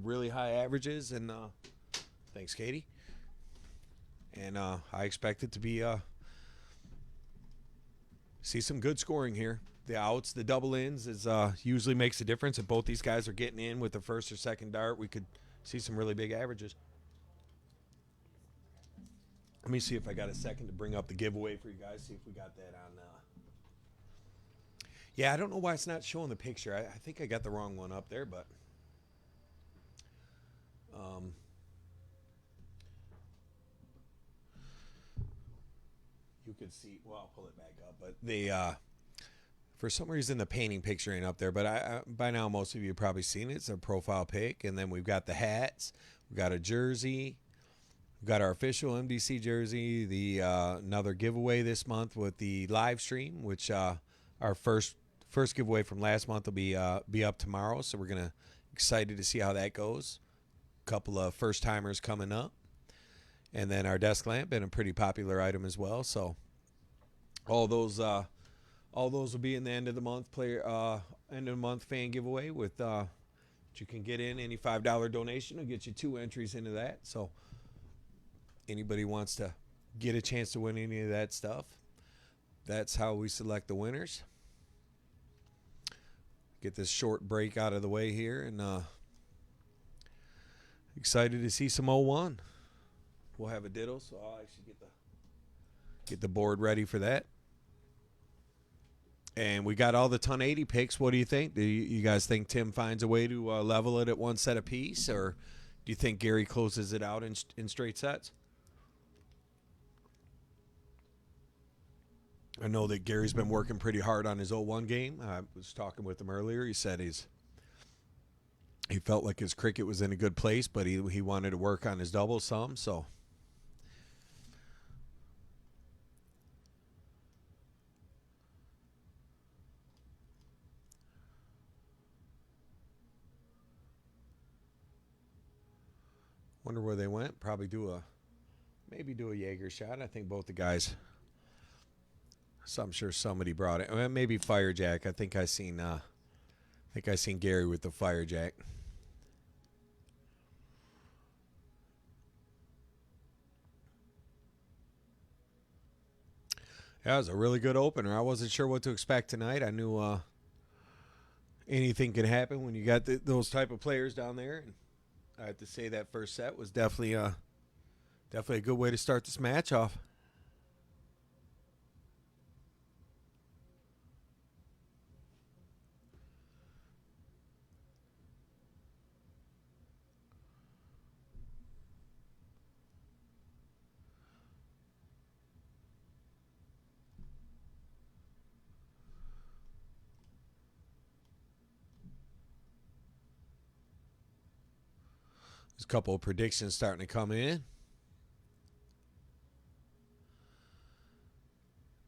really high averages. And thanks, Katie. And I expect it to be see some good scoring here. The outs, the double ins is usually makes a difference. If both these guys are getting in with the first or second dart, we could see some really big averages. Let me see if I got a second to bring up the giveaway for you guys. See if we got that on. Yeah, I don't know why it's not showing the picture. I think I got the wrong one up there, but you could see. Well, I'll pull it back up, but the for some reason the painting picture ain't up there. But I by now most of you have probably seen it. It's a profile pic, and then we've got the hats. We've got a jersey. We've got our official MDC jersey. The another giveaway this month with the live stream, which our first giveaway from last month will be up tomorrow. So we're excited to see how that goes. A couple of first timers coming up, and then our desk lamp, been a pretty popular item as well. So all those will be in the end of the month fan giveaway with you can get in. Any $5 donation will get you 2 entries into that. So anybody wants to get a chance to win any of that stuff, that's how we select the winners. Get this short break out of the way here, and excited to see some 0-1. We'll have a diddle, so I'll actually get the board ready for that. And we got all the ton 80 picks. What do you think? Do you guys think Tim finds a way to level it at one set apiece, or do you think Gary closes it out in straight sets? I know that Gary's been working pretty hard on his 0-1 game. I was talking with him earlier. He said he felt like his cricket was in a good place, but he wanted to work on his double some. So wonder where they went. Probably maybe do a Jaeger shot. I think both the guys. So I'm sure somebody brought it. Well, maybe Firejack. I think I seen Gary with the Firejack. Yeah, it was a really good opener. I wasn't sure what to expect tonight. I knew anything can happen when you got those type of players down there. And I have to say that first set was definitely a good way to start this match off. There's a couple of predictions starting to come in.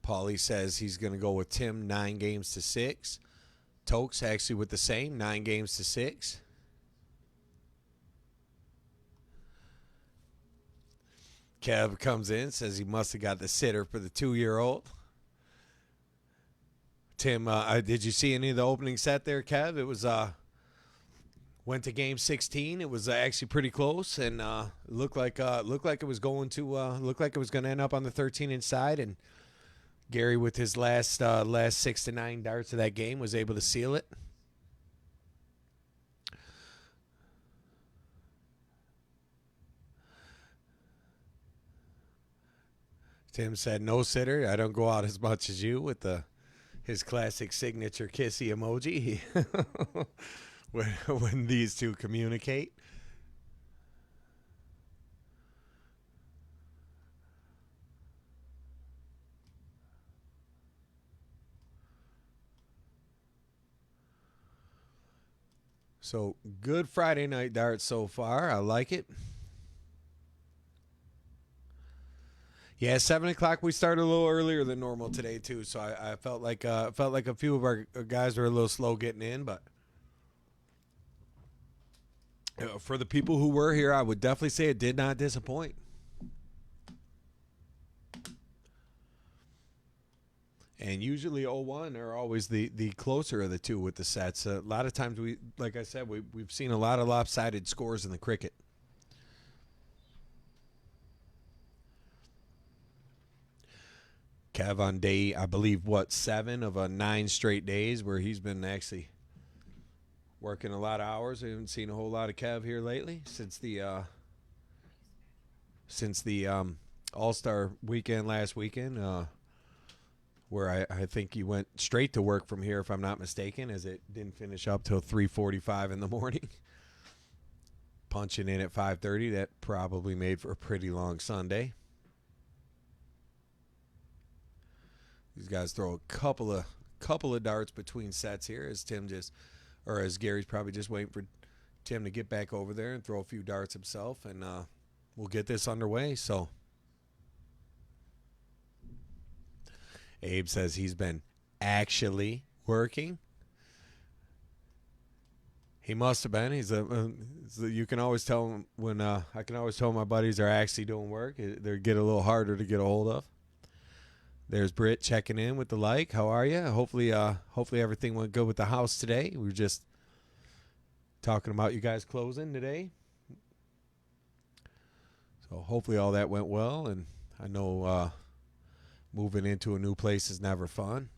Paulie says he's going to go with Tim 9-6. Tokes actually with the same 9-6. Kev comes in, says he must have got the sitter for the 2-year-old. Tim, did you see any of the opening set there, Kev? It was went to game 16. It was actually pretty close, and looked like it was going to end up on the 13-inch side. And Gary, with his last 6 to 9 darts of that game, was able to seal it. Tim said, no sitter. I don't go out as much as you, with his classic signature kissy emoji when these two communicate. So good Friday night darts so far. I like it. Yeah, 7 o'clock. We started a little earlier than normal today too, so I felt like a few of our guys were a little slow getting in, but for the people who were here, I would definitely say it did not disappoint. And usually 0-1 are always the closer of the two with the sets. A lot of times, like I said, we've seen a lot of lopsided scores in the cricket. Kev on day, I believe, 7 of 9 straight days where he's been actually working a lot of hours. I haven't seen a whole lot of Kev here lately since the All-Star weekend last weekend, where I think he went straight to work from here, if I'm not mistaken, as it didn't finish up till 3:45 in the morning. Punching in at 5:30, that probably made for a pretty long Sunday. These guys throw a couple of darts between sets here, as as Gary's probably just waiting for Tim to get back over there and throw a few darts himself, and we'll get this underway. So Abe says he's been actually working. He must have been. You can always tell him when I can always tell my buddies are actually doing work. They get a little harder to get a hold of. There's Britt checking in with the like. How are you? Hopefully everything went good with the house today. We were just talking about you guys closing today. So hopefully all that went well. And I know moving into a new place is never fun.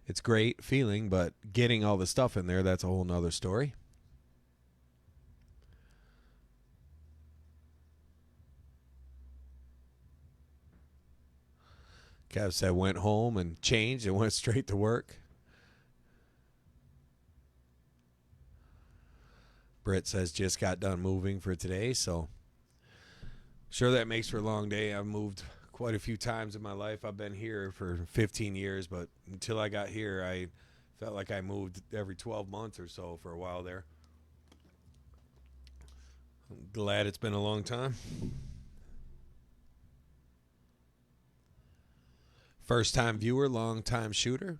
It's great feeling, but getting all the stuff in there, that's a whole nother story. Kev said went home and changed and went straight to work. Britt says just got done moving for today, so sure that makes for a long day. I've moved quite a few times in my life. I've been here for 15 years, but until I got here, I felt like I moved every 12 months or so for a while there. I'm glad it's been a long time. First-time viewer, long-time shooter.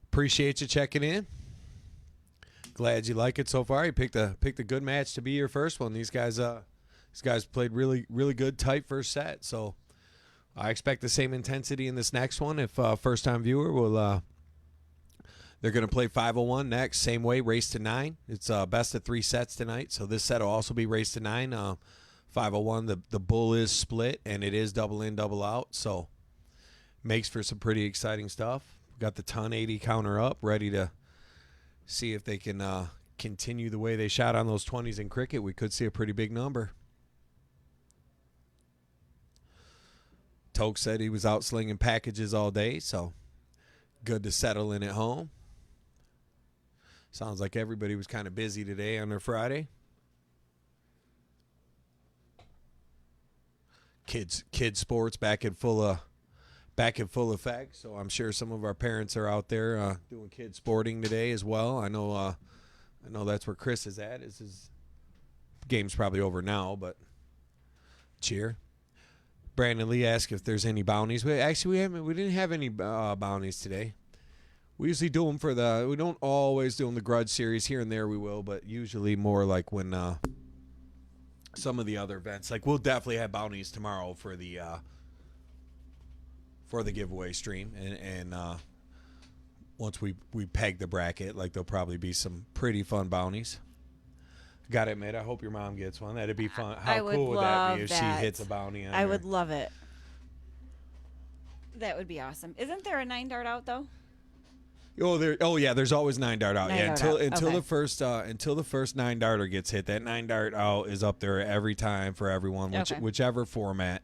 Appreciate you checking in. Glad you like it so far. You picked a good match to be your first one. These guys played really, really good, tight first set. So I expect the same intensity in this next one. If first-time viewer will, they're going to play 501 next, same way, race to 9. It's best of 3 sets tonight. So this set will also be race to 9. 501, the bull is split, and it is double in, double out. So makes for some pretty exciting stuff. Got the ton 80 counter up, ready to see if they can continue the way they shot on those 20s in cricket. We could see a pretty big number. Toke said he was out slinging packages all day, so good to settle in at home. Sounds like everybody was kind of busy today on their Friday. Kids sports back in full effect, so I'm sure some of our parents are out there doing kid sporting today as well. I know that's where Chris is at. Is his game's probably over now, but cheer. Brandon Lee asked if there's any bounties. We didn't have any bounties today. We usually do them we don't always do them the Grudge series. Here and there we will, but usually more like when some of the other events. Like we'll definitely have bounties tomorrow for the giveaway stream. And once we peg the bracket, like there'll probably be some pretty fun bounties. Gotta admit, I hope your mom gets one. That'd be fun. How cool would that be if she hits a bounty on her? I would love it. That would be awesome. Isn't there a 9-dart out though? There's always 9-dart out. Until okay. the first 9-darter gets hit. That 9-dart out is up there every time for everyone, whichever format.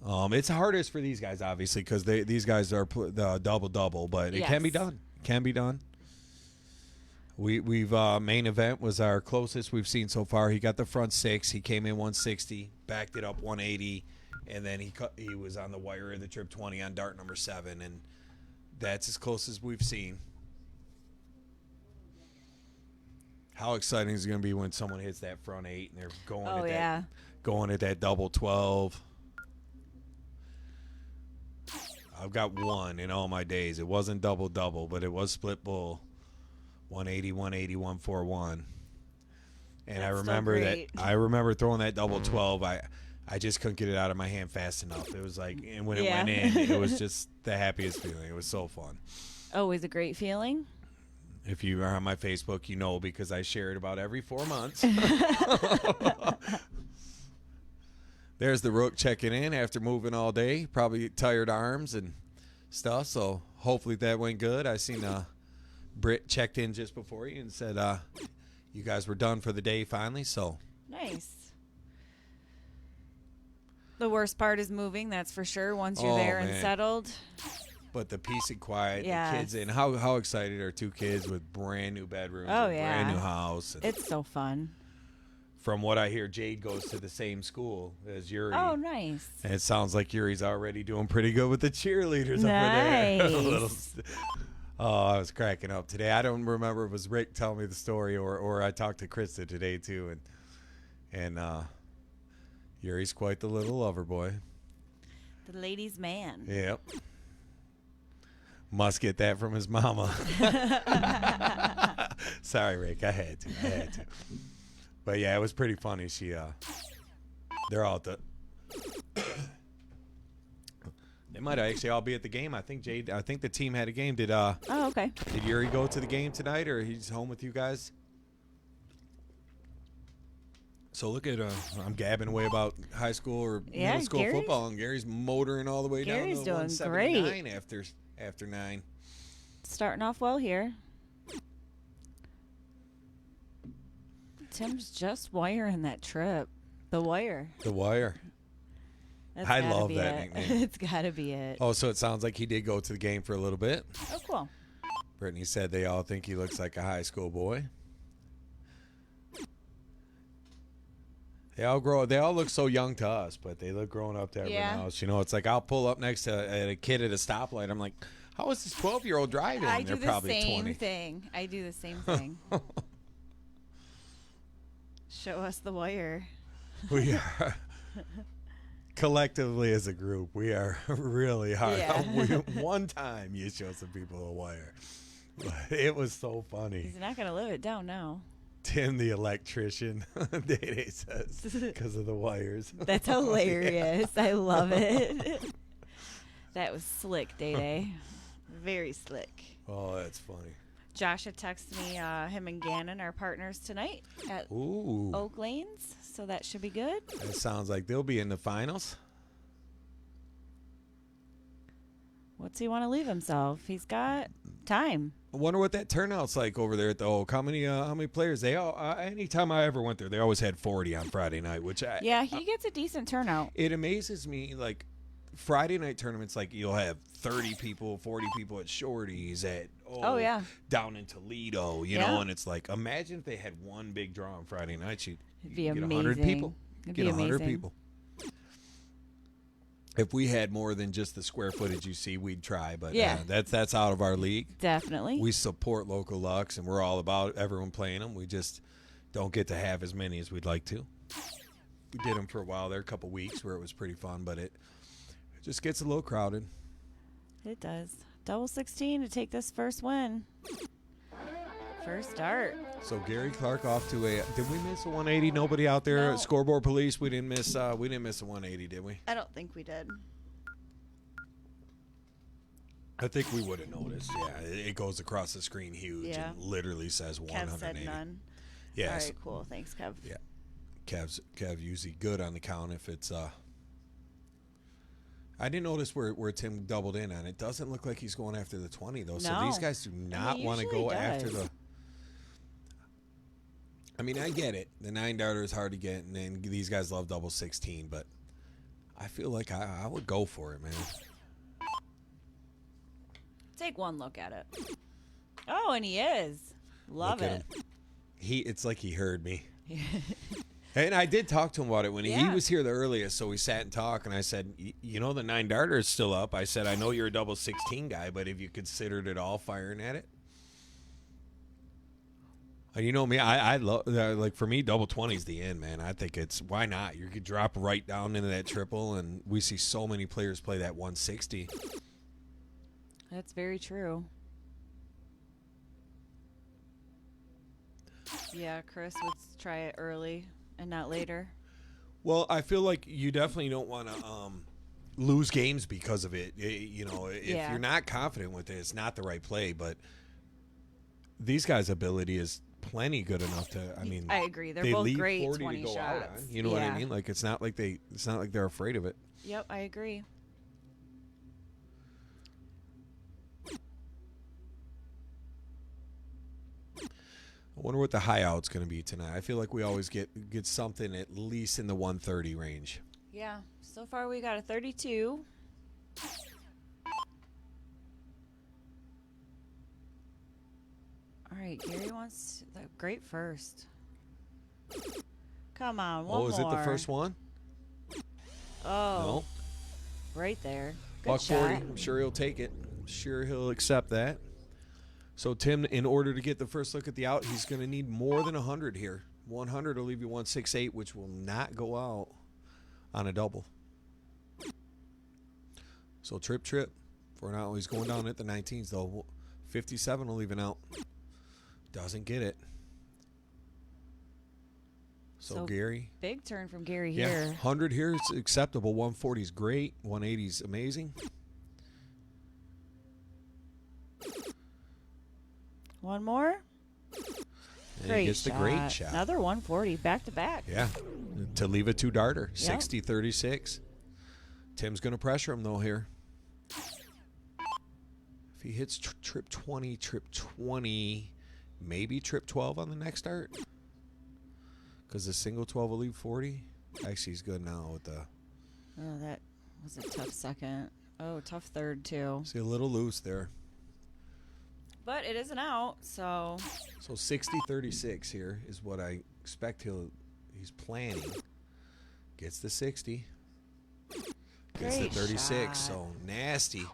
It's hardest for these guys obviously because these guys are the double, but it can be done. Can be done. We've main event was our closest we've seen so far. He got the front 6. He came in 160, backed it up 180, and then he was on the wire of the trip 20 on dart number 7, and that's as close as we've seen. How exciting is it going to be when someone hits that front 8 and they're going at that double 12? I've got one in all my days. It wasn't double, but it was split bull. 180, 180, 141. And I remember throwing that double 12. I just couldn't get it out of my hand fast enough. It was like, and when it went in, it was just the happiest feeling. It was so fun. Always a great feeling. If you are on my Facebook, you know because I share it about every 4 months. There's the Rook checking in after moving all day. Probably tired arms and stuff. So hopefully that went good. I seen Britt checked in just before you and said you guys were done for the day finally. So nice. The worst part is moving, that's for sure, once you're there and settled. But the peace and quiet, the kids in. How excited are 2 kids with brand new bedrooms, brand new house. And it's so fun. From what I hear, Jade goes to the same school as Yuri. Oh, nice. And it sounds like Yuri's already doing pretty good with the cheerleaders over there. I was cracking up today. I don't remember if it was Rick telling me the story or I talked to Krista today too, and Yuri's quite the little lover boy. The ladies' man. Yep. Must get that from his mama. Sorry, Rick. I had to. But yeah, it was pretty funny. They're all at the. They might actually all be at the game. I think the team had a game. Did okay. Did Yuri go to the game tonight, or he's home with you guys? So look at I'm gabbing away about high school or middle school football, and Gary's motoring all the way down to 179 after 9. Starting off well here. Tim's just wiring that trip. The wire. I love that nickname. It's got to be it. Oh, so it sounds like he did go to the game for a little bit. Oh, cool. Brittany said they all think he looks like a high school boy. They all look so young to us, but they look grown up to everyone else. You know, it's like I'll pull up next to a kid at a stoplight. I'm like, how is this 12-year-old driving? I do They're probably the same 20. thing. I do the same thing. Show us the wire. We are collectively as a group, we are really hard. Yeah. One time you showed some people a wire. It was so funny. He's not going to live it down now. Tim the electrician, Day says, because of the wires. That's hilarious. I love it. That was slick, Day. Very slick. Oh, that's funny. Josh had texted me him and Gannon are partners tonight at Oak Lanes, so that should be good. That sounds like they'll be in the finals. What's he want to leave himself? He's got time. I wonder what that turnout's like over there at the Oak. How many players? They all anytime I ever went there, they always had 40 on Friday night, which he gets a decent turnout. It amazes me, like Friday night tournaments, like you'll have 30 people, 40 people at Shorty's at down in Toledo, you know, and it's like imagine if they had one big draw on Friday night, you'd be get amazing. 100 people. It'd Get be 100 amazing. people. If we had more than just the square footage you see, we'd try. But that's out of our league. Definitely. We support local Lux, and we're all about everyone playing them. We just don't get to have as many as we'd like to. We did them for a while there, a couple weeks where it was pretty fun, but it just gets a little crowded. It does. Double 16 to take this first win. First start. So Gary Clark off to a. Did we miss a 180? Nobody out there. No. Scoreboard police. We didn't miss. We didn't miss a 180, did we? I don't think we did. I think we would have noticed. Yeah, it goes across the screen huge and literally says Kev 180. said none. Yes. All right, cool. Thanks, Kev. Yeah. Kev usually good on the count if it's. I didn't notice where Tim doubled in on. It doesn't look like he's going after the 20 though. So these guys do not want to go after the. I mean, I get it. The 9-darter is hard to get, and then these guys love double 16, but I feel like I would go for it, man. Take one look at it. Oh, and he is. Love Look at it. him. It's like he heard me. And I did talk to him about it when he was here the earliest, so we sat and talked, and I said, you know, the 9-darter is still up. I said, I know you're a double 16 guy, but have you considered at all firing at it? You know me, I love, like, for me, double 20 is the end, man. I think it's, why not? You could drop right down into that triple, and we see so many players play that 160. That's very true. Yeah, Chris would try it early and not later. Well, I feel like you definitely don't want to lose games because of it. You know, if you're not confident with it, it's not the right play. But these guys' ability is plenty good enough to. I mean, I agree. They're they both leave great 40 20 to go shots. out on. You know what I mean? Like it's not like they're afraid of it. Yep, I agree. I wonder what the high out's going to be tonight. I feel like we always get something at least in the 130 range. Yeah. So far we got a 32. All right, Gary wants the great first. Come on, one more. Is it the first one? Oh. No. Right there. Good Buck shot. 40. I'm sure he'll take it. I'm sure he'll accept that. So, Tim, in order to get the first look at the out, he's going to need more than 100 here. 100 will leave you 168, which will not go out on a double. So, trip. For now, he's going down at the 19s, though. 57 will leave it out. Doesn't get it. So Gary. Big turn from Gary yeah, here. 100 here is acceptable. 140 is great. 180 is amazing. One more. And he gets the great shot. Another 140 back to back. Yeah. To leave a 2-darter. 60-36. Tim's going to pressure him, though, here. If he hits trip 20, maybe trip 12 on the next start. Because the single 12 will leave 40. Actually, he's good now with the. Oh, that was a tough second. Oh, tough third, too. See, a little loose there. But it isn't out, so. So 60-36 here is what I expect he's planning. Gets the 60. Gets Great the 36. shot. So nasty.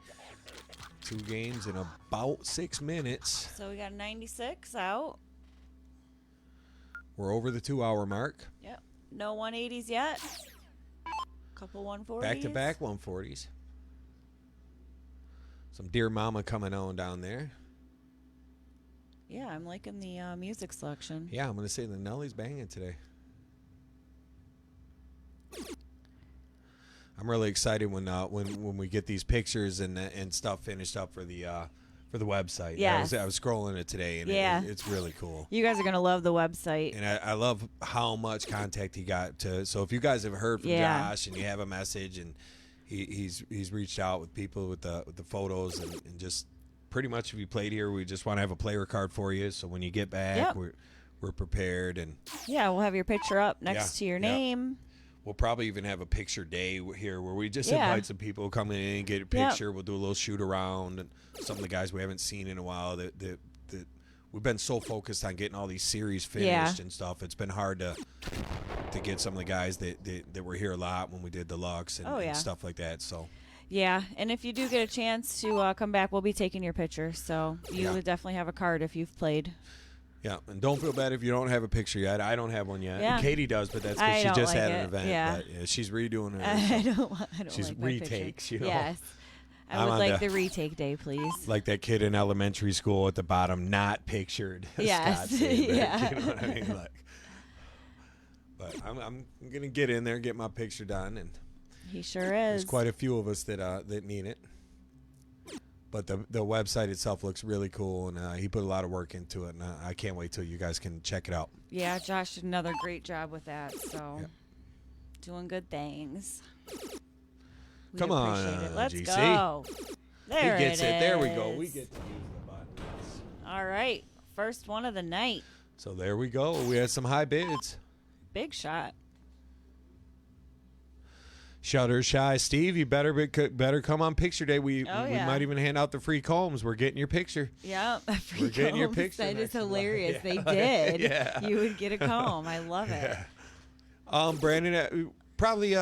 2 games in about 6 minutes. So we got 96 out. We're over the 2-hour mark. Yep. No 180s yet. Couple 140s. Back-to-back 140s. Some Dear Mama coming on down there. Yeah, I'm liking the music selection. Yeah, I'm going to say the Nelly's banging today. I'm really excited when we get these pictures and stuff finished up for the website. Yes. I was scrolling it today, and it's really cool. You guys are going to love the website. And I love how much contact he got to. So if you guys have heard from Josh and you have a message, and he's reached out with people with the photos and just pretty much if you played here, we just want to have a player card for you. So when you get back, we're prepared. And yeah, we'll have your picture up next to your name. We'll probably even have a picture day here where we just invite some people to come in and get a picture. Yep. We'll do a little shoot around, and some of the guys we haven't seen in a while that we've been so focused on getting all these series finished and stuff. It's been hard to get some of the guys that were here a lot when we did the Lux and stuff like that. So. Yeah, and if you do get a chance to come back, we'll be taking your picture. So you would definitely have a card if you've played. Yeah, and don't feel bad if you don't have a picture yet. I don't have one yet. Yeah. Katie does, but that's I because she don't just like had an it. event. Yeah. But yeah, she's redoing it. I don't She's like my retakes, picture. you know. Yes. I I'm would on like the- the retake day, please. Like that kid in elementary school at the bottom, not pictured. Yes. Scott Sandberg, Yeah. You know what I mean? But I'm gonna get in there and get my picture done, and He sure is. there's quite a few of us that need it. But the website itself looks really cool, and he put a lot of work into it, and I can't wait till you guys can check it out. Yeah, Josh did another great job with that. So, Yep. doing good things. We Come on, appreciate it. Let's GC. go. There He gets it. There we go. is. We get to use the buttons. All right, first one of the night. So there we go. We had some high bids. Big shot. Shutter Shy Steve, you better come on picture day. We yeah. might even hand out the free combs. We're getting your picture. Yeah, We're getting your combs. picture That is next month. hilarious. Yeah. They did. Yeah. You would get a comb. I love it. Brandon, probably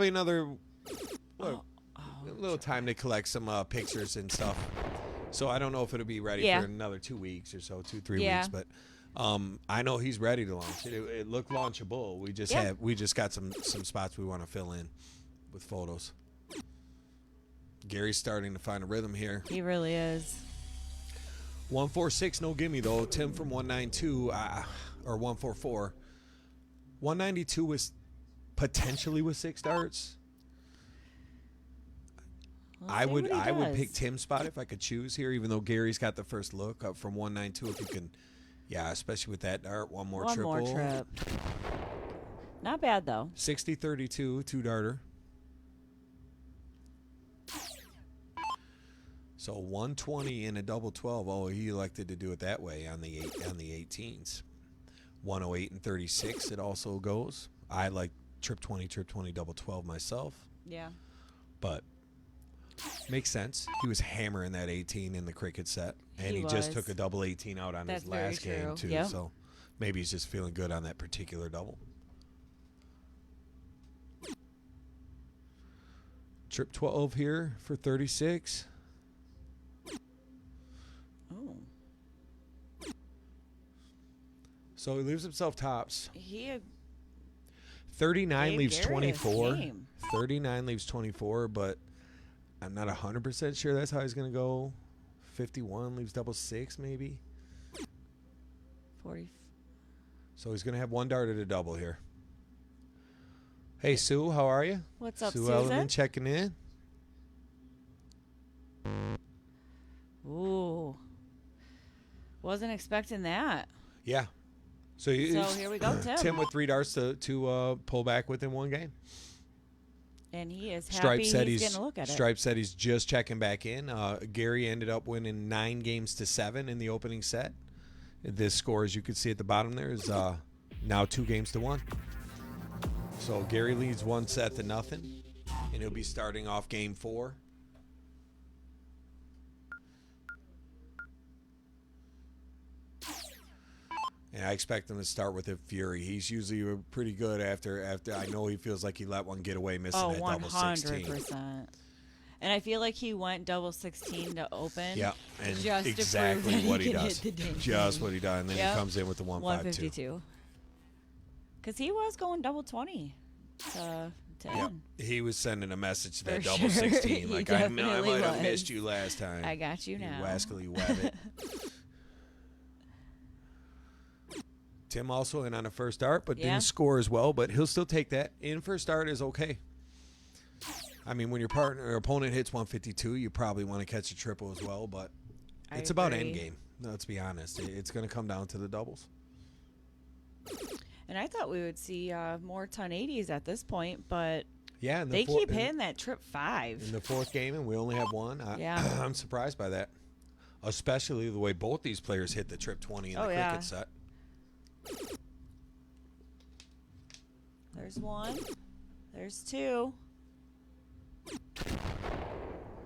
another little time to collect some pictures and stuff. So I don't know if it'll be ready Yeah. for another 2 weeks or so, 2-3 Yeah. weeks. But I know he's ready to launch it. It looked launchable. We just got some spots we want to fill in with photos. Gary's starting to find a rhythm here. He really is. 146, no gimme though. Tim from 192 or 144. 192 was potentially with 6 darts. I would pick Tim's spot if I could choose here, even though Gary's got the first look up from 192. If you can, yeah, especially with that dart, one more triple. Trip. Not bad though. 60-32, 2-darter. So 120 and a double 12. Oh, he elected to do it that way on the 18s. 108 and 36. It also goes. I like trip 20, double 12 myself, Yeah. but makes sense. He was hammering that 18 in the cricket set, and He he just was. took a double 18 out on That's his very last game true. too. Yep. So maybe he's just feeling good on that particular double. Trip 12 here for 36. Oh. So he leaves himself tops. He 39 gave leaves Gary his 24. game. 39 leaves 24, but I'm not 100% sure that's how he's going to go. 51 leaves double 6 maybe. 40. So he's going to have one dart at a double here. Hey, Sue, how are you? What's up, Sue Susan? Elliman checking in. Ooh. Wasn't expecting that. Yeah. So here we go, Tim. Tim with 3 darts to pull back within one game. And he is happy Stripe said he's getting a look at it. Stripe said he's just checking back in. Gary ended up winning 9-7 in the opening set. This score, as you can see at the bottom there, is now 2-1. So Gary leads 1 set to nothing, and he'll be starting off game 4. And I expect him to start with a fury. He's usually pretty good after. I know he feels like he let one get away missing that double 16. 100%. And I feel like he went double 16 to open. Yeah, and just to prove exactly that what he could does. hit the ding Just thing. what he does, and then Yep. he comes in with the 152. 152. Because he was going double 20 to Yeah, end. he was sending a message to that For double sure. 16, He like I definitely might have was. missed you last time. I got you You now. wascally wabbit. Tim also in on a first dart, but Yeah. didn't score as well. But he'll still take that. In first dart is okay. I mean, when your partner or opponent hits 152, you probably want to catch a triple as well. But I it's about agree. end game. Let's be honest. It's going to come down to the doubles. And I thought we would see more 1080s at this point, but Yeah, and they keep hitting that trip 5. in the fourth game, and we only have one. Yeah. I'm surprised by that, especially the way both these players hit the trip 20 in the yeah. cricket set. There's 1. There's 2.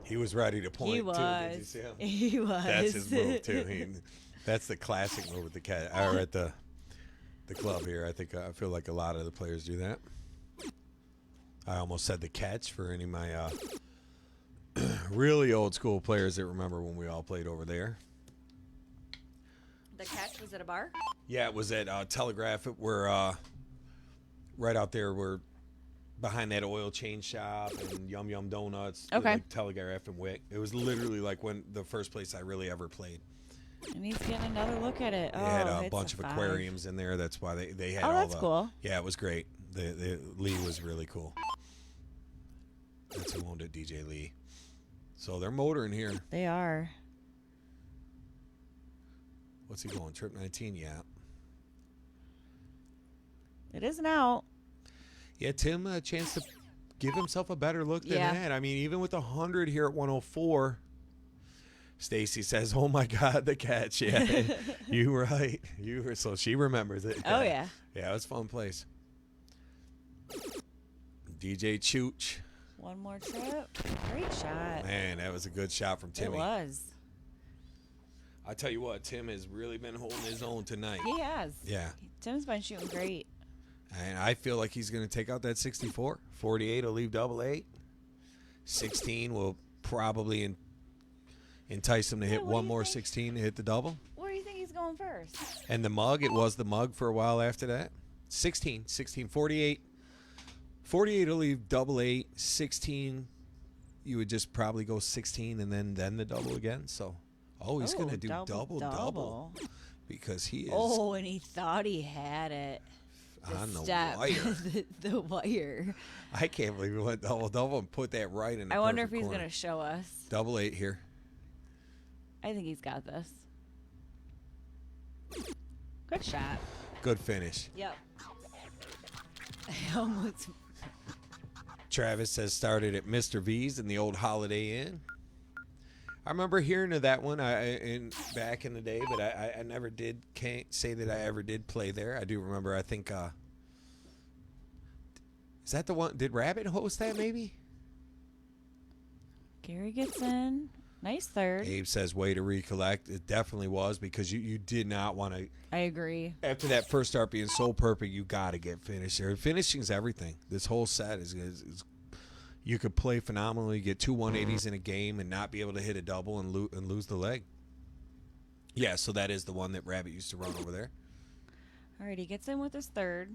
He was ready to point He too. Did you was. see him? He was. That's his move too. That's the classic move at the cat or at the club here. I feel like a lot of the players do that. I almost said the catch for any of my really old school players that remember when we all played over there. The catch was at a bar? Yeah, it was at Telegraph. We're right out there. We're behind that oil change shop and Yum Yum Donuts. Okay. Like Telegraph and Wick. It was literally like when the first place I really ever played. And he's getting another look at it. They had Oh, a it's bunch of 5. aquariums in there. That's why they had Oh, all that's the. cool. Yeah, it was great. The Lee was really cool. That's who owned it, DJ Lee. So they're motoring here. They are. What's he going? Trip 19? Yeah. It isn't out. Yeah, Tim, a chance to give himself a better look than Yeah. that. I mean, even with 100 here at 104, Stacy says, "Oh my God, the catch!" Yeah, you were right. You were so she remembers it. Oh, yeah. Yeah, it was a fun place. DJ Chooch, One more trip. Great shot. man, that was a good shot from It Timmy. was. I tell you what, Tim has really been holding his own tonight. He has. Yeah, Tim's been shooting great. and I feel like he's going to take out that 64. 48 will leave double 8. 16 will probably entice him to hit what do one you more think? 16 to hit the double. Where do you think he's going first? And the mug, it was the mug for a while after that. 16, 48. 48 will leave double 8. 16, you would just probably go 16 and then the double again. So, he's going to do double because he is Oh, and he thought he had it. on the Step. wire. the wire. I can't believe he went double and put that right in the I wonder if perfect he's corner. going to show us. Double 8 here. I think he's got this. Good shot. Good finish. Yep. I almost. Travis has started at Mr. V's in the old Holiday Inn. I remember hearing of that one back in the day, but I never did. Can't say that I ever did play there. I do remember. I think is that the one? Did Rabbit host that? Maybe. Gary gets in. Nice third. Abe says, "Way to recollect." It definitely was because you did not want to. I agree. After that first start being so perfect, you got to get finished there. Finishing's everything. This whole set is you could play phenomenally, get 2 180s in a game, and not be able to hit a double and lose the leg. Yeah, so that is the one that Rabbit used to run over there. All right, he gets in with his third.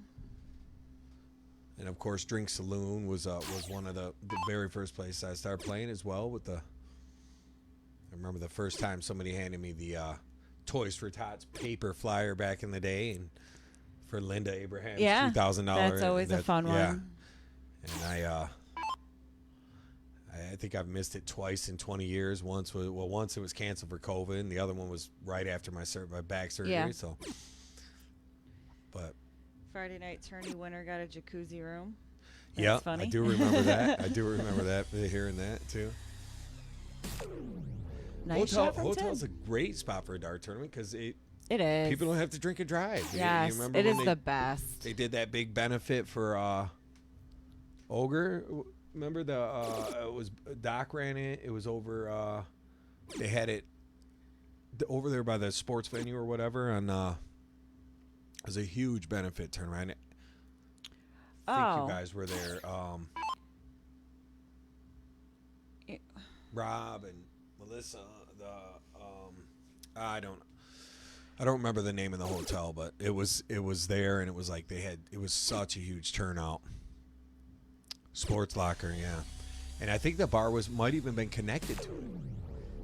And of course, Drink Saloon was one of the very first places I started playing as well. I remember the first time somebody handed me the Toys for Tots paper flyer back in the day, and for Linda Abraham's $2,000. That's always a fun one. And I think I've missed it twice in 20 years. Once it was canceled for COVID, and the other one was right after my back surgery. Yeah. So, but Friday night tourney winner got a jacuzzi room. yeah, funny. I do remember that. I do remember that, hearing that too. Nice shot from Hotel's Tim. a great spot for a dart tournament because It is. people don't have to drink and drive. Yes, You remember it when is the best. They did that big benefit for Ogre. Remember it was Doc ran it. It was over. They had it over there by the sports venue or whatever, and it was a huge benefit tournament. I think you guys were there. Rob and Melissa. I don't remember the name of the hotel, but it was there, and it was like it was such a huge turnout. Sports Locker, yeah, and I think the bar might even been connected to it.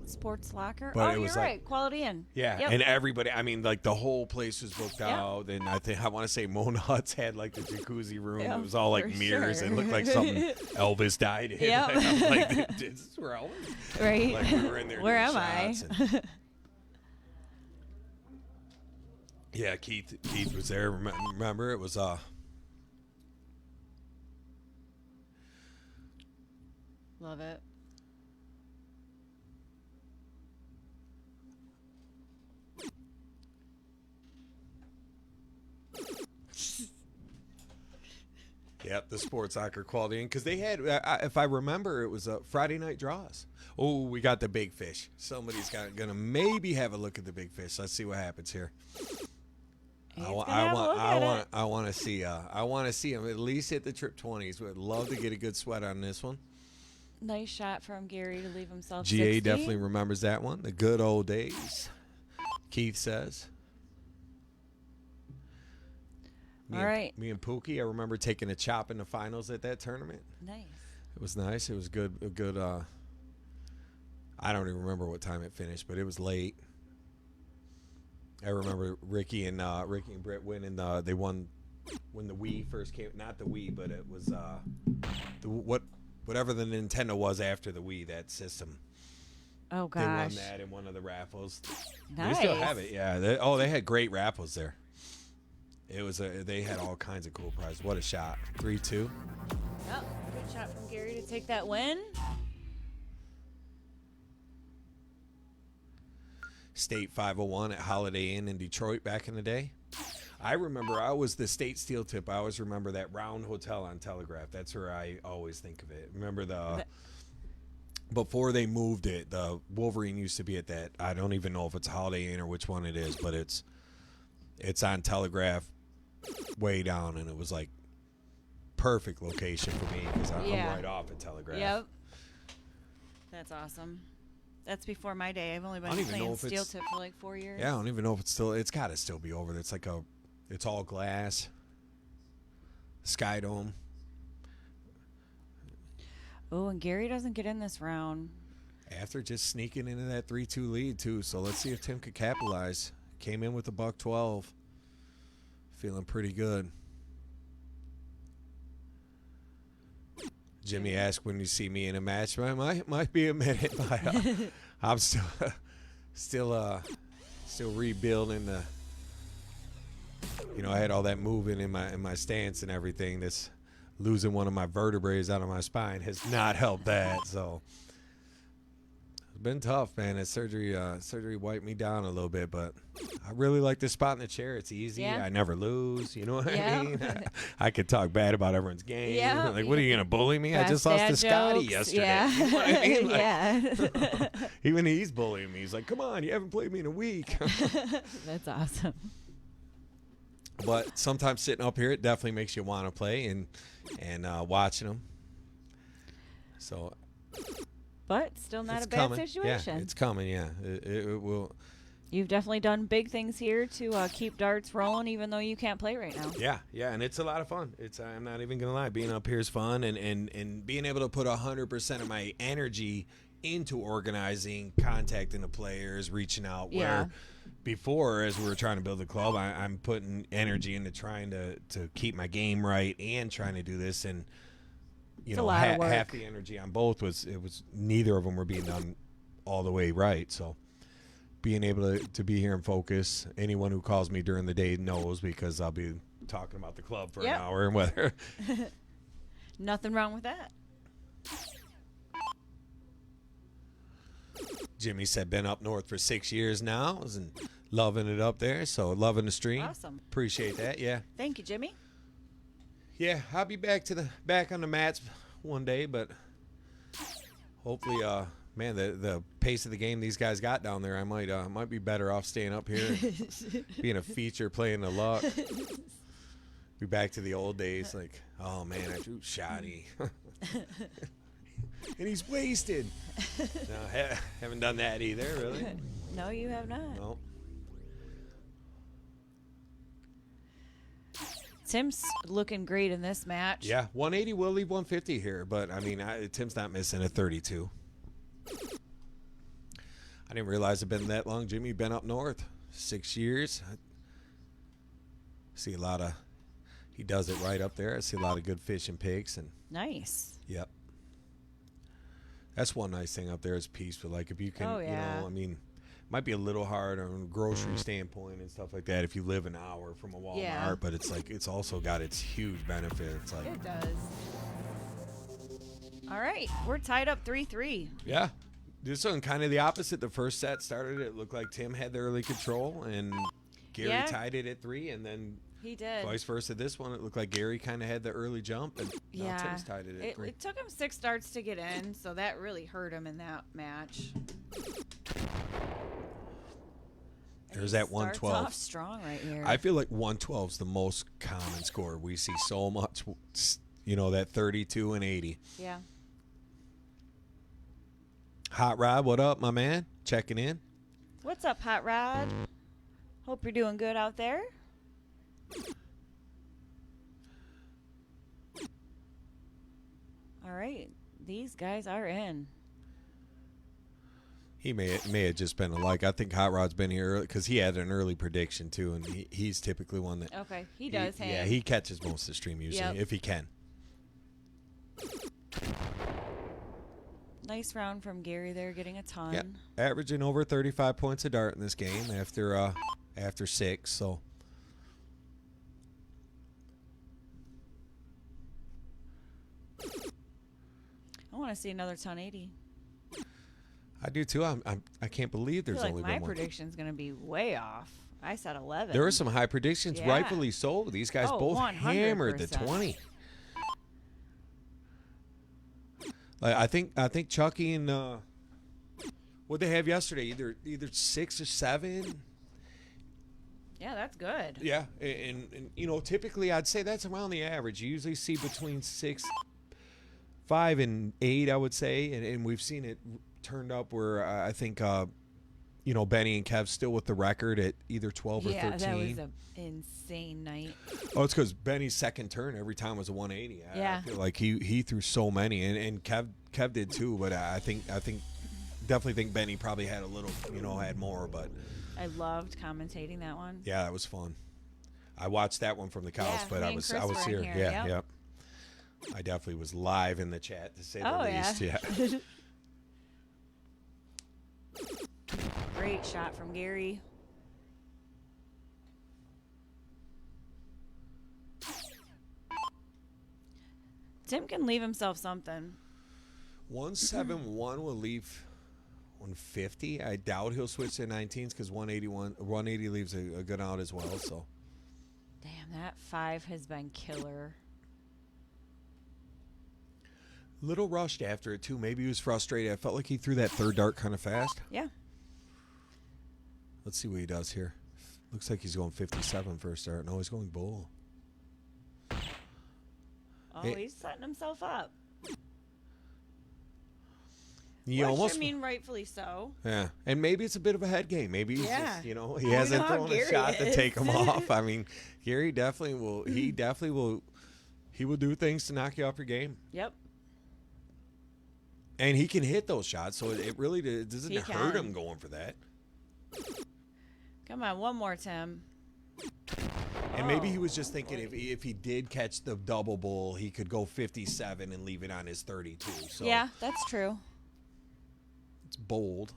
Sports Locker. But Oh, it you're was right. Quality Inn. Yeah, Yep. and everybody, I mean, like the whole place was booked out, and I want to say Mona Huts had like the jacuzzi room. Yeah, It was all like for mirrors. sure. It looked like something Elvis died in. Yep. I'm like, is this where Elvis? Right. Like we were in there Where doing am I? shots and- yeah, Keith was there. Remember, it was Love it. Yep, the Sports Soccer Quality Inn, because they had, if I remember, it was Friday night draws. Oh, we got the big fish. Somebody's gonna maybe have a look at the big fish. Let's see what happens here. I want to see him at least hit the trip 20s. Would love to get a good sweat on this one. Nice shot from Gary to leave himself. GA 60. definitely remembers that one. The good old days. Keith says. All right. Me and Pookie, I remember taking a chop in the finals at that tournament. Nice. It was nice. It was good. A good. I don't even remember what time it finished, but it was late. I remember Ricky and Britt winning. They won when the Wii first came. Not the Wii, but it was whatever the Nintendo was after the Wii. That system. Oh gosh. They won that in one of the raffles. Nice. They still have it. Yeah. They had great raffles there. It was they had all kinds of cool prizes. What a shot. 3-2. Oh, good shot from Gary to take that win. State 501 at Holiday Inn in Detroit back in the day. I remember I was the State Steel Tip. I always remember that round hotel on Telegraph. That's where I always think of it. Remember before they moved it, the Wolverine used to be at that. I don't even know if it's Holiday Inn or which one it is, but it's on Telegraph way down, and it was like perfect location for me because I'm right off at Telegraph. Yep. That's awesome. That's before my day. I've only been playing steel tip for like 4 years. Yeah, I don't even know if it's got to still be over there. It's all glass. Sky Dome. Oh, and Gary doesn't get in this round. After just sneaking into that 3-2 lead too. So let's see if Tim could capitalize. Came in with a $112. Feeling pretty good. Jimmy asked when you see me in a match. Might be a minute, but I'm still rebuilding the. I had all that moving in my stance and everything. This losing one of my vertebrae out of my spine has not helped that. So it's been tough, man. That surgery wiped me down a little bit, but I really like this spot in the chair. It's easy. Yeah. I never lose. You know what I mean? I could talk bad about everyone's game. Yeah. Like, what are you going to bully me? I just lost to Scotty yesterday. Yeah. You know what I mean? Like, even he's bullying me. He's like, come on, you haven't played me in a week. That's awesome. But sometimes sitting up here, it definitely makes you want to play and watching them. So. But still not a bad situation. Yeah, it's coming, yeah. It will. You've definitely done big things here to keep darts rolling, even though you can't play right now. Yeah, and it's a lot of fun. I'm not even going to lie. Being up here is fun, and being able to put 100% of my energy into organizing, contacting the players, reaching out. Yeah. Where before, as we were trying to build the club, I'm putting energy into trying to keep my game right and trying to do this, and half the energy on both was neither of them were being done all the way right. So being able to be here and focus, anyone who calls me during the day knows, because I'll be talking about the club for an hour and whether. Nothing wrong with that. Jimmy said been up north for 6 years now and loving it up there. So loving the stream. Awesome. Appreciate that. Yeah. Thank you, Jimmy. Yeah, I'll be back on the mats one day, but hopefully, man, the pace of the game these guys got down there, I might be better off staying up here, being a feature, playing the luck. Be back to the old days, like, oh man, I drew shoddy, and he's wasted. No, haven't done that either, really. No, you have not. No. Tim's looking great in this match. Yeah, 180 will leave 150 here, but I mean, Tim's not missing a 32. I didn't realize it'd been that long. Jimmy been up north 6 years. I see a lot of. He does it right up there. I see a lot of good fish and pigs and. Nice. Yep. That's one nice thing up there is peaceful. Like if you can, I mean. Might be a little hard on a grocery standpoint and stuff like that if you live an hour from a Walmart, but it's like it's also got its huge benefits. Like it does. All right, we're tied up 3-3. Yeah, this one kind of the opposite. The first set started, it looked like Tim had the early control, and Gary tied it at 3, and then he did. Vice versa. This one, it looked like Gary kind of had the early jump, and now Tim's tied it at 3. It took him 6 darts to get in, so that really hurt him in that match. There's that 112. Starts off strong right here. I feel like 112 is the most common score. We see so much, that 32 and 80. Yeah. Hot Rod, what up, my man? Checking in. What's up, Hot Rod? Hope you're doing good out there. All right. These guys are in. He may have just been I think Hot Rod's been here early because he had an early prediction too, and he's typically one that. Okay, he does. Yeah, he catches most of the stream usually if he can. Nice round from Gary there, getting a ton. Yeah, averaging over 35 points a dart in this game after 6. So. I want to see another 1080. I do too. I can't believe there's I feel only like my been one. prediction's going to be way off. I said 11. There were some high predictions, Yeah. rightfully so. These guys both 100%. hammered the 20. Like I think Chucky and what they have yesterday, either 6 or 7. Yeah, that's good. Yeah, and typically I'd say that's around the average. You usually see between 6, 5, and 8, I would say, and we've seen it turned up where I think Benny and Kev still with the record at either 12 or 13. Yeah, that was an insane night. Oh, it's because Benny's second turn every time was a 180. Yeah. I feel like he threw so many, and Kev did too. But I definitely think Benny probably had a little, had more. But I loved commentating that one. yeah, that was fun. I watched that one from the couch, Yeah, but me I and was Chris were in here. here, Yeah, yep. I definitely was live in the chat to say the Oh, least. yeah. Yeah. Great shot from Gary. Tim can leave himself something. 171 will leave 150. I doubt he'll switch to 19s because 180 leaves a good out as well. So Damn, that 5 has been killer. little rushed after it too. Maybe he was frustrated. I felt like he threw that third dart kind of fast. Yeah. Let's see what he does here. Looks like he's going 57 first start. No, he's going bull. Oh, Hey. he's setting himself up. You Which, almost, I mean, rightfully so. yeah, and maybe it's a bit of a head game. Maybe he's Yeah. just, he We hasn't know how thrown a Gary shot to is. take him off. I mean, Gary definitely will. He will do things to knock you off your game, Yep. and he can hit those shots. So it really doesn't He hurt can. him going for that. Come on, one more, Tim. And maybe Oh, he was just thinking boy. if he did catch the double bull, he could go 57 and leave it on his 32. So Yeah, that's true. it's bold.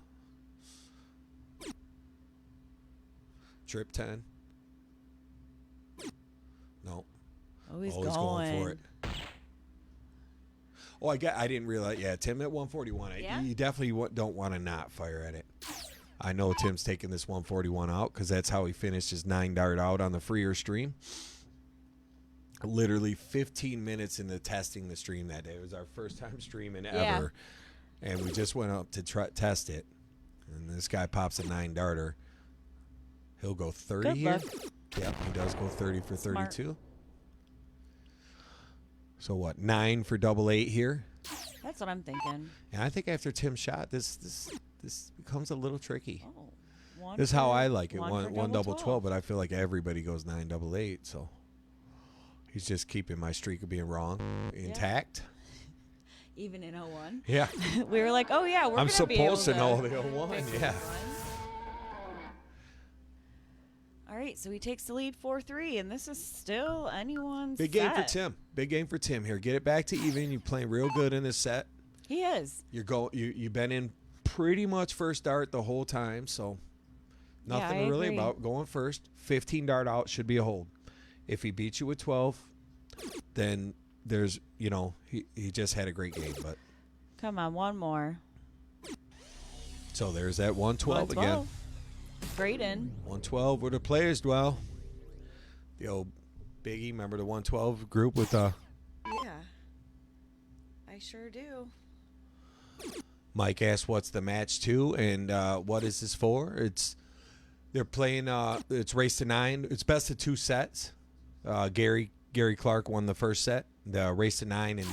Trip 10. No. Oh, he's Always going for it. Oh, I didn't realize. Yeah, Tim at 141. Yeah? You definitely don't want to not fire at it. I know Tim's taking this 141 out because that's how he finished his 9-dart out on the freer stream. Literally 15 minutes into testing the stream that day. It was our first time streaming ever. And we just went up to test it. And this guy pops a 9-darter. He'll go 30 Good here. luck. Yep, he does go 30 for Smart. 32. So what, 9 for double 8 here? That's what I'm thinking. And I think after Tim's shot, this becomes a little tricky. Oh, one This is how for- I like it. for One double 12, but I feel like everybody goes 9 double 8. So he's just keeping my streak of being wrong intact. Even in 01. Yeah. We were like, oh, yeah, we're I'm going to be able supposed to know the 01. pick Yeah. this one. All right, so he takes the lead 4-3, and this is still anyone's Big game for set. Tim. Big game for Tim here. Get it back to even. You're playing real good in this set. He is. You've been in pretty much first dart the whole time, so nothing I to really agree. about going first. 15 dart out should be a hold. If he beats you with 12, then there's he just had a great game. But Come on, one more. so there's that 112 again. Great in. 112 where the players dwell. The old Biggie, remember the 112 group with Yeah. I sure do. Mike asked what's the match to and what is this for? They're playing it's race to 9. It's best of 2 sets. Gary Clark won the first set, the race to 9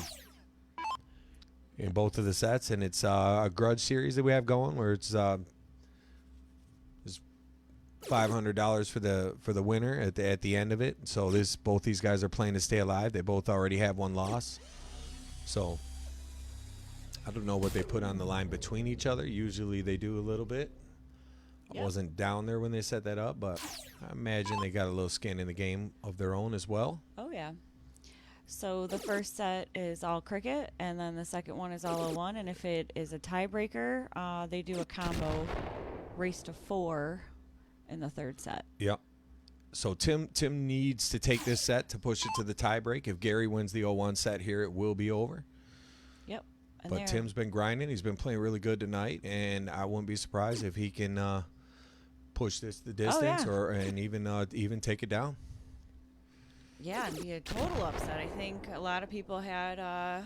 in both of the sets, and it's a grudge series that we have going where it's $500 for the winner at the end of it. So both these guys are playing to stay alive. They both already have one loss. So I don't know what they put on the line between each other. Usually they do a little bit. I wasn't down there when they set that up, but I imagine they got a little skin in the game of their own as well. Oh, yeah. So the first set is all cricket, and then the second one is all 0-1. And if it is a tiebreaker, they do a combo race to 4 in the third set. Yep. So Tim needs to take this set to push it to the tiebreak. If Gary wins the 0-1 set here, it will be over. Yep. And But Tim's been grinding. He's been playing really good tonight, and I wouldn't be surprised if he can push this the distance and even take it down. Yeah, and be a total upset. I think a lot of people had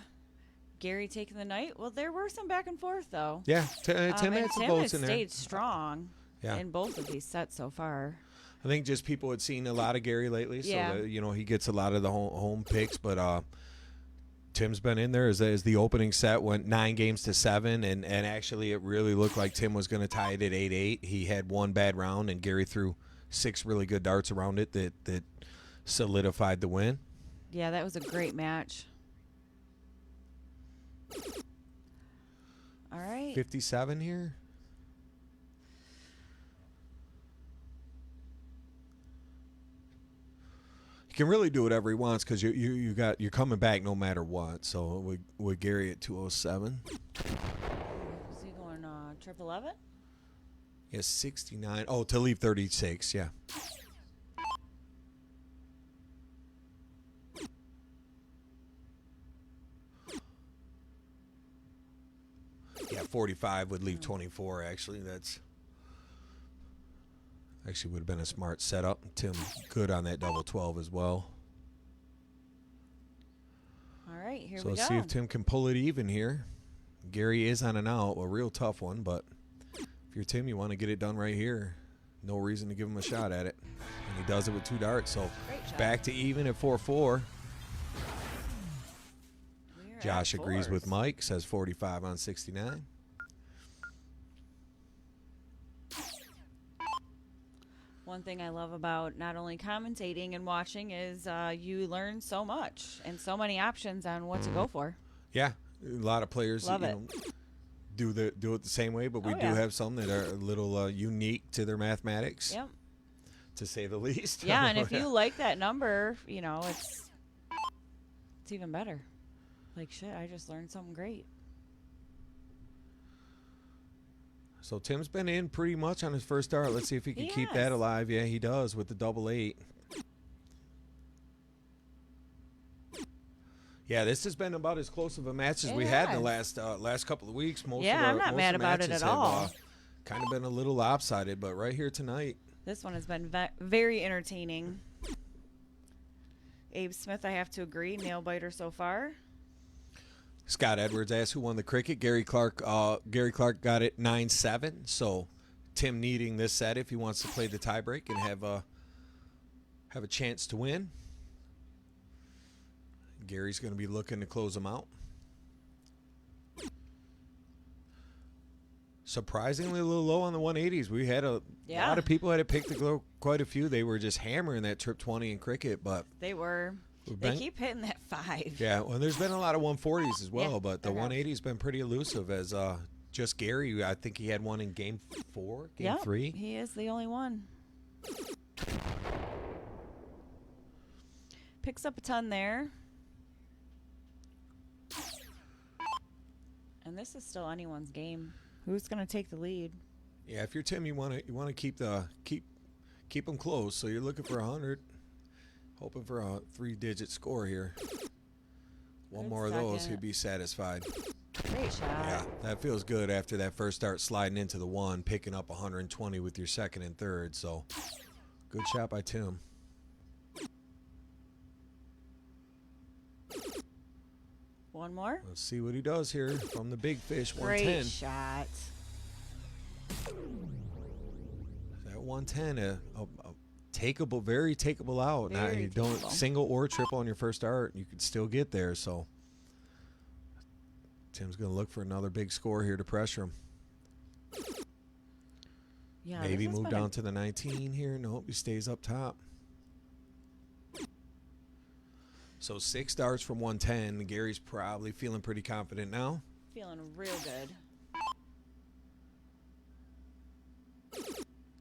Gary taking the night. Well, there were some back and forth, though. Yeah, Tim had some Tim votes has in there. stayed strong in both of these sets so far. I think just people had seen a lot of Gary lately, so that, he gets a lot of the home picks. But Tim's been in there as the opening set went 9-7, and actually it really looked like Tim was going to tie it at 8-8. He had one bad round, and Gary threw 6 really good darts around it that solidified the win. Yeah, that was a great match. All right. 57 here. He can really do whatever he wants because you're coming back no matter what. So with Gary at 207. Is he going triple 11? Yes, 69. Oh, to leave 36. Yeah. Yeah, 45 would leave 24. Actually, that's would have been a smart setup. Tim good on that double 12 as well. All right, here So we go. let's see if Tim can pull it even here. Gary is on an out, a real tough one, but if you're Tim, you want to get it done right here. No reason to give him a shot at it. And he does it with 2 darts, so back to even at 4-4. Josh agrees with Mike, says 45 on 69. One thing I love about not only commentating and watching is you learn so much and so many options on what to go for. Yeah, a lot of players do it the same way, but we do have some that are a little unique to their mathematics. Yep. To say the least. Yeah, and if you like that number, it's even better. Like, shit, I just learned something great. So Tim's been in pretty much on his first dart. Let's see if he can keep that alive. Yeah, he does with the double 8. Yeah, this has been about as close of a match as we had in the last couple of weeks. I'm not mad about it at all. Kind of been a little lopsided, but right here tonight. This one has been very entertaining. Abe Smith, I have to agree, nail biter so far. Scott Edwards asked who won the cricket. Gary Clark got it 9-7. So Tim needing this set if he wants to play the tiebreak and have a chance to win. Gary's going to be looking to close them out. Surprisingly a little low on the 180s. We had a lot of people had it picked to go quite a few. They were just hammering that trip 20 in cricket, but they were. They keep hitting that 5. Yeah, well, there's been a lot of 140s as well, but the 180's been pretty elusive as just Gary. I think he had one in game 4, game 3. He is the only one. Picks up a ton there. And this is still anyone's game. Who's going to take the lead? Yeah, if you're Tim, you want to keep them close. So you're looking for 100. Hoping for a 3-digit score here. One more of those, he'd be satisfied. Great shot. Yeah, that feels good after that first start sliding into the 1, picking up 120 with your second and third. So, good shot by Tim. One more. Let's see what he does here from the big fish. 110. Great shot. That 110, takeable, very takeable out. Now you don't single or triple on your first dart, you could still get there. So Tim's going to look for another big score here to pressure him. Yeah, maybe move down to the 19 here. Nope, he stays up top. So 6 darts from 110. Gary's probably feeling pretty confident now. Feeling real good.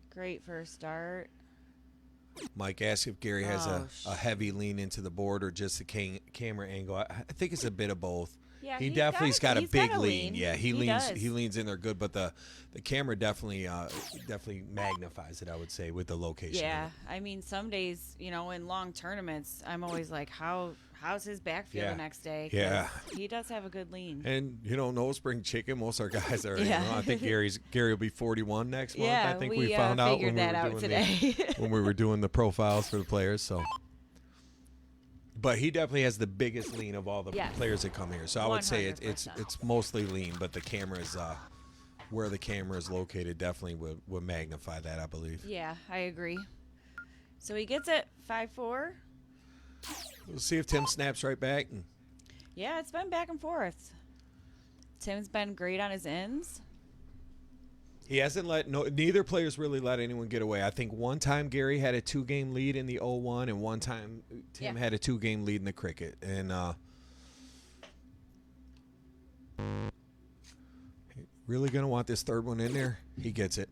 Great first start. Mike asked if Gary has Oh, a heavy lean into the board or just the camera angle. I think it's a bit of both. Yeah, he he's definitely's got a he's big got a lean. Yeah, he leans does. he leans in there good, but the camera definitely magnifies it, I would say, with the location. Yeah, I mean, some days, you know, in long tournaments, I'm always like, how's his back feel Yeah. the next day? 'Cause Yeah. he does have a good lean. And no spring chicken. Most of our guys are. Yeah. I think Gary will be 41 next month. Yeah, I think we found out when figured we that were out doing today. when we were doing the profiles for the players. So, but he definitely has the biggest lean of all the Yes. players that come here. So I would say it's 100%. mostly lean, but the cameras where the camera is located definitely would magnify that, I believe. Yeah, I agree. So he gets it 5-4. We'll see if Tim snaps right back. And Yeah, it's been back and forth. Tim's been great on his ends. he hasn't neither player's really let anyone get away. I think one time Gary had a 2-game lead in the 0-1, and one time Tim had a 2-game lead in the cricket. And really going to want this third one in there. He gets it.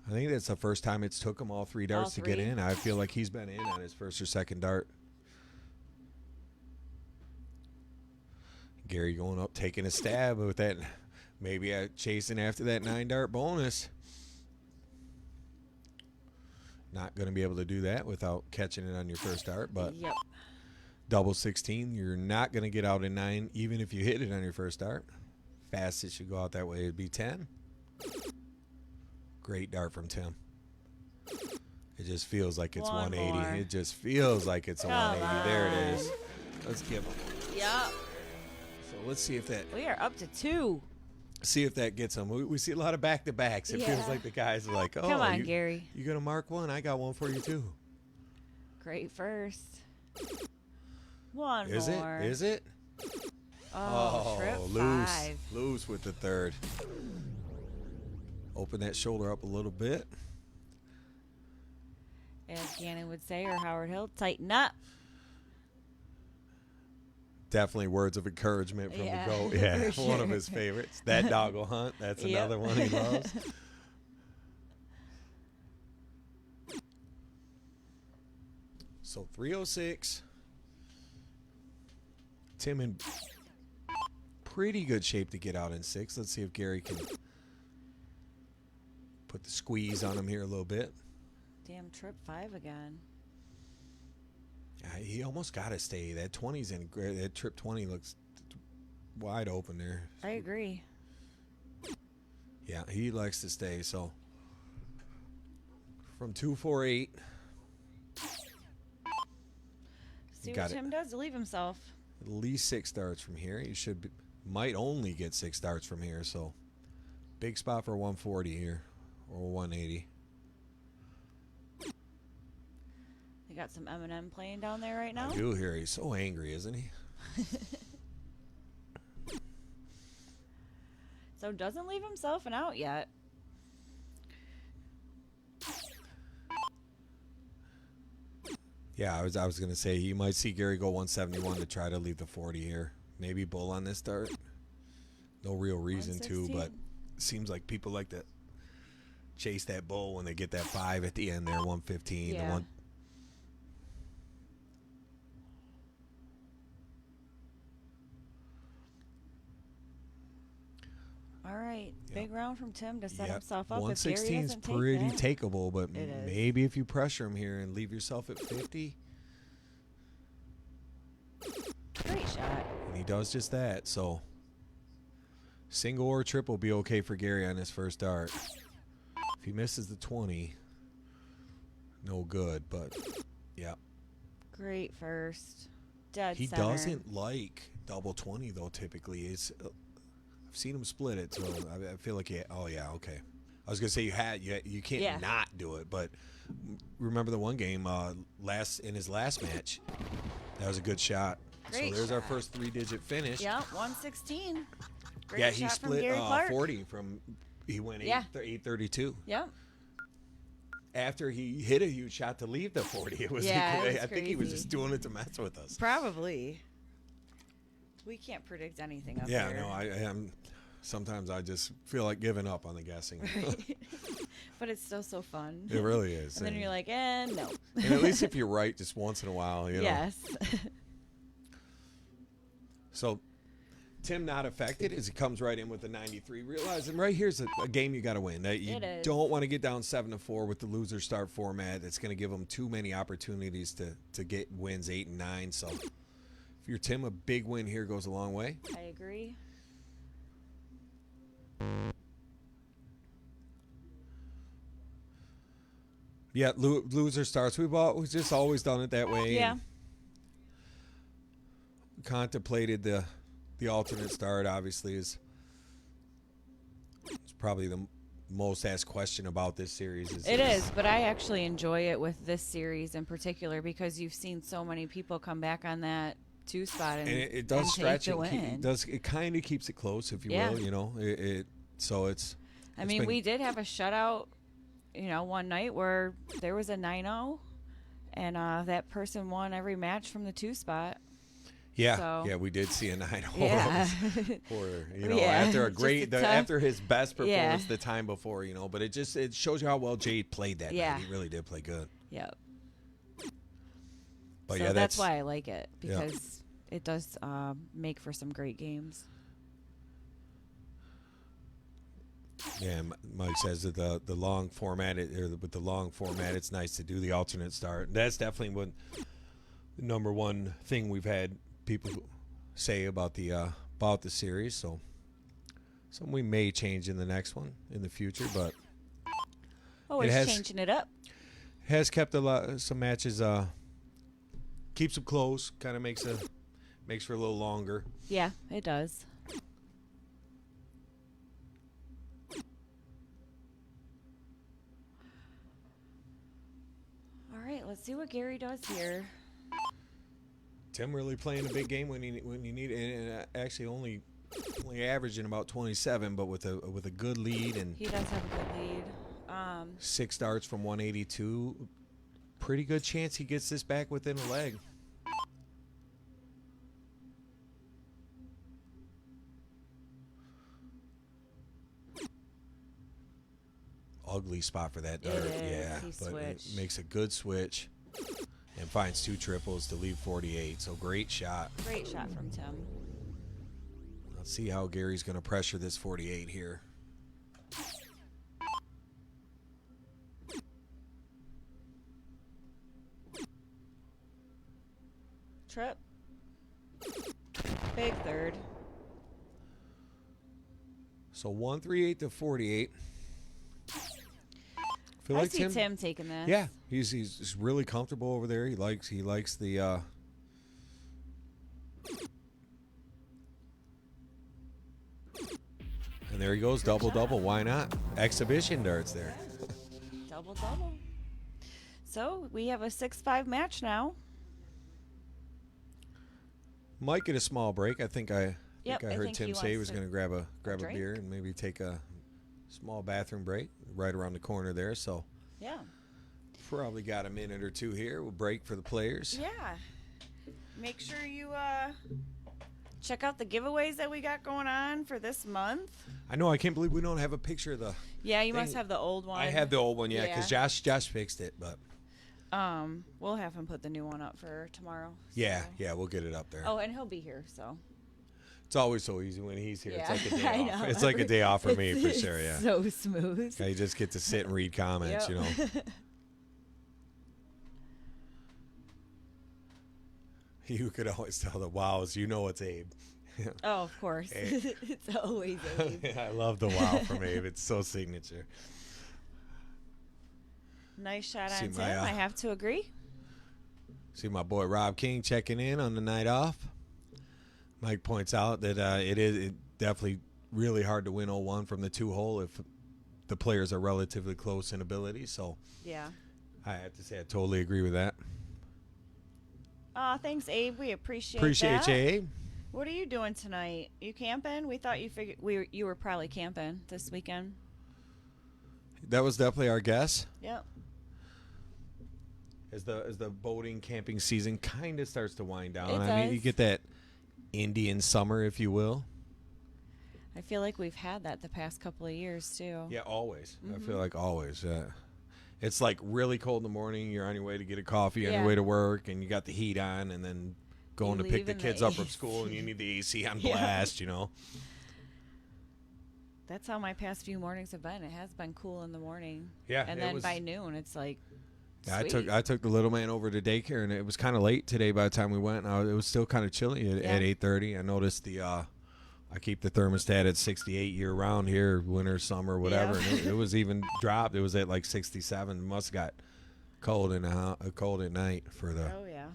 I think that's the first time it's took him all 3 darts to get in. I feel like he's been in on his first or second dart. Gary going up, taking a stab with that. Maybe chasing after that 9-dart bonus. Not going to be able to do that without catching it on your first dart, but Yep. double 16, you're not going to get out in 9 even if you hit it on your first dart. Fastest you go out that way would be 10. Great dart from Tim. It just feels like it's One 180. more. It just feels like it's a Come 180. There it on. is. Let's give him. Yep. So let's see if that We are up to 2. gets him. We see a lot of back-to-backs. It feels Yeah. like the guys are like, oh, Come on, Gary. You going to mark one? I got one for you, too. Great first. One Is more. it? Is it? Oh, trip loose. 5. Loose with the third. Open that shoulder up a little bit. As Gannon would say, or Howard Hill, tighten up. Definitely words of encouragement from Yeah, the GOAT. Yeah, for one of sure. his favorites. That doggle hunt. That's Yep. another one he loves. So 306. Tim in pretty good shape to get out in 6. Let's see if Gary can put the squeeze on him here a little bit. Damn, trip 5 again. Yeah, he almost got to stay. That 20's in. That trip 20 looks wide open there. I agree. Yeah, he likes to stay. So from 248, See got what it. Tim does to leave himself. at least 6 darts from here. He might only get 6 darts from here. So big spot for 140 here or 180. They got some Eminem playing down there right now. I do hear he's so angry, isn't he? So doesn't leave himself an out yet. Yeah, I was gonna say you might see Gary go 171 to try to leave the 40 here. Maybe bull on this start. No real reason to, but 116. seems like people like to chase that bull when they get that 5 at the end there, 115. Yeah. All right, big round from Tim to set himself up. If Gary 116 is doesn't take pretty that. takeable, but It is. maybe if you pressure him here and leave yourself at 50, Great shot. and he does just that. So single or triple be okay for Gary on his first dart. If he misses the 20, no good. But yeah, Great first. Dead he center. doesn't like double 20 though. Typically, I've seen him split it, so I feel like oh yeah, okay. I was gonna say you can't Yeah. not do it, but remember the one game in his last match, that was a good shot. Great so there's our shot. first 3-digit finish. Yep, 116. Great Yeah, shot he from split Gary Clark. 40 from. He went Yeah. 832. Yep. After he hit a huge shot to leave the 40, it was. Yeah, it was I think he was crazy. just doing it to mess with us. Probably. We can't predict anything up Yeah, here. no, I am. Sometimes I just feel like giving up on the guessing. But it's still so fun. It really is. And then you're like, no. And at least if you're right just once in a while, you know. Yes. So Tim not affected as he comes right in with the 93. Realizing right here's a game you got to win. That you It is. don't want to get down 7-4 with the loser start format. That's going to give them too many opportunities to get wins 8 and 9. So if you're Tim, a big win here goes a long way. I agree. Yeah, loser starts. We've just always done it that way. Yeah. And contemplated the alternate start. Obviously, it's probably the most asked question about this series. It is, but I actually enjoy it with this series in particular because you've seen so many people come back on that 2 spot and it does and stretch take it. the win. It kind of keeps it close, if you Yeah. will. You know, so it's. I mean, we did have a shutout, one night where there was a 9-0, and that person won every match from the 2 spot. Yeah, So- yeah, we did see a 9-0. Yeah. Yeah, after a just great, a tough- after his best performance Yeah. the time before, but it shows you how well Jade played that Yeah. night. He really did play good. Yep. But So yeah, that's why I like it Yeah. because it does make for some great games. Yeah, Mike says that the long format, with the long format, it's nice to do the alternate start. That's definitely the number one thing we've had people say about the series. So something we may change in the next one in the future, but Always has- changing it up. has kept some matches. Keeps them close. Kind of makes for a little longer. Yeah, it does. All right, let's see what Gary does here. Tim really playing a big game when you need it, and actually only averaging about 27, but with a good lead and He does have a good lead. 6 starts from 182. Pretty good chance he gets this back within a leg. Ugly spot for that dart. is. Yeah, He but it switched. makes a good switch and finds 2 triples to leave 48. So great shot. Great shot from Tim. Let's see how Gary's going to pressure this 48 here. Trip. Big third. So 138 to 48. Feel I like see Tim taking this. Yeah, he's really comfortable over there. He likes the and there he goes, double. Why not? Exhibition darts there. Double. So we have a 6-5 match now. Might get a small break. I think I Yep, I heard think he Tim say he wants was to going to grab a drink. beer and maybe take a small bathroom break right around the corner there. So Yeah. probably got a minute or two here. We'll break for the players. Yeah. Make sure you check out the giveaways that we got going on for this month. I know. I can't believe we don't have a picture of the. Yeah, you must Thing- have the old one. I have the old one, yeah, because Yeah. Josh fixed it, but We'll have him put the new one up for tomorrow. yeah, so- we'll get it up there. Oh, and he'll be here, so. It's always so easy when he's here. Yeah. It's like a day I off. know. It's like a day off for me, for It's sure, yeah. So smooth. You just get to sit and read comments, Yep. You could always tell the wows, it's Abe. Oh, of course. Hey. It's always Abe. I love the wow from Abe. It's so signature. Nice shot See on Tim. my, I have to agree. See my boy Rob King checking in on the night off. Mike points out that it definitely really hard to win 0-1 from the 2-hole if the players are relatively close in ability. So Yeah. I have to say I totally agree with that. Thanks, Abe. We appreciate Appreciate that. you, Abe. What are you doing tonight? You camping? We thought you were probably camping this weekend. That was definitely our guess. Yep. As the boating camping season kind of starts to wind down. It I mean, you does. get that Indian summer, if you will. I feel like we've had that the past couple of years too. Yeah, always. I feel like always. It's like really cold in the morning. You're on your way to get a coffee, on your way to work, and you got the heat on, and then going to pick the kids up from school, and you need the AC on blast, you know. That's how my past few mornings have been. It has been cool in the morning. Yeah, and then by noon, it's like. Yeah, sweet. I took the little man over to daycare, and it was kind of late today by the time we went. It was still kind of chilly at 8:30. I noticed I keep the thermostat at 68 year round here, winter, summer, whatever. Yeah. And it was even dropped. It was at like 67. Must have got cold cold at night for the. Oh yeah.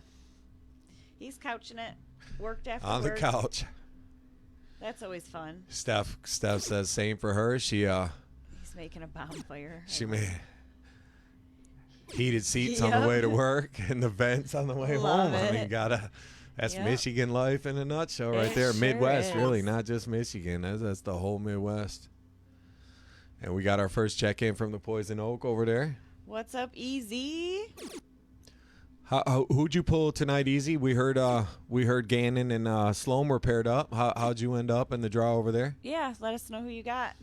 He's couching it. Worked after on work. the couch. That's always fun. Steph says same for her. She's making a bonfire. She made heated seats on the way to work and the vents on the way Love home. I mean, it. that's Yep. Michigan life in a nutshell right there. Sure Midwest, really, is. not just Michigan. That's the whole Midwest. And we got our first check-in from the Poison Oak over there. What's up, Easy? Who'd you pull tonight, Easy? We heard Gannon and Sloan were paired up. How'd you end up in the draw over there? Yeah, let us know who you got.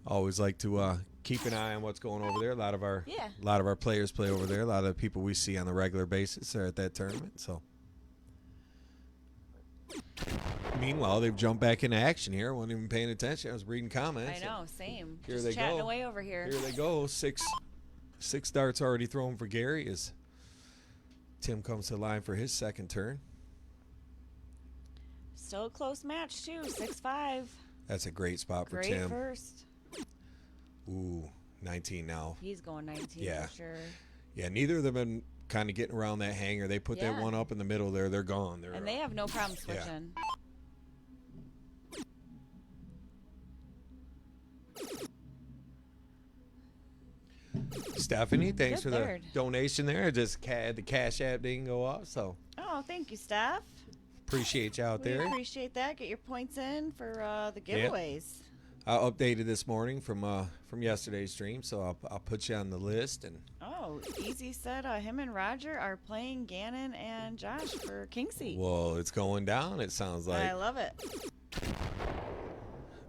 Always like to keep an eye on what's going over there. A lot of our players play over there. A lot of the people we see on the regular basis are at that tournament. So, meanwhile, they've jumped back into action here. I wasn't even paying attention. I was reading comments. I know, same. Here Just they chatting go. away over here. Here they go. Six darts already thrown for Gary as Tim comes to the line for his second turn. Still a close match too. 6-5. That's a great spot for Great Tim. first. Ooh, 19 now. He's going 19 Yeah. for sure. Yeah, neither of them been kind of getting around that hanger. They put that Yeah. one up in the middle there. They're gone. And they have no problem Yeah. switching. Stephanie, thanks Good for third. the donation there. Just the Cash App didn't go off, so Oh, thank you, Steph. appreciate you out We there. appreciate that. Get your points in for the Yeah. giveaways. I updated this morning from yesterday's stream, so I'll put you on the list. And Oh, Easy said him and Roger are playing Gannon and Josh for Kingsey. well, it's going down. It sounds I like. love it.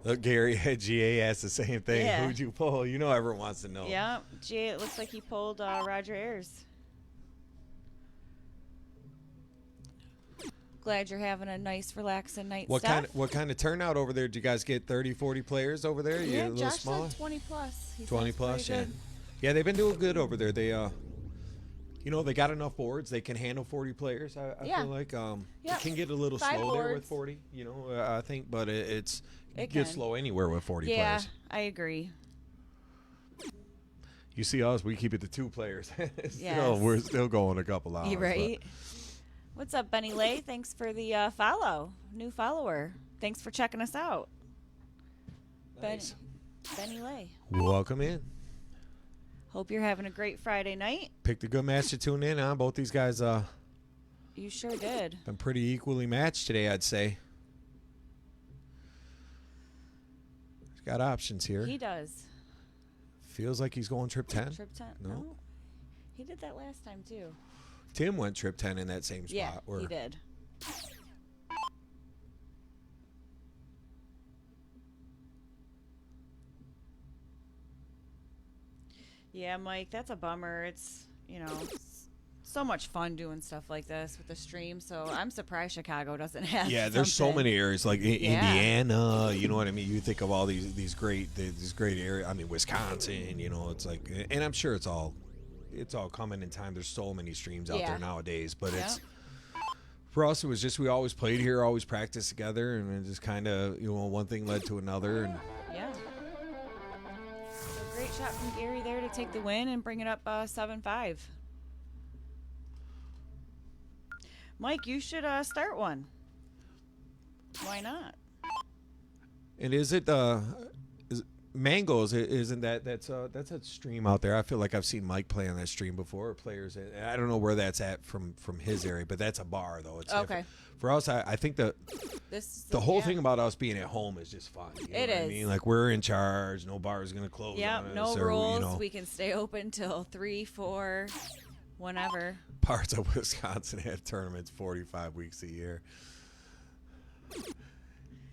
Look, Gary at GA asked the same thing. Yeah. Who'd you pull? You know, everyone wants to know. Yeah, Jay, it looks like he pulled Roger Ayers. Glad you're having a nice, relaxing night, What Steph. what kind of turnout over there? Did you guys get 30, 40 players over there? Yeah, a little Josh smaller? said 20 plus. He 20 said it's plus, pretty yeah. good. Yeah, they've been doing good over there. They they got enough boards. They can handle 40 players. I Yeah. feel like Yep. it can get a little 5 slow there with boards. 40. I think, but it It gets can. slow anywhere with 40 Yeah, players. I agree. You see us, we keep it to 2 players. Yes. We're still going a couple hours. You right? What's up, Benny Lay? Thanks for the follow. New follower. Thanks for checking us out. Nice. Benny Lay. Welcome in. Hope you're having a great Friday night. Picked a good match to tune in on. Both these guys You sure did. been pretty equally matched today, I'd say. He's got options here. He does. Feels like he's going trip 10. Trip 10. No. No. He did that last time, too. Tim went trip 10 in that same spot. Yeah, where he did. Yeah, Mike, that's a bummer. It's, so much fun doing stuff like this with the stream. So I'm surprised Chicago doesn't have Yeah, there's so something. many areas like Yeah. Indiana. You know what I mean? You think of all these great areas. I mean, Wisconsin. It's like, and I'm sure it's all coming in time. There's so many streams out Yeah. there nowadays, but Yeah. it's for us. It was just we always played here, always practiced together, and it just kind of one thing led to another. And Yeah. So great shot from Gary there to take the win and bring it up 7-5. Mike, you should start one. Why not? and is it Mangoes? Isn't that's a stream out there? I feel like I've seen Mike play on that stream before. Or players, I don't know where that's at from his area, but that's a bar though. It's Okay. For us, I think the whole yeah. thing about us being at home is just fun. You know It what I is. mean, like we're in charge. No bar is going to close. Yeah, on us, no or, rules. We can stay open till 3, 4. Whenever. Parts of Wisconsin have tournaments 45 weeks a year.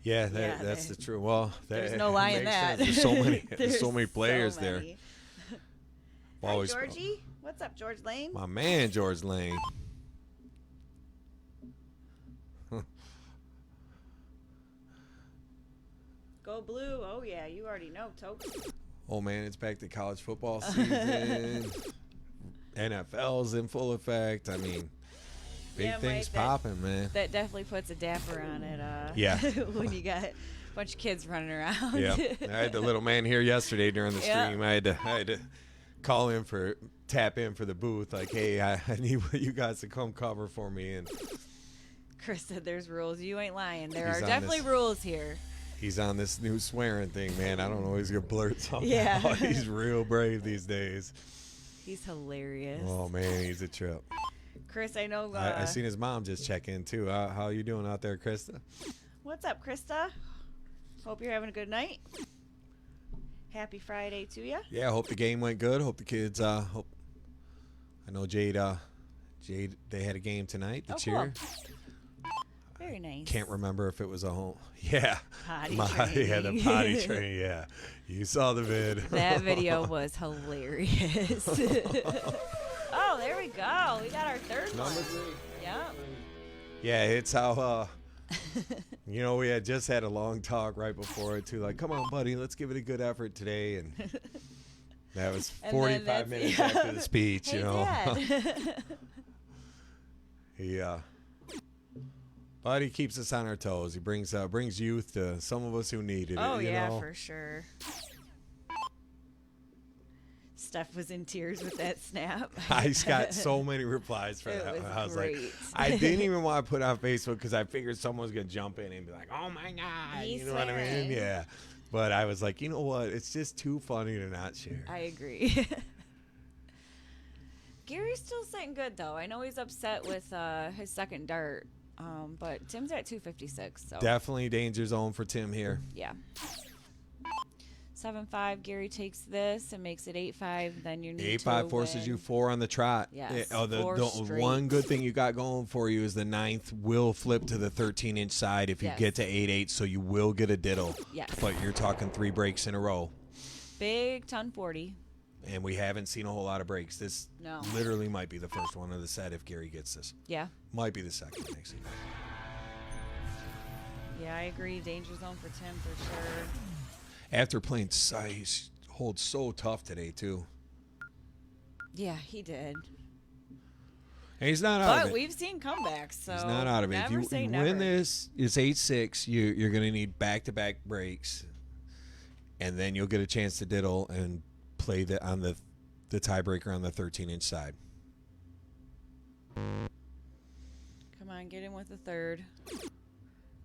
Yeah, that's the truth. Well, there's no lie in that. There's so many, there's so many players there. Hi, Georgie. What's up, George Lane? My man, George Lane. Go blue. Oh, yeah, you already know, Toke. Oh, man, it's back to college football season. NFL's in full effect. I mean, big things popping, man. That definitely puts a dapper on it. Yeah. When you got a bunch of kids running around. Yeah. I had the little man here yesterday during the stream. I had to call in tap in for the booth. Like, hey, I need you guys to come cover for me. And Chris said there's rules. You ain't lying. There are definitely rules here. He's on this new swearing thing, man. I don't know. He's going to blurt something out. He's real brave these days. He's hilarious. Oh, man, he's a trip. Chris, I know. I seen his mom just check in, too. How you doing out there, Krista? What's up, Krista? Hope you're having a good night. Happy Friday to you. Yeah, I hope the game went good. Hope the kids, I know Jade, they had a game tonight, the cheer. Cool. Very nice. Can't remember if it was a home. Yeah. Potty training. Yeah, the potty train. Yeah. You saw the vid. That video was hilarious. Oh, there we go. We got our third Number one. 3. Yeah. Yeah, it's how, we had just had a long talk right before it, too. Like, come on, buddy, let's give it a good effort today. And that was 45 minutes after the speech, hey, you know. Dad. But he keeps us on our toes. He brings youth to some of us who needed it. Oh, yeah, know? for sure. Steph was in tears with that snap. I got so many replies for that. I was great. like, I didn't even want to put it on Facebook because I figured someone was going to jump in and be like, oh, my God. He's you know what I mean? Yeah. But I was like, you know what? It's just too funny to not share. I agree. Gary's still sitting good, though. I know he's upset with his second dart. But Tim's at 256. So definitely danger zone for Tim here. Yeah. 7-5. Gary takes this and makes it 8-5. Then you need 8-5 forces you 4 on the trot. Yes. The one good thing you got going for you is the 9th will flip to the 13-inch side if you get to 8-8, so you will get a diddle. Yes. But you're talking 3 breaks in a row. Big ton 40. And we haven't seen a whole lot of breaks. This literally might be the first one of the set if Gary gets this. Yeah. Might be the second, actually. Yeah, I agree. Danger zone for Tim for sure. After playing, he holds so tough today, too. Yeah, he did. And he's not out of it. But we've seen comebacks, so he's not out of it. If you win this, it's 8-6. You're going to need back-to-back breaks. And then you'll get a chance to diddle and play on the tiebreaker on the 13-inch side. Come on, get in with the third.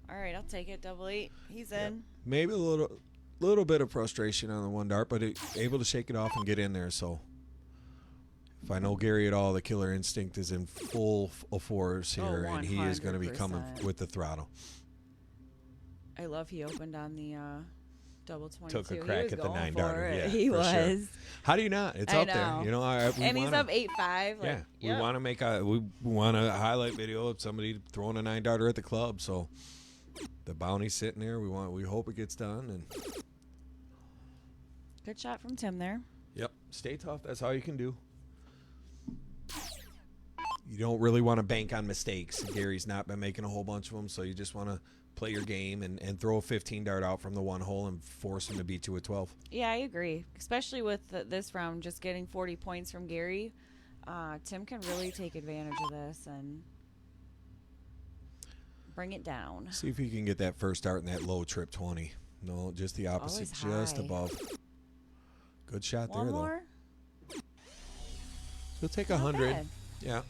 All right, I'll take it. 8-8. He's in. Yep. Maybe a little bit of frustration on the one dart, but able to shake it off and get in there. So if I know Gary at all, the killer instinct is in full force here, and he is going to be coming with the throttle. I love he opened on the double 22. Took a crack at the 9-darter. Yeah, he was. Sure. How do you not? It's up there. You know, and he's up 8-5. Like, we want to make we want a highlight video of somebody throwing a 9-darter at the club. So the bounty's sitting there. We hope it gets done. And good shot from Tim there. Yep. Stay tough. That's all you can do. You don't really want to bank on mistakes. Gary's not been making a whole bunch of them, so you just want to play your game and throw a 15 dart out from the one hole and force him to beat you with 12. Yeah, I agree. Especially with this round, just getting 40 points from Gary. Tim can really take advantage of this and bring it down. See if he can get that first dart in that low trip 20. No, just the opposite, just above. Good shot one there, more. Though. He'll take 100. Yeah.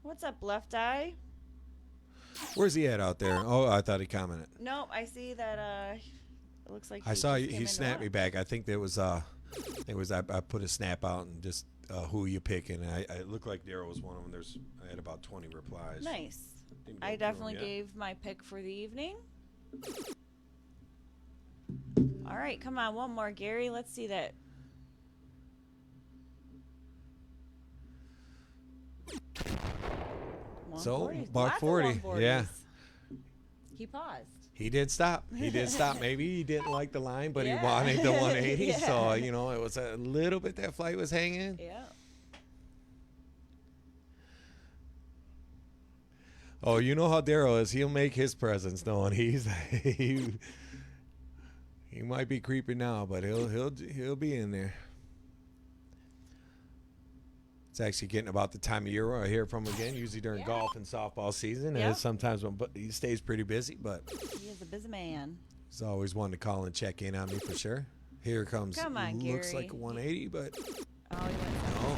What's up, left eye? Where's he at out there? Oh, I thought he commented. Nope, I see that. It looks like I saw he snapped me back. I think there was I put a snap out and just who you picking. And it looked like Darryl was one of them. I had about 20 replies. Nice. I definitely gave my pick for the evening. All right, come on, one more, Gary. Let's see that. So, 140. buck Lots of 40. 140s. Yeah. He paused. He did stop. He did stop. Maybe he didn't like the line, but Yeah. he wanted the 180. Yeah. So, you know, it was a little bit that flight was hanging. Yeah. Oh, you know how Daryl is. He'll make his presence known. He might be creeping now, but he'll be in there. It's actually getting about the time of year where I hear from him again, usually during golf and softball season. Yeah. And sometimes when he stays pretty busy, but He is a busy man. he's always wanted to call and check in on me for sure. Here comes. Come on, looks Gary. like a 180, but Oh, he went no.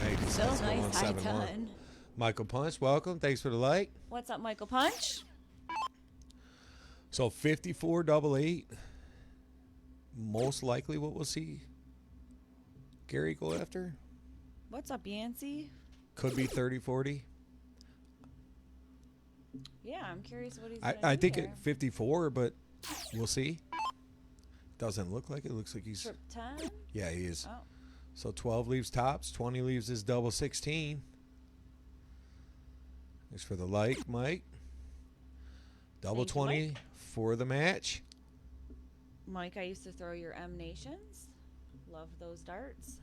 Hey, still let's go nice high 171. ton. Michael Punch, welcome. Thanks for the like. What's up, Michael Punch? So 54 double eight. Most likely what we'll see Gary go after. What's up, Yancey? Could be 30-40. Yeah, I'm curious what he's going to do I think here. at 54, but we'll see. Doesn't look like it. Looks like he's. Trip 10? Yeah, he is. Oh. So 12 leaves tops, 20 leaves his double 16. Thanks for the like, Mike. Double Thank you, 20 Mike. for the match. Mike, I used to throw your M Nations. Love those darts.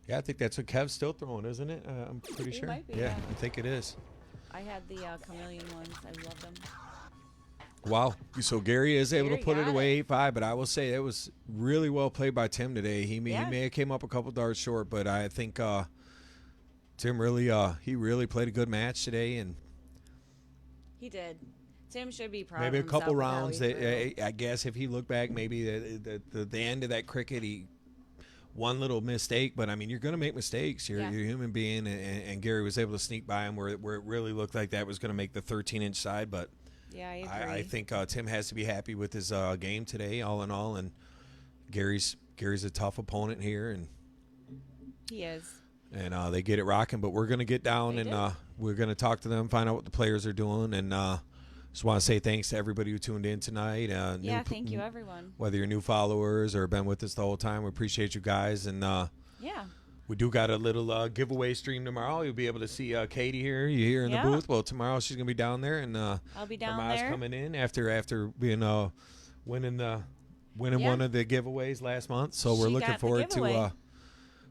Yeah, I think that's what Kev's still throwing, isn't it? I'm pretty It sure. might be, yeah, yeah. I think it is. I had the chameleon ones. I love them. Wow. So Gary is able Gary to put it got away 8-5, but I will say it was really well played by Tim today. He Yeah. may have came up a couple darts short, but I think Tim really he really played a good match today, and He did. Tim should be proud maybe a of himself couple with how rounds. he threw. I guess if he looked back, maybe the end of that cricket, he one little mistake. But I mean, you're going to make mistakes. You're Yeah. a human being, and Gary was able to sneak by him where it really looked like that was going to make the 13-inch side. But Yeah, I agree. I think Tim has to be happy with his game today, all in all. And Gary's a tough opponent here, and He is. they get it rocking. But we're going to get down They and did. we're going to talk to them, find out what the players are doing, and just want to say thanks to everybody who tuned in tonight. Yeah, thank you, everyone. Whether you're new followers or been with us the whole time, we appreciate you guys. And Yeah. we do got a little giveaway stream tomorrow. You'll be able to see Katie here. You here in Yeah. the booth. Well, tomorrow she's gonna be down there, and I'll be down Hermaz there. coming in after being winning Yeah. one of the giveaways last month. So we're She looking got the forward to giveaway.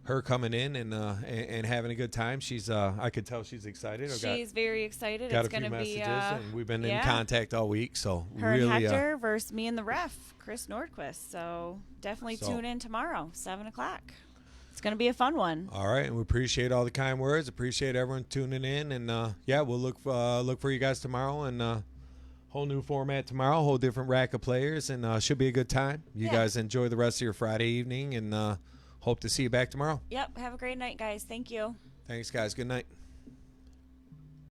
her coming in and having a good time. She's I could tell she's excited. I've She's very excited. got it's a few going to messages, be and we've been in yeah. contact all week. So her really, and Hector versus me and the ref, Chris Nordquist. So definitely So- tune in tomorrow, 7:00. It's going to be a fun one. all right, and we appreciate all the kind words. Appreciate everyone tuning in, and yeah, we'll look for you guys tomorrow, and whole new format tomorrow, whole different rack of players, and should be a good time. You Yeah. guys enjoy the rest of your Friday evening, and hope to see you back tomorrow. Yep. Have a great night, guys. Thank you. Thanks, guys. Good night.